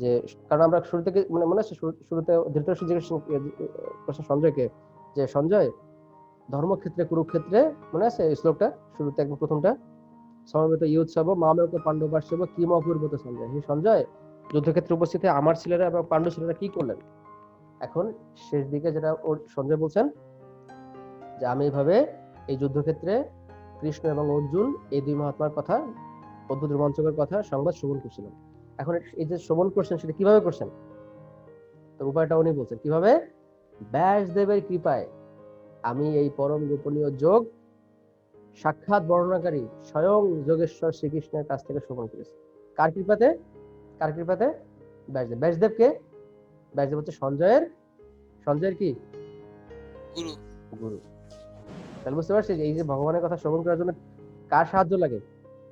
যে, কারণ আমরা শুরু থেকে মনে আছে শুরুতে ধৃতরাষ্ট্র জিজ্ঞেস করছেন সঞ্জয়কে যে, সঞ্জয় ধর্মক্ষেত্রে কুরুক্ষেত্রে, মনে আছে এই শ্লোকটা শুরুতে একদম প্রথমটা, সমবেত ইউৎসব মামেক পাণ্ডবাস্যব কিম অপূর্বত সঞ্জয়, হে সঞ্জয় যুদ্ধক্ষেত্রে উপস্থিত আমার ছেলেরা এবং পাণ্ডু ছেলেরা কি করলেন? এখন শেষ দিকে যেটা সঞ্জয় বলছেন যে, আমি এইভাবে এই যুদ্ধক্ষেত্রে কৃষ্ণ এবং অর্জুন এই দুই মহাত্মার কথা, অদ্ভুত রোমাঞ্চকর কথা সংবাদ শ্রবণ করছিলাম। এখন এই যে শ্রবণ করছেন সেটা কিভাবে করছেন, তো উপায়টা উনি বলছেন কিভাবে, ব্যাসদেবের কৃপায় আমি এই পরম গোপনীয় যোগ সাক্ষাৎ বর্ণনাকারী স্বয়ং যোগেশ্বর শ্রীকৃষ্ণের কাছ থেকে শ্রবণ করেছি। কার কৃপাতে? কার কৃপাতে? ব্যাসদেব। ব্যাসদেবকে, ব্যাসদেব হচ্ছে সঞ্জয়ের কি গুরু। গুরু। তাহলে বুঝতে পারছি এই যে ভগবানের কথা শ্রবণ করার জন্য কার সাহায্য লাগে,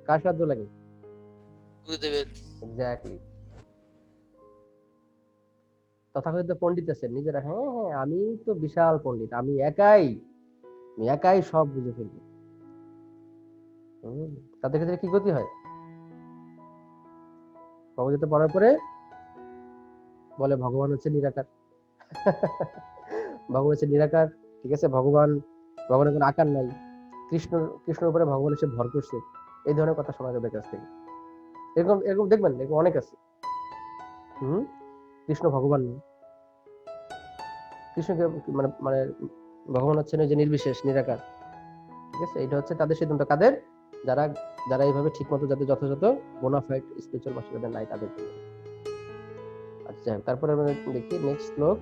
কার সাহায্য লাগে? গুরুদেবের। এক্স্যাক্টলি। তথাকথিত পণ্ডিত আছেন নিজেরা, হ্যাঁ হ্যাঁ আমি তো বিশাল পণ্ডিত, আমি একাই সব বুঝে ফেলবো। তাদের ক্ষেত্রে কি গতি হয়? ভগবদ্গীতা পড়ার পরে বলে ভগবান হচ্ছে নিরাকার। ভগবান হচ্ছে নিরাকার, ঠিক আছে, ভগবানের কোনো আকার নাই, কৃষ্ণের উপরে ভগবান এসে ভর করছে, এই ধরনের কথা শোনা যাবে কাছ থেকে। এরকম এরকম দেখবেন, এরকম অনেক আছে। কৃষ্ণ ভগবান নেই, কৃষ্ণকে মানে মানে ভগবান হচ্ছেন যে নির্বিশেষ নিরাকার, ঠিক আছে। এটা হচ্ছে তাদের সিদ্ধান্ত, কাদের? যারা যারা এইভাবে ঠিক মতো যাদের যথাযথ বোনাফাইড স্পিরিচুয়াল মাস্টার যাদের নাই তাদের জন্য। আচ্ছা, তারপরে আমরা দেখি নেক্সট শ্লোক।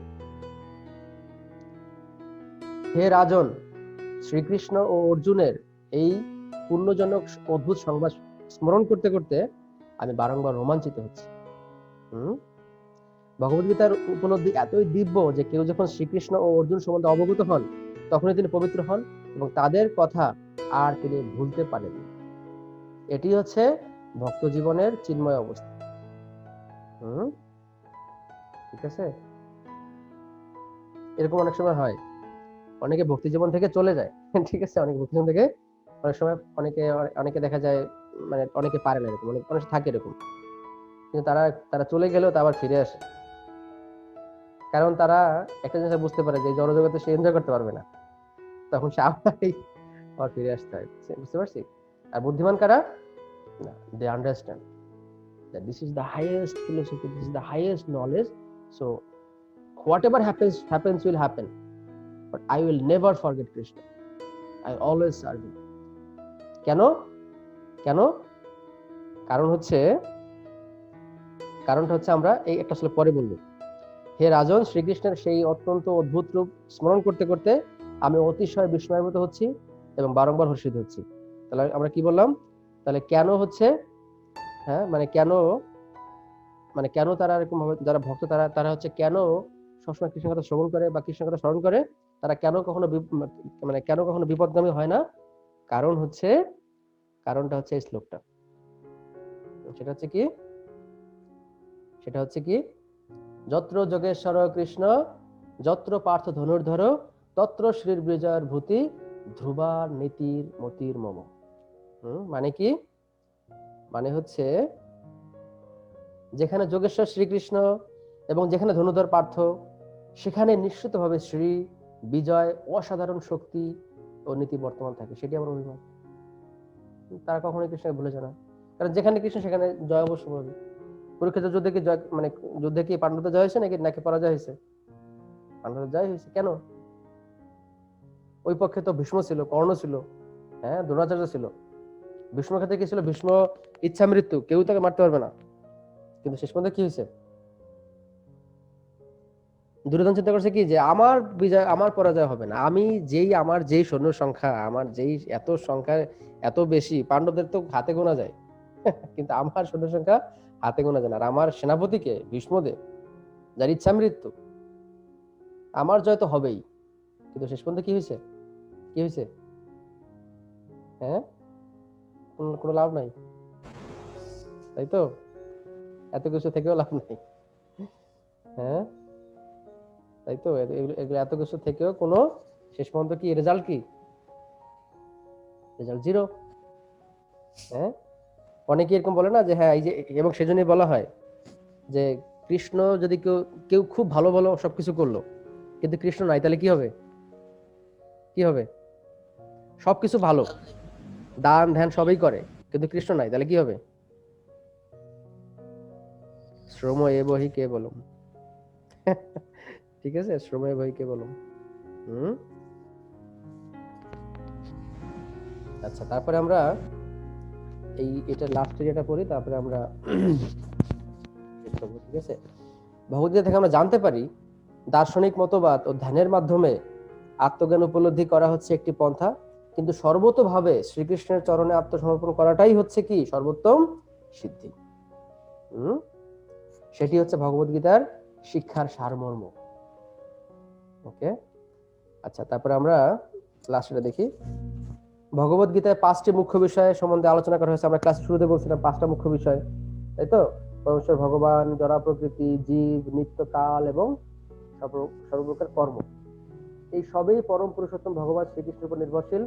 হে রাজন, শ্রীকৃষ্ণ ও অর্জুনের এই পুণ্যজনক অদ্ভুত সংবাদ স্মরণ করতে করতে আমি বারংবার রোমাঞ্চিত হচ্ছি। ভগবদ্গীতার উপলব্ধি এতই দিব্য যে কেউ যখন শ্রীকৃষ্ণ ও অর্জুন সম্বন্ধে অবগত হন তখনই তিনি পবিত্র হন এবং তাদের কথা আর তিনি ভুলতে পারেন। এটি হচ্ছে ভক্ত জীবনের চিন্ময় অবস্থা। ঠিক আছে, এরকম অনেক সময় হয়, অনেকে ভক্তি জীবন থেকে চলে যায়, ঠিক আছে, অনেকে ভক্তি জীবন থেকে অনেক সময় অনেকে দেখা যায় মানে অনেকে পারে না, এরকম অনেক থাকে এরকম, কিন্তু তারা চলে গেলেও তা আবার ফিরে আসে, কারণ তারা একটা জিনিস বুঝতে পারে যে জড়জগতে সে এনজয় করতে পারবে না, তখন সে আবার ফিরে আসতে হয়, বুঝতে পারছি। আর বুদ্ধিমান কারা? they understand that this is the highest philosophy, this is the highest knowledge, so whatever happens will happen, but I will never forget Krishna, I always serve him. কেন কেন কারণটা হচ্ছে আমরা এই একটা আসলে পরে বলবো। হে রাজন, শ্রীকৃষ্ণের সেই অত্যন্ত অদ্ভুত রূপ স্মরণ করতে করতে আমি অতিশয় বিস্ময়ভূত হচ্ছি এবং বারংবার হর্ষিত হচ্ছি। তাহলে আমরা কি বললাম, তাহলে কেন হচ্ছে, হ্যাঁ মানে কেন তারা এরকম ভাবে, যারা ভক্ত তারা হচ্ছে কেন সবসময় কৃষ্ণের কথা শ্রবণ করে বা কৃষ্ণের কথা স্মরণ করে, তারা কেন কখনো বিপদগামী হয় না? কারণটা হচ্ছে এই শ্লোকটা। সেটা হচ্ছে কি, যত্র যোগেশ্বর কৃষ্ণ যত্র পার্থ ধনুর্ধর তত্র শ্রীর বিজয়ের ভূতি ধ্রুবার নীতির মতির মম। মানে কি? মানে হচ্ছে যেখানে যোগেশ্বর শ্রীকৃষ্ণ এবং যেখানে ধনুধর পার্থ, সেখানে নিশ্চিতভাবে শ্রী বিজয়, অসাধারণ শক্তি ও নীতি বর্তমান থাকে, সেটি আমার অভিমান। তারা কখনোই কৃষ্ণকে ভুলে যায় না, কারণ যেখানে কৃষ্ণ সেখানে জয় অবশ্য পাবে। কুরুক্ষেত্র যুদ্ধে কি পাণ্ডবদের জয় হয়েছে নাকি পরাজয় হয়েছে? পাণ্ডবদের জয় হয়েছে। কেন? ওই পক্ষে তো ভীষ্ম ছিল, কর্ণ ছিল, হ্যাঁ, দ্রোণাচার্য ছিল। ভীষ্মের ক্ষেত্রে কি ছিল? ভীষ্ম ইচ্ছা মৃত্যু, কেউ তাকে মারতে পারবে না। কিন্তু শেষ পর্যন্ত কি হয়েছে? দুর্যোধন চিন্তা করছে কি যে আমার বিজয়, আমার পরাজয় হবে না। আমার যেই সৈন্য সংখ্যা, আমার যেই এত সংখ্যা এত বেশি, পাণ্ডবদের তো হাতে গোনা যায় কিন্তু আমার সৈন্য সংখ্যা হাতে গোনা যায় না। আর আমার সেনাপতিকে ভীষ্মদেব, যার ইচ্ছা মৃত্যু, আমার জয় তো হবেই। কিন্তু শেষ পর্যন্ত কি হয়েছে? কি হয়েছে? হ্যাঁ, কোনো লাভ নাই, তাই তো? এত কিছু থেকেও লাভ নাই। হ্যাঁ, তাই তো? এগুলো এত কিছু থেকেও কোনো শেষ পর্যন্ত কি রেজাল্ট? কি রেজাল্ট? জিরো। হ্যাঁ, অনেকে এরকম বলে না যে হ্যাঁ এই যে, এবং সেজন্যই বলা হয় যে কৃষ্ণ যদি কেউ খুব ভালো ভালো সবকিছু করলো, কিন্তু কৃষ্ণ নাই, তাহলে কি হবে? কি হবে? সবকিছু ভালো, দান ধ্যান সবই করে, কিন্তু কৃষ্ণ নাই, তাহলে কি হবে? শ্রম এবহি কেবলম। ঠিক আছে, শ্রম এবহি কেবলম। আচ্ছা, তারপরে আমরা এটা লাস্ট এরিয়াটা পড়ি, তারপরে আমরা শেষ করবো। ঠিক আছে, ভগবদ্গীতা থেকে আমরা জানতে পারি দার্শনিক মতবাদ ও ধ্যানের মাধ্যমে আত্মজ্ঞান উপলব্ধি করা হচ্ছে একটি পন্থা, কিন্তু সর্বতোভাবে শ্রীকৃষ্ণের চরণে আত্মসমর্পণ করাটাই হচ্ছে কি সর্বোত্তম সিদ্ধি। সেটি হচ্ছে ভগবদ্গীতার শিক্ষার সারমর্ম। ওকে, আচ্ছা, তারপরে আমরা লাস্টে দেখি ভগবদ্গীতায় 5টি মুখ্য বিষয় সম্বন্ধে আলোচনা করা হয়েছে। আমরা ক্লাস শুরুতে বলছিলাম 5টা মুখ্য বিষয়, তাই তো? পরমেশ্বর ভগবান, জড় প্রকৃতি, জীব, নিত্য কাল এবং সর্বপ্রকার কর্ম। এই সবই পরম পুরুষোত্তম ভগবান শ্রীকৃষ্ণের উপর নির্ভরশীল।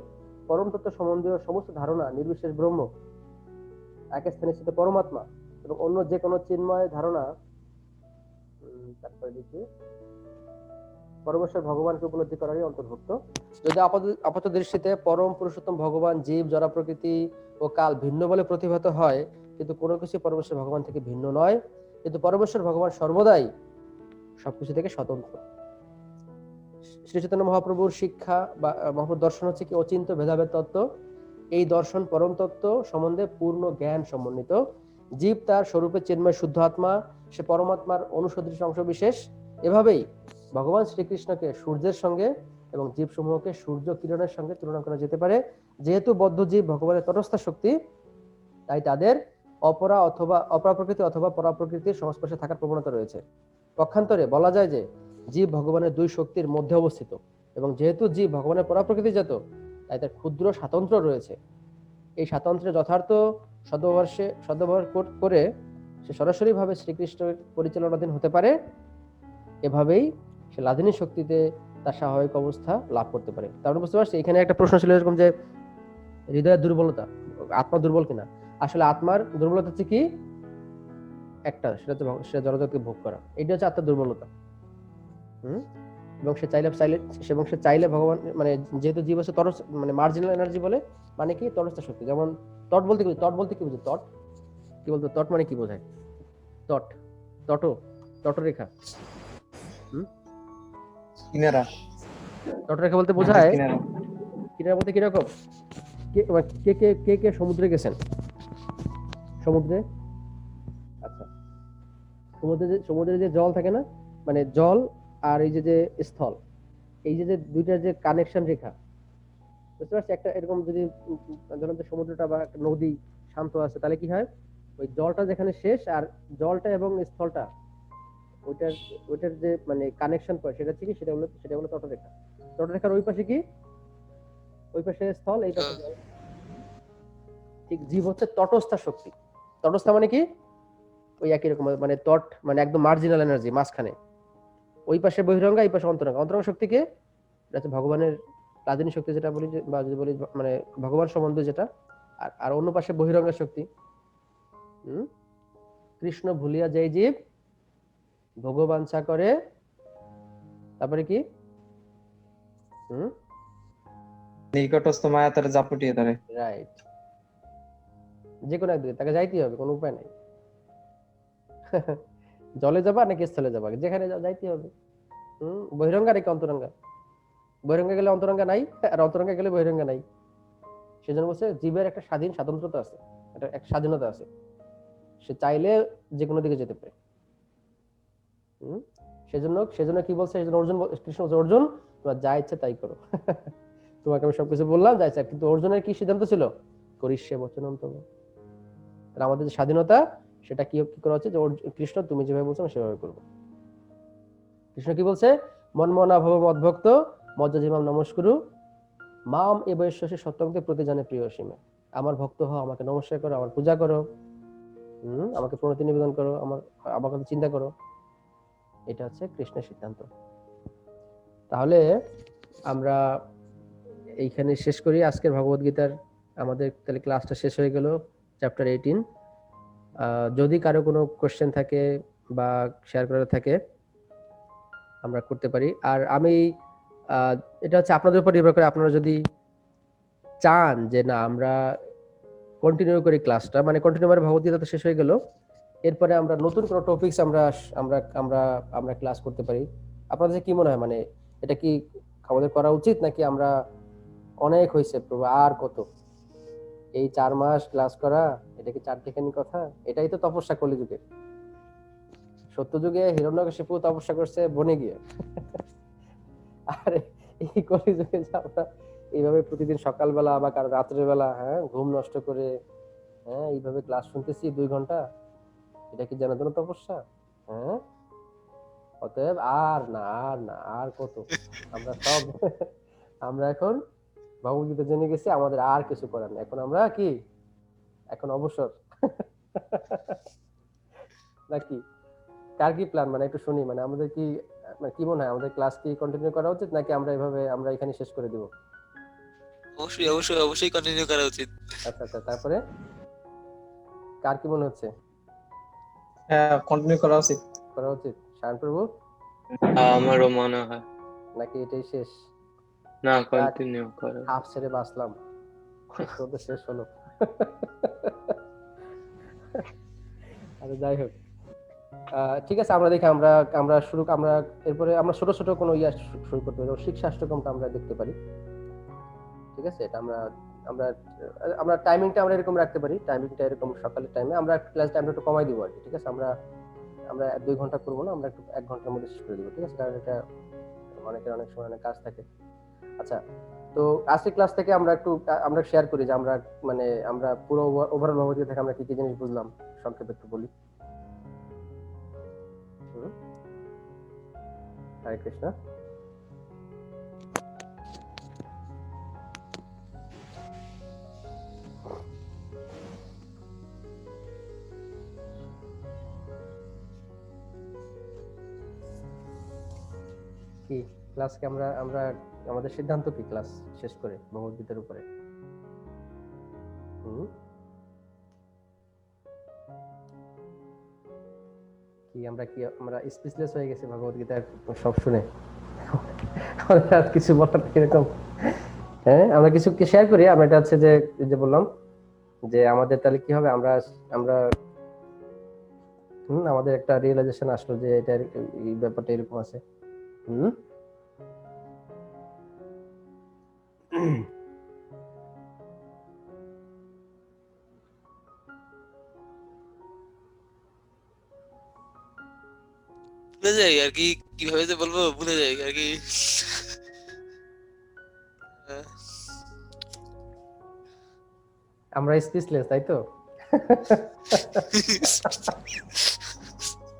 পরম তত্ত্ব সম্বন্ধীয় সমস্ত ধারণা নির্বিশেষ ব্রহ্ম, এক স্থানে স্থিত পরমাত্মা এবং অন্য যে কোনো চিন্ময় ধারণা, তারপরে দেখি পরমেশ্বর ভগবানকে উপলব্ধি করারই অন্তর্ভুক্ত। যদি আপাত দৃষ্টিতে পরম পুরুষোত্তম ভগবান, জীব, জড় প্রকৃতি ও কাল ভিন্ন বলে প্রতিভাত হয়, কিন্তু কোনো কিছু পরমেশ্বর ভগবান থেকে ভিন্ন নয়। কিন্তু পরমেশ্বর ভগবান সর্বদাই সবকিছু থেকে স্বতন্ত্র। শ্রী চৈতন্য মহাপ্রভুর শিক্ষা বা মহাপ্রভুর দর্শন হচ্ছে কি অচিন্ত ভেদাভেদ তত্ত্ব। এই দর্শন পরম তত্ত্ব সম্বন্ধে পূর্ণ জ্ঞান সমন্বিত। জীব তার স্বরূপে চিন্ময় শুদ্ধ আত্মা, সে পরমাত্মার অনুসদৃশ অংশ বিশেষ। এভাবেই ভগবান শ্রীকৃষ্ণকে সূর্যের সঙ্গে এবং জীবসমূহকে সূর্য কিরণের সঙ্গে তুলনা করা যেতে পারে। যেহেতু বদ্ধ জীব ভগবানের তটস্থ শক্তি, তাই তাদের অপরা প্রকৃতি অথবা পরা প্রকৃতির সংস্পর্শে থাকার প্রবণতা রয়েছে। পক্ষান্তরে বলা যায় যে জীব ভগবানের দুই শক্তির মধ্যে অবস্থিত, এবং যেহেতু জীব ভগবানের পরা প্রকৃতিজাত, তাই তার ক্ষুদ্র স্বাতন্ত্র্য রয়েছে। এই স্বাতন্ত্র্যের যথার্থ সদ্ব্যবহার করে সে সরাসরি ভাবে শ্রীকৃষ্ণের পরিচালনাধীন হতে পারে। এভাবেই সে লাদিনী শক্তিতে তার স্বাভাবিক অবস্থা লাভ করতে পারে। তারপরে বুঝতে পারছি এখানে একটা প্রশ্ন ছিল এরকম যে হৃদয়ের দুর্বলতা, আত্মা দুর্বল কিনা। আসলে আত্মার দুর্বলতা হচ্ছে কি একটা, সেটা হচ্ছে জড়জগৎকে ভোগ করা। এটা হচ্ছে আত্মার দুর্বলতা। এবং সে চাইলে ভগবান, মানে যেহেতু জীব আছে মার্জিনাল এনার্জি বলে, মানে কি তটস্থ শক্তি। যেমন তট বলতে কি বুঝে? কি বলতো? তট মানে কি বোঝায়? তটরেখা। কিনারা। তটরেখা বলতে বোঝায় কিনারা বলতে কিরকম? কে সমুদ্রে গেছেন? সমুদ্রে, আচ্ছা, সমুদ্রে যে জল থাকে না, মানে জল আর এই যে স্থল, এই যে দুইটার যে কানেকশন রেখা, বুঝতে পারছি? একটা এরকম যদি ধরুন সমুদ্রটা বা একটা নদী শান্ত আছে, তাহলে কি হয়? ওই জলটা যেখানে শেষ আর জলটা এবং স্থলটা ওইটার যে মানে কানেকশন পয়েন্ট, সেটা হচ্ছে কি, সেটা হলো তটরেখা। তটরেখার ওই পাশে কি? ওই পাশে স্থল, এই পাশে জল। ঠিক জীব হচ্ছে তটস্থ শক্তি। তটস্থ মানে কি? ওই একই রকম, মানে তট মানে একদম মার্জিনাল এনার্জি, মাঝখানে। ওই পাশে বহিরঙ্গা, এই পাশে অন্তরঙ্গা। অন্তরঙ্গ শক্তিকে হচ্ছে ভগবানের লাদিনী শক্তি যেটা বলি, বা যদি বলি মানে ভগবান সম্বন্ধে যেটা, আর অন্য পাশে বহিরঙ্গা শক্তি। কৃষ্ণ ভুলিয়া যাই জীব ভগবাঞ্ছা করে, তারপরে কি? নিকটস্থ মায়া তার জাপটিয়ে ধরে। রাইট, যে কোনো একদিকে তাকে যাইতেই হবে, কোনো উপায় নাই। জলে যাবা নাকি স্থলে যাবা, যেখানে যাইতে হবে। বহিরঙ্গা নাকি অন্তরঙ্গা? বহিরঙ্গা গেলে অন্তরঙ্গা নাই, আর অন্তরঙ্গা গেলে বহিরঙ্গা নাই। সেজন্য বলছে জীবের একটা স্বাধীনতা আছে, একটা স্বাধীনতা আছে, সে চাইলে যে কোনো দিকে যেতে পারে। সেজন্য কি বলছে, সেজন্য কৃষ্ণ বলছে, অর্জুন তোমার যা ইচ্ছে তাই করো। তোমাকে আমি সবকিছু বললাম যা ইচ্ছা, কিন্তু অর্জুনের কি সিদ্ধান্ত ছিল, করিষ্যে বচনম তব। আর আমাদের যে স্বাধীনতা, সেটা কি করা হচ্ছে, যে কৃষ্ণ তুমি যেভাবে বলছো আমি সেভাবে করবো। কৃষ্ণ কি বলছে, মনমনা ভব মদ্ভক্ত মজ্জাজিমাম নমস্কুরু মাম এবৈশ্যসি সত্যংতে প্রতিজানে প্রিয় সীমে। আমার ভক্ত হও, আমাকে নমস্কার করো, আমার পূজা করো, আমাকে প্রণতি নিবেদন করো, আমার কথা চিন্তা করো। এটা হচ্ছে কৃষ্ণের সিদ্ধান্ত। তাহলে আমরা এইখানে শেষ করি আজকের ভগবদ গীতার। আমাদের তাহলে ক্লাসটা শেষ হয়ে গেল, চ্যাপ্টার 18। যদি কারো কোনো কোশ্চেন থাকে বা শেয়ার করার থাকে আমরা করতে পারি। আর আমি এটা হচ্ছে আপনাদের উপর নির্ভর করে, আপনারা যদি চান যে না আমরা কন্টিনিউ করি ক্লাসটা, মানে কন্টিনিউ মানে ভগবদ্গীতা তো শেষ হয়ে গেল, এরপরে আমরা নতুন কোনো টপিকস আমরা আমরা আমরা আমরা ক্লাস করতে পারি। আপনাদের কি মনে হয়, মানে এটা কি আমাদের করা উচিত, নাকি আমরা অনেক হয়েছে প্রভু আর কত, এই 4 মাস ক্লাস করা, এটা কি চারটিখানি কথা? এটাই তো তপস্যা কলিযুগে। সত্যযুগে হিরণ্যকশিপু তপস্যা করছে বনে গিয়ে, আর এই কলিযুগে যে আমরা এইভাবে প্রতিদিন সকালবেলা বা কারো রাত্রের বেলা ঘুম নষ্ট করে এইভাবে ক্লাস শুনতেছি 2 ঘন্টা, এটা কি জানার জন্য তপস্যা? অতএব আর কত, আমরা সব আমরা এখন ভগবদ্গীতা জেনে গেছি, আমাদের আর কিছু করার নেই। এখন আমরা কি, এখন অবসর। নাকি কার কি প্ল্যান, মানে একটু শুনি, মানে আমাদের কি, মানে কি মনে হয়, আমাদের ক্লাস কি কন্টিনিউ করা উচিত, নাকি আমরা আমরা এখানে শেষ করে দিব? অবশ্যই অবশ্যই অবশ্যই কন্টিনিউ করা উচিত। আচ্ছা, তারপরে কার কি মনে হচ্ছে? হ্যাঁ, কন্টিনিউ করা উচিত। শায়ন প্রভু, আমারও মনে হয় নাকি এটাই শেষ? না, কন্টিনিউ করো। হাফ ছেড়ে বাঁচলাম, তো শেষ হলো। আরে যাই হোক, ঠিক আছে, আমরা দেখি, আমরা এরপরে আমরা ছোট ছোট কোনো শুরু করতে পারি। শিক্ষাষ্টকমটা আমরা দেখতে পারি, ঠিক আছে? এটা আমরা আমরা আমরা টাইমিংটা আমরা এরকম রাখতে পারি, টাইমিংটা এরকম সকালের টাইমে আমরা ক্লাস টাইমটা একটু কমাই দিব আর কি, ঠিক আছে? আমরা 2 ঘন্টা করবো না, আমরা একটু 1 ঘন্টার মধ্যে শেষ করে দিব, ঠিক আছে? কারণ এটা অনেকের অনেক সময় অনেক কাজ থাকে। আচ্ছা, তো আজকের ক্লাস থেকে আমরা শেয়ার করি যে আমরা পুরো ওভারঅল ভগবদ্গীতা থেকে আমরা কি কি জিনিস বুঝলাম, সংক্ষেপে একটু বলি। হরে কৃষ্ণ। কি ক্লাসকে আমরা আমাদের সিদ্ধান্ত কি ক্লাস শেষ করে ভগবদ্গীতার উপরে? কি আমরা স্পিচলেস হয়ে গেছি ভগবদ্গীতার সব শুনে? আমাদের আর কিছু বলার এরকম? আমরা কিছু শেয়ার করি। আমরা এটা হচ্ছে যে বললাম যে আমাদের তাহলে কি হবে, আমরা আমাদের একটা রিয়েলাইজেশন আসলো যে এটা এই ব্যাপারটা এরকম আছে। ভুলে যাই আর কি, কিভাবে যে বলবো, ভুলে যাই আর কি। আমরা স্পিচলেস, তাই তো?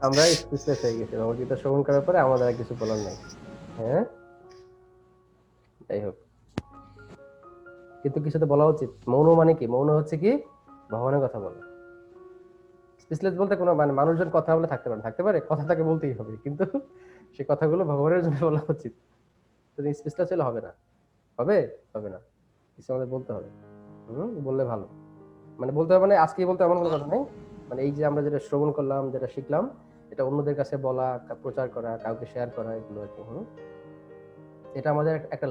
আমরা স্পিচলেস হয়ে গেছি ভগবদ্গীতা শ্রবণ করার পরে, আমাদের আর কিছু বলার নাই। যাই হোক, কিন্তু কিছু তো বলা উচিত। মৌন মানে কি? মৌন হচ্ছে কি, ভগবানের কথা বলা। স্পিচলেস বলতে কোনো মানে মানুষজন কথা বলে থাকতে পারে, কথা তাকে বলতেই হবে, কিন্তু সে কথাগুলো ভগবানের জন্য বলা উচিত। যদি স্পিচলেস হলে হবে না, হবে না, কিছু আমাদের বলতে হবে। বললে ভালো, মানে বলতে হবে, মানে আজকে বলতে এমন কোনো কথা নেই, মানে এই যে আমরা যেটা শ্রবণ করলাম, যেটা শিখলাম, এটা অন্যদের কাছে বলা, প্রচার করা, কাউকে শেয়ার করা, এগুলো আর কি। এটা আমাদের একটা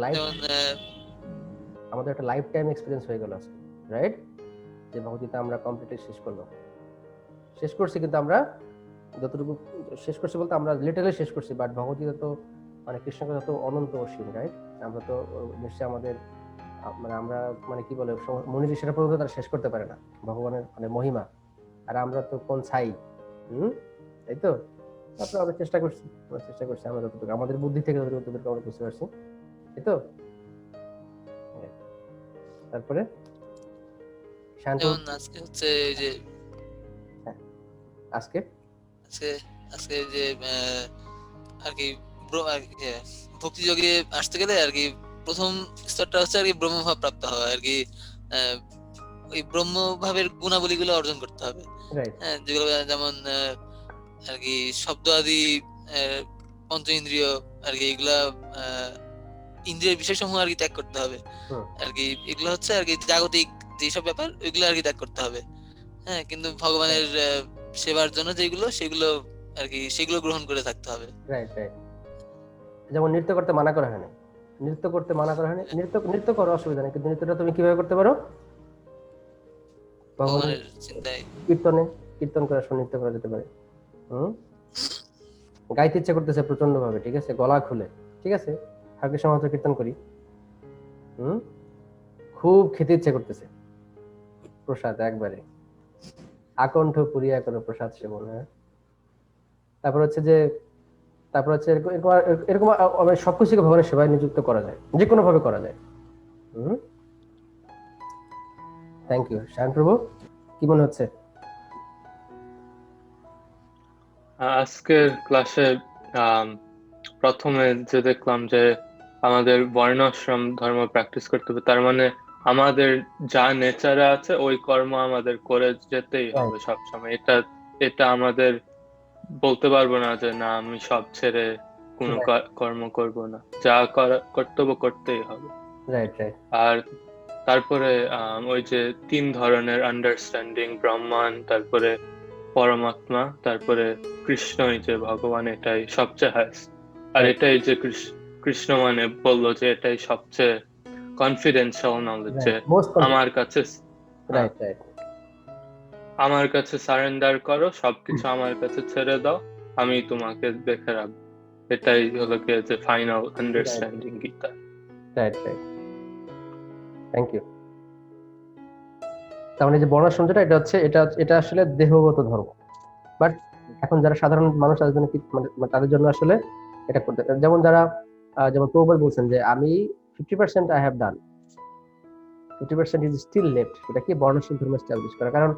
লাইফ টাইম এক্সপিরিয়েন্স হয়ে গেল আজকে, রাইট? যে ভগবদ্গীতা আমরা কমপ্লিটলি শেষ করছি, কিন্তু আমরা যতটুকু শেষ করছি বলতে আমরা লিটারালি শেষ করছি, বাট ভগবদ্গীতা তো মানে কৃষ্ণকে যত অনন্ত অসীম, রাইট? আমরা তো নিশ্চয়ই আমাদের মানে আমরা মানে কি বলে মনি ঋষিরা পর্যন্ত তারা শেষ করতে পারে না ভগবানের মানে মহিমা, আর আমরা তো কোন ছাই, তাই তো? তারপরে আমরা চেষ্টা করছি আমরা যতটুকু আমাদের বুদ্ধি থেকে যতটুকু আমরা বুঝতে পারছি, তাই তো? তারপরে শান্তপুর যেমন আজকে হচ্ছে এই যে আজকে আজকে আজকে যে আর কি ভক্তিযোগে আসতে গেলে আর কি প্রথম স্তরটা হচ্ছে আর কি ব্রহ্মভাব প্রাপ্ত হয় আর কি। ওই ব্রহ্মভাবের গুণাবলীগুলো অর্জন করতে হবে, রাইট হ্যাঁ, যেগুলো যেমন আর কি শব্দ আদি পঞ্চ ইন্দ্রিয় আর কি এগুলা ইন্দ্রিয়ের বিষয় সমূহ আর কি ত্যাগ করতে হবে আর কি। এগুলো হচ্ছে আর কি জাগতিক যেসব ব্যাপার ওইগুলো আর কি ত্যাগ করতে হবে, হ্যাঁ, কিন্তু ভগবানের সেবার জন্য যেগুলো সেগুলো আর কি সেগুলো গ্রহণ করে থাকতে হবে। রাইট রাইট যেমন নৃত্য করতে মানা করা হয়নি, নৃত্য করো, অসুবিধা নেই, কিন্তু নৃত্যটা তুমি কিভাবে করতে পারো? ভগবানের চিন্তায় কীর্তন করার সময় নৃত্য করা যেতে পারে। গাইতে ইচ্ছা করতেছে প্রচন্ড ভাবে, ঠিক আছে, গলা খুলে, ঠিক আছে, ঠাকুরের সময় কীর্তন করি, খুব খেতে ইচ্ছে করতেছে, প্রসাদ একবারে আকণ্ঠ পুরিয়া করো প্রসাদ সেবন। হ্যাঁ, তারপর হচ্ছে এরকম সবকিছুকে ভগবানের সেবায় নিযুক্ত করা যায়, যে কোনো ভাবে করা যায়। থ্যাংক ইউ শায়ন প্রভু, কি মনে হচ্ছে? আজকের ক্লাসে প্রথমে যে দেখলাম যে আমাদের বর্ণাশ্রম ধর্ম প্র্যাকটিস করতে হবে, তার মানে আমাদের যা নেচারে আছে ওই কর্ম আমাদের করে যেতেই হবে সবসময়। এটা আমাদের বলতে পারবো না যে না আমি সব ছেড়ে কোনো কর্ম করব না, যা কর্তব্য করতেই হবে। আর তারপরে ওই যে 3 ধরনের আন্ডারস্ট্যান্ডিং, ব্রহ্মান, তারপরে পরমাত্মা, তারপরে কৃষ্ণই যে ভগবান, এটাই সবচেয়ে হাইস্ট। আর এটাই যে কৃষ্ণ মানে বললো যে এটাই সবচেয়ে কনফিডেন্সিয়াল নলেজ, যে আমার কাছে সারেন্ডার করো, সবকিছু আমার কাছে ছেড়ে দাও, আমি তোমাকে দেখে রাখবো। এটাই হলো কি যে final understanding Gita. Thank you. তার মানে যে বর্ণাশ্রম যেটা এটা হচ্ছে এটা আসলে দেহগত ধর্ম, বাট এখন যারা সাধারণ মানুষ তাদের জন্য তাদের জন্য আসলে এটা করতে, যেমন প্রভুপাদ বলছেন যে আমি 50% I have done, 50% is still left. এটা কি বর্ণাশ্রম ধর্ম এস্টাবলিশ করা, কারণ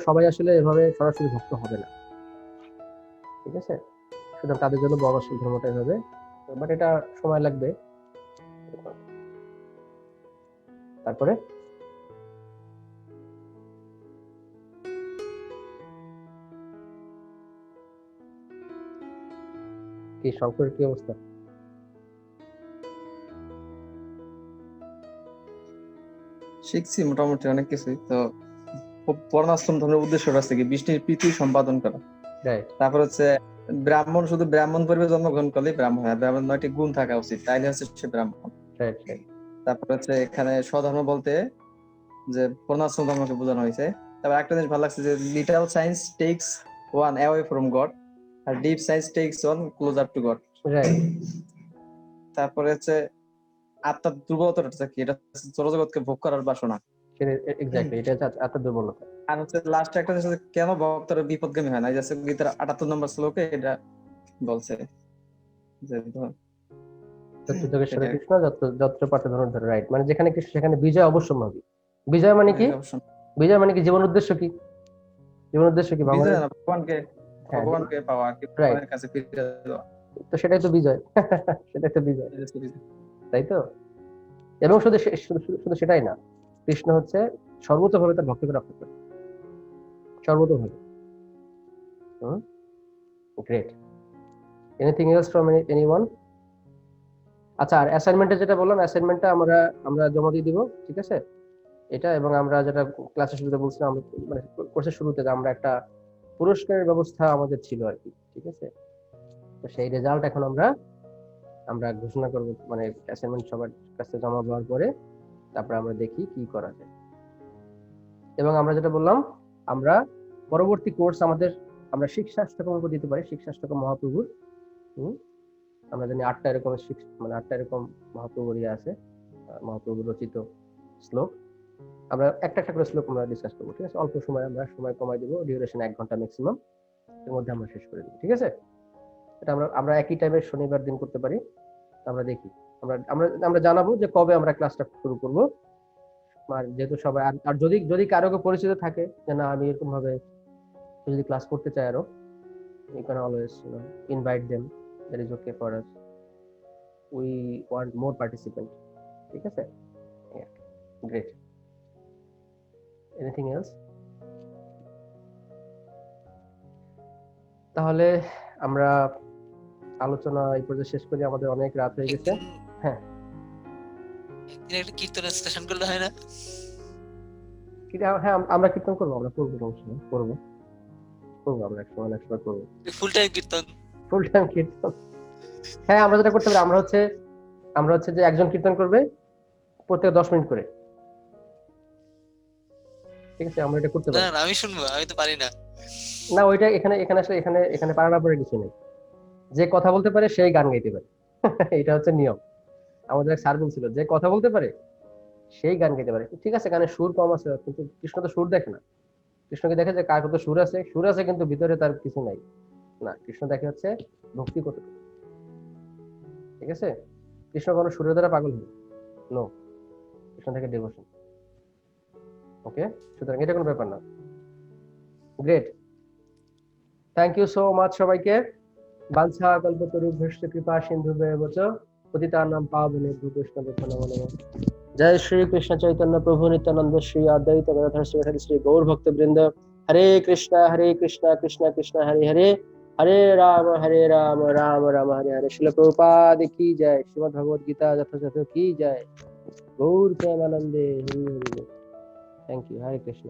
সবাই আসলে এভাবে সরাসরি ভক্ত হবে না, ঠিক আছে? সুতরাং তাদের জন্য বর্ণাশ্রম ধর্মটাই হবে, বাট এটা সময় লাগবে। তারপরে কি শঙ্করের কি অবস্থা? শিখছি মোটামুটি অনেক কিছুই। তো বর্ণাশ্রম ধর্মের উদ্দেশ্যটা হচ্ছে কি বিষ্ণুর প্রীতি সম্পাদন করা। তারপর হচ্ছে শুধু ব্রাহ্মণ পরিবারে জন্মগ্রহণ করলেই ব্রাহ্মণ হয়, ব্রাহ্মণ 9টি গুণ থাকা উচিত, তাইলে হচ্ছে সে ব্রাহ্মণ। তারপর হচ্ছে এখানে স্বধর্ম বলতে যে বর্ণাশ্রম ধর্মকে বোঝানো হয়েছে। তারপর একটা জিনিস ভালো লাগছে যে little science takes one away from God, আর deep science takes one closer to God. তারপরে হচ্ছে আত্মার দুর্বলতাটা কি, এটা জড়জগৎকে ভোগ করার বাসনা। এক্স্যাক্টলি, এটা হচ্ছে আত্মার দুর্বলতা। আর হচ্ছে লাস্ট একটা জিনিস কেন ভক্তরা বিপদগামী হয় না, এই যে গীতার 78 নম্বর শ্লোকে এটা বলছে যে কৃষ্ণ যত্র পার্থ ধনুর্ধর, রাইট? মানে যেখানে কৃষ্ণ সেখানে বিজয় অবশ্যম্ভাবী। বিজয় মানে কি? বিজয় মানে কি? জীবন উদ্দেশ্য কি? ভগবানকে পাওয়া, ভগবানের কাছে ফিরে যাওয়া। তো সেটাই তো বিজয়। তাই তো? এবং শুধু সেটাই না, কৃষ্ণ হচ্ছে সর্বতভাবে তার ভক্তকে রক্ষা করে, সর্বতভাবে। Great. Anything else from anyone? আচ্ছা, আর অ্যাসাইনমেন্টে যেটা বললাম, অ্যাসাইনমেন্টটা আমরা জমা দিয়ে দিব, ঠিক আছে? এটা, এবং আমরা যেটা ক্লাসের শুরুতে বলছিলাম, মানে কোর্সের শুরুতে আমরা একটা পুরস্কারের ব্যবস্থা আমাদের ছিল আর কি, ঠিক আছে? তো সেই রেজাল্ট এখন আমরা ঘোষণা করব, মানে অ্যাসাইনমেন্ট সবার কাছে জমা দেওয়ার পরে তারপরে আমরা দেখি কি করা যায়। এবং আমরা যেটা বললাম, আমরা পরবর্তী কোর্স আমাদের আমরা শিক্ষাষ্টকম দিতে পারি, শিক্ষাষ্টকম মহাপ্রভুর। আমরা জানি 8টা এরকম মানে 8টা এরকম মহাপ্রভুর ইয়ে আছে, মহাপ্রভুর রচিত শ্লোক। আমরা একটা একটা করে শ্লোক আমরা ডিসকাস করবো, ঠিক আছে? অল্প সময়, আমরা সময় কমাই দেবো, ডিউরেশন 1 ঘন্টা ম্যাক্সিমাম, এর মধ্যে আমরা শেষ করে দেবো, ঠিক আছে? এটা আমরা একই টাইমে শনিবার দিন করতে পারি। আমরা দেখি, আমরা জানাবো যে কবে আমরা ক্লাসটা শুরু করব। আর যেহেতু সবাই, আর যদি কারো পরিচিত থাকে যে না আমি এরকম ভাবে যদি ক্লাস করতে চাই আরো, you can always invite them. That is okay for us. We want more participants. ঠিক আছে? Yeah, great. Anything else? তাহলে আমরা আলোচনা এই পর্যন্ত শেষ করি, আমাদের অনেক রাত হয়ে গেছে। হ্যাঁ, একদিন একটা কীর্তনের সেশন করলে হয় না? হ্যাঁ, আমরা কীর্তন করবো, আমরা করবো আমরা এক সময় করবো ফুল টাইম কীর্তন। হ্যাঁ, আমরা যেটা করতে পারি, আমরা হচ্ছে যে একজন কীর্তন করবে প্রত্যেক 10 মিনিট করে, ঠিক আছে? আমরা এটা করতে পারি। না আমি শুনবো, আমি তো পারি না। না, ওইটা এখানে আসলে এখানে পারানা পরে কিছু নেই, যে কথা বলতে পারে সেই গান গাইতে পারে। এটা হচ্ছে নিয়ম। আমাদের এক স্যার বলছিল, যে কথা বলতে পারে সেই গান গাইতে পারে। ঠিক আছে, গানের সুর কম আছে, কিন্তু কৃষ্ণ তো সুর দেখে না। কৃষ্ণকে দেখে যে কার কত সুর আছে কিন্তু ভিতরে তার কিছু নাই। না, কৃষ্ণ দেখে হচ্ছে ভক্তি কতটুকু, ঠিক আছে? কৃষ্ণ কোনো সুরের দ্বারা পাগল হয় নো, কৃষ্ণ থেকে ডিভোশন। ওকে, সুতরাং এটা কোনো ব্যাপার না। Great, thank you so much সবাইকে। বাঞ্ছা কল্পতরুভ্যশ্চ কৃপা সিন্ধুভ্যেব চ পতিতানাং পাবনেভ্যো বৈষ্ণবেভ্যো নমো নমঃ। জয় শ্রী কৃষ্ণ চৈতন্য প্রভু নিত্যানন্দ শ্রী অদ্বৈত গদাধর শ্রীধর শ্রী গৌর ভক্তবৃন্দ। হরে কৃষ্ণ কৃষ্ণ কৃষ্ণ হরে হরে, হরে রাম রাম রাম হরে হরে। শ্রীল প্রভুপাদ কি জয়, শ্রীমদ্ ভগবদ গীতা যথাযথ কি জয়, গৌর প্রেমানন্দে হরি হরি। Thank you, Hare Krishna.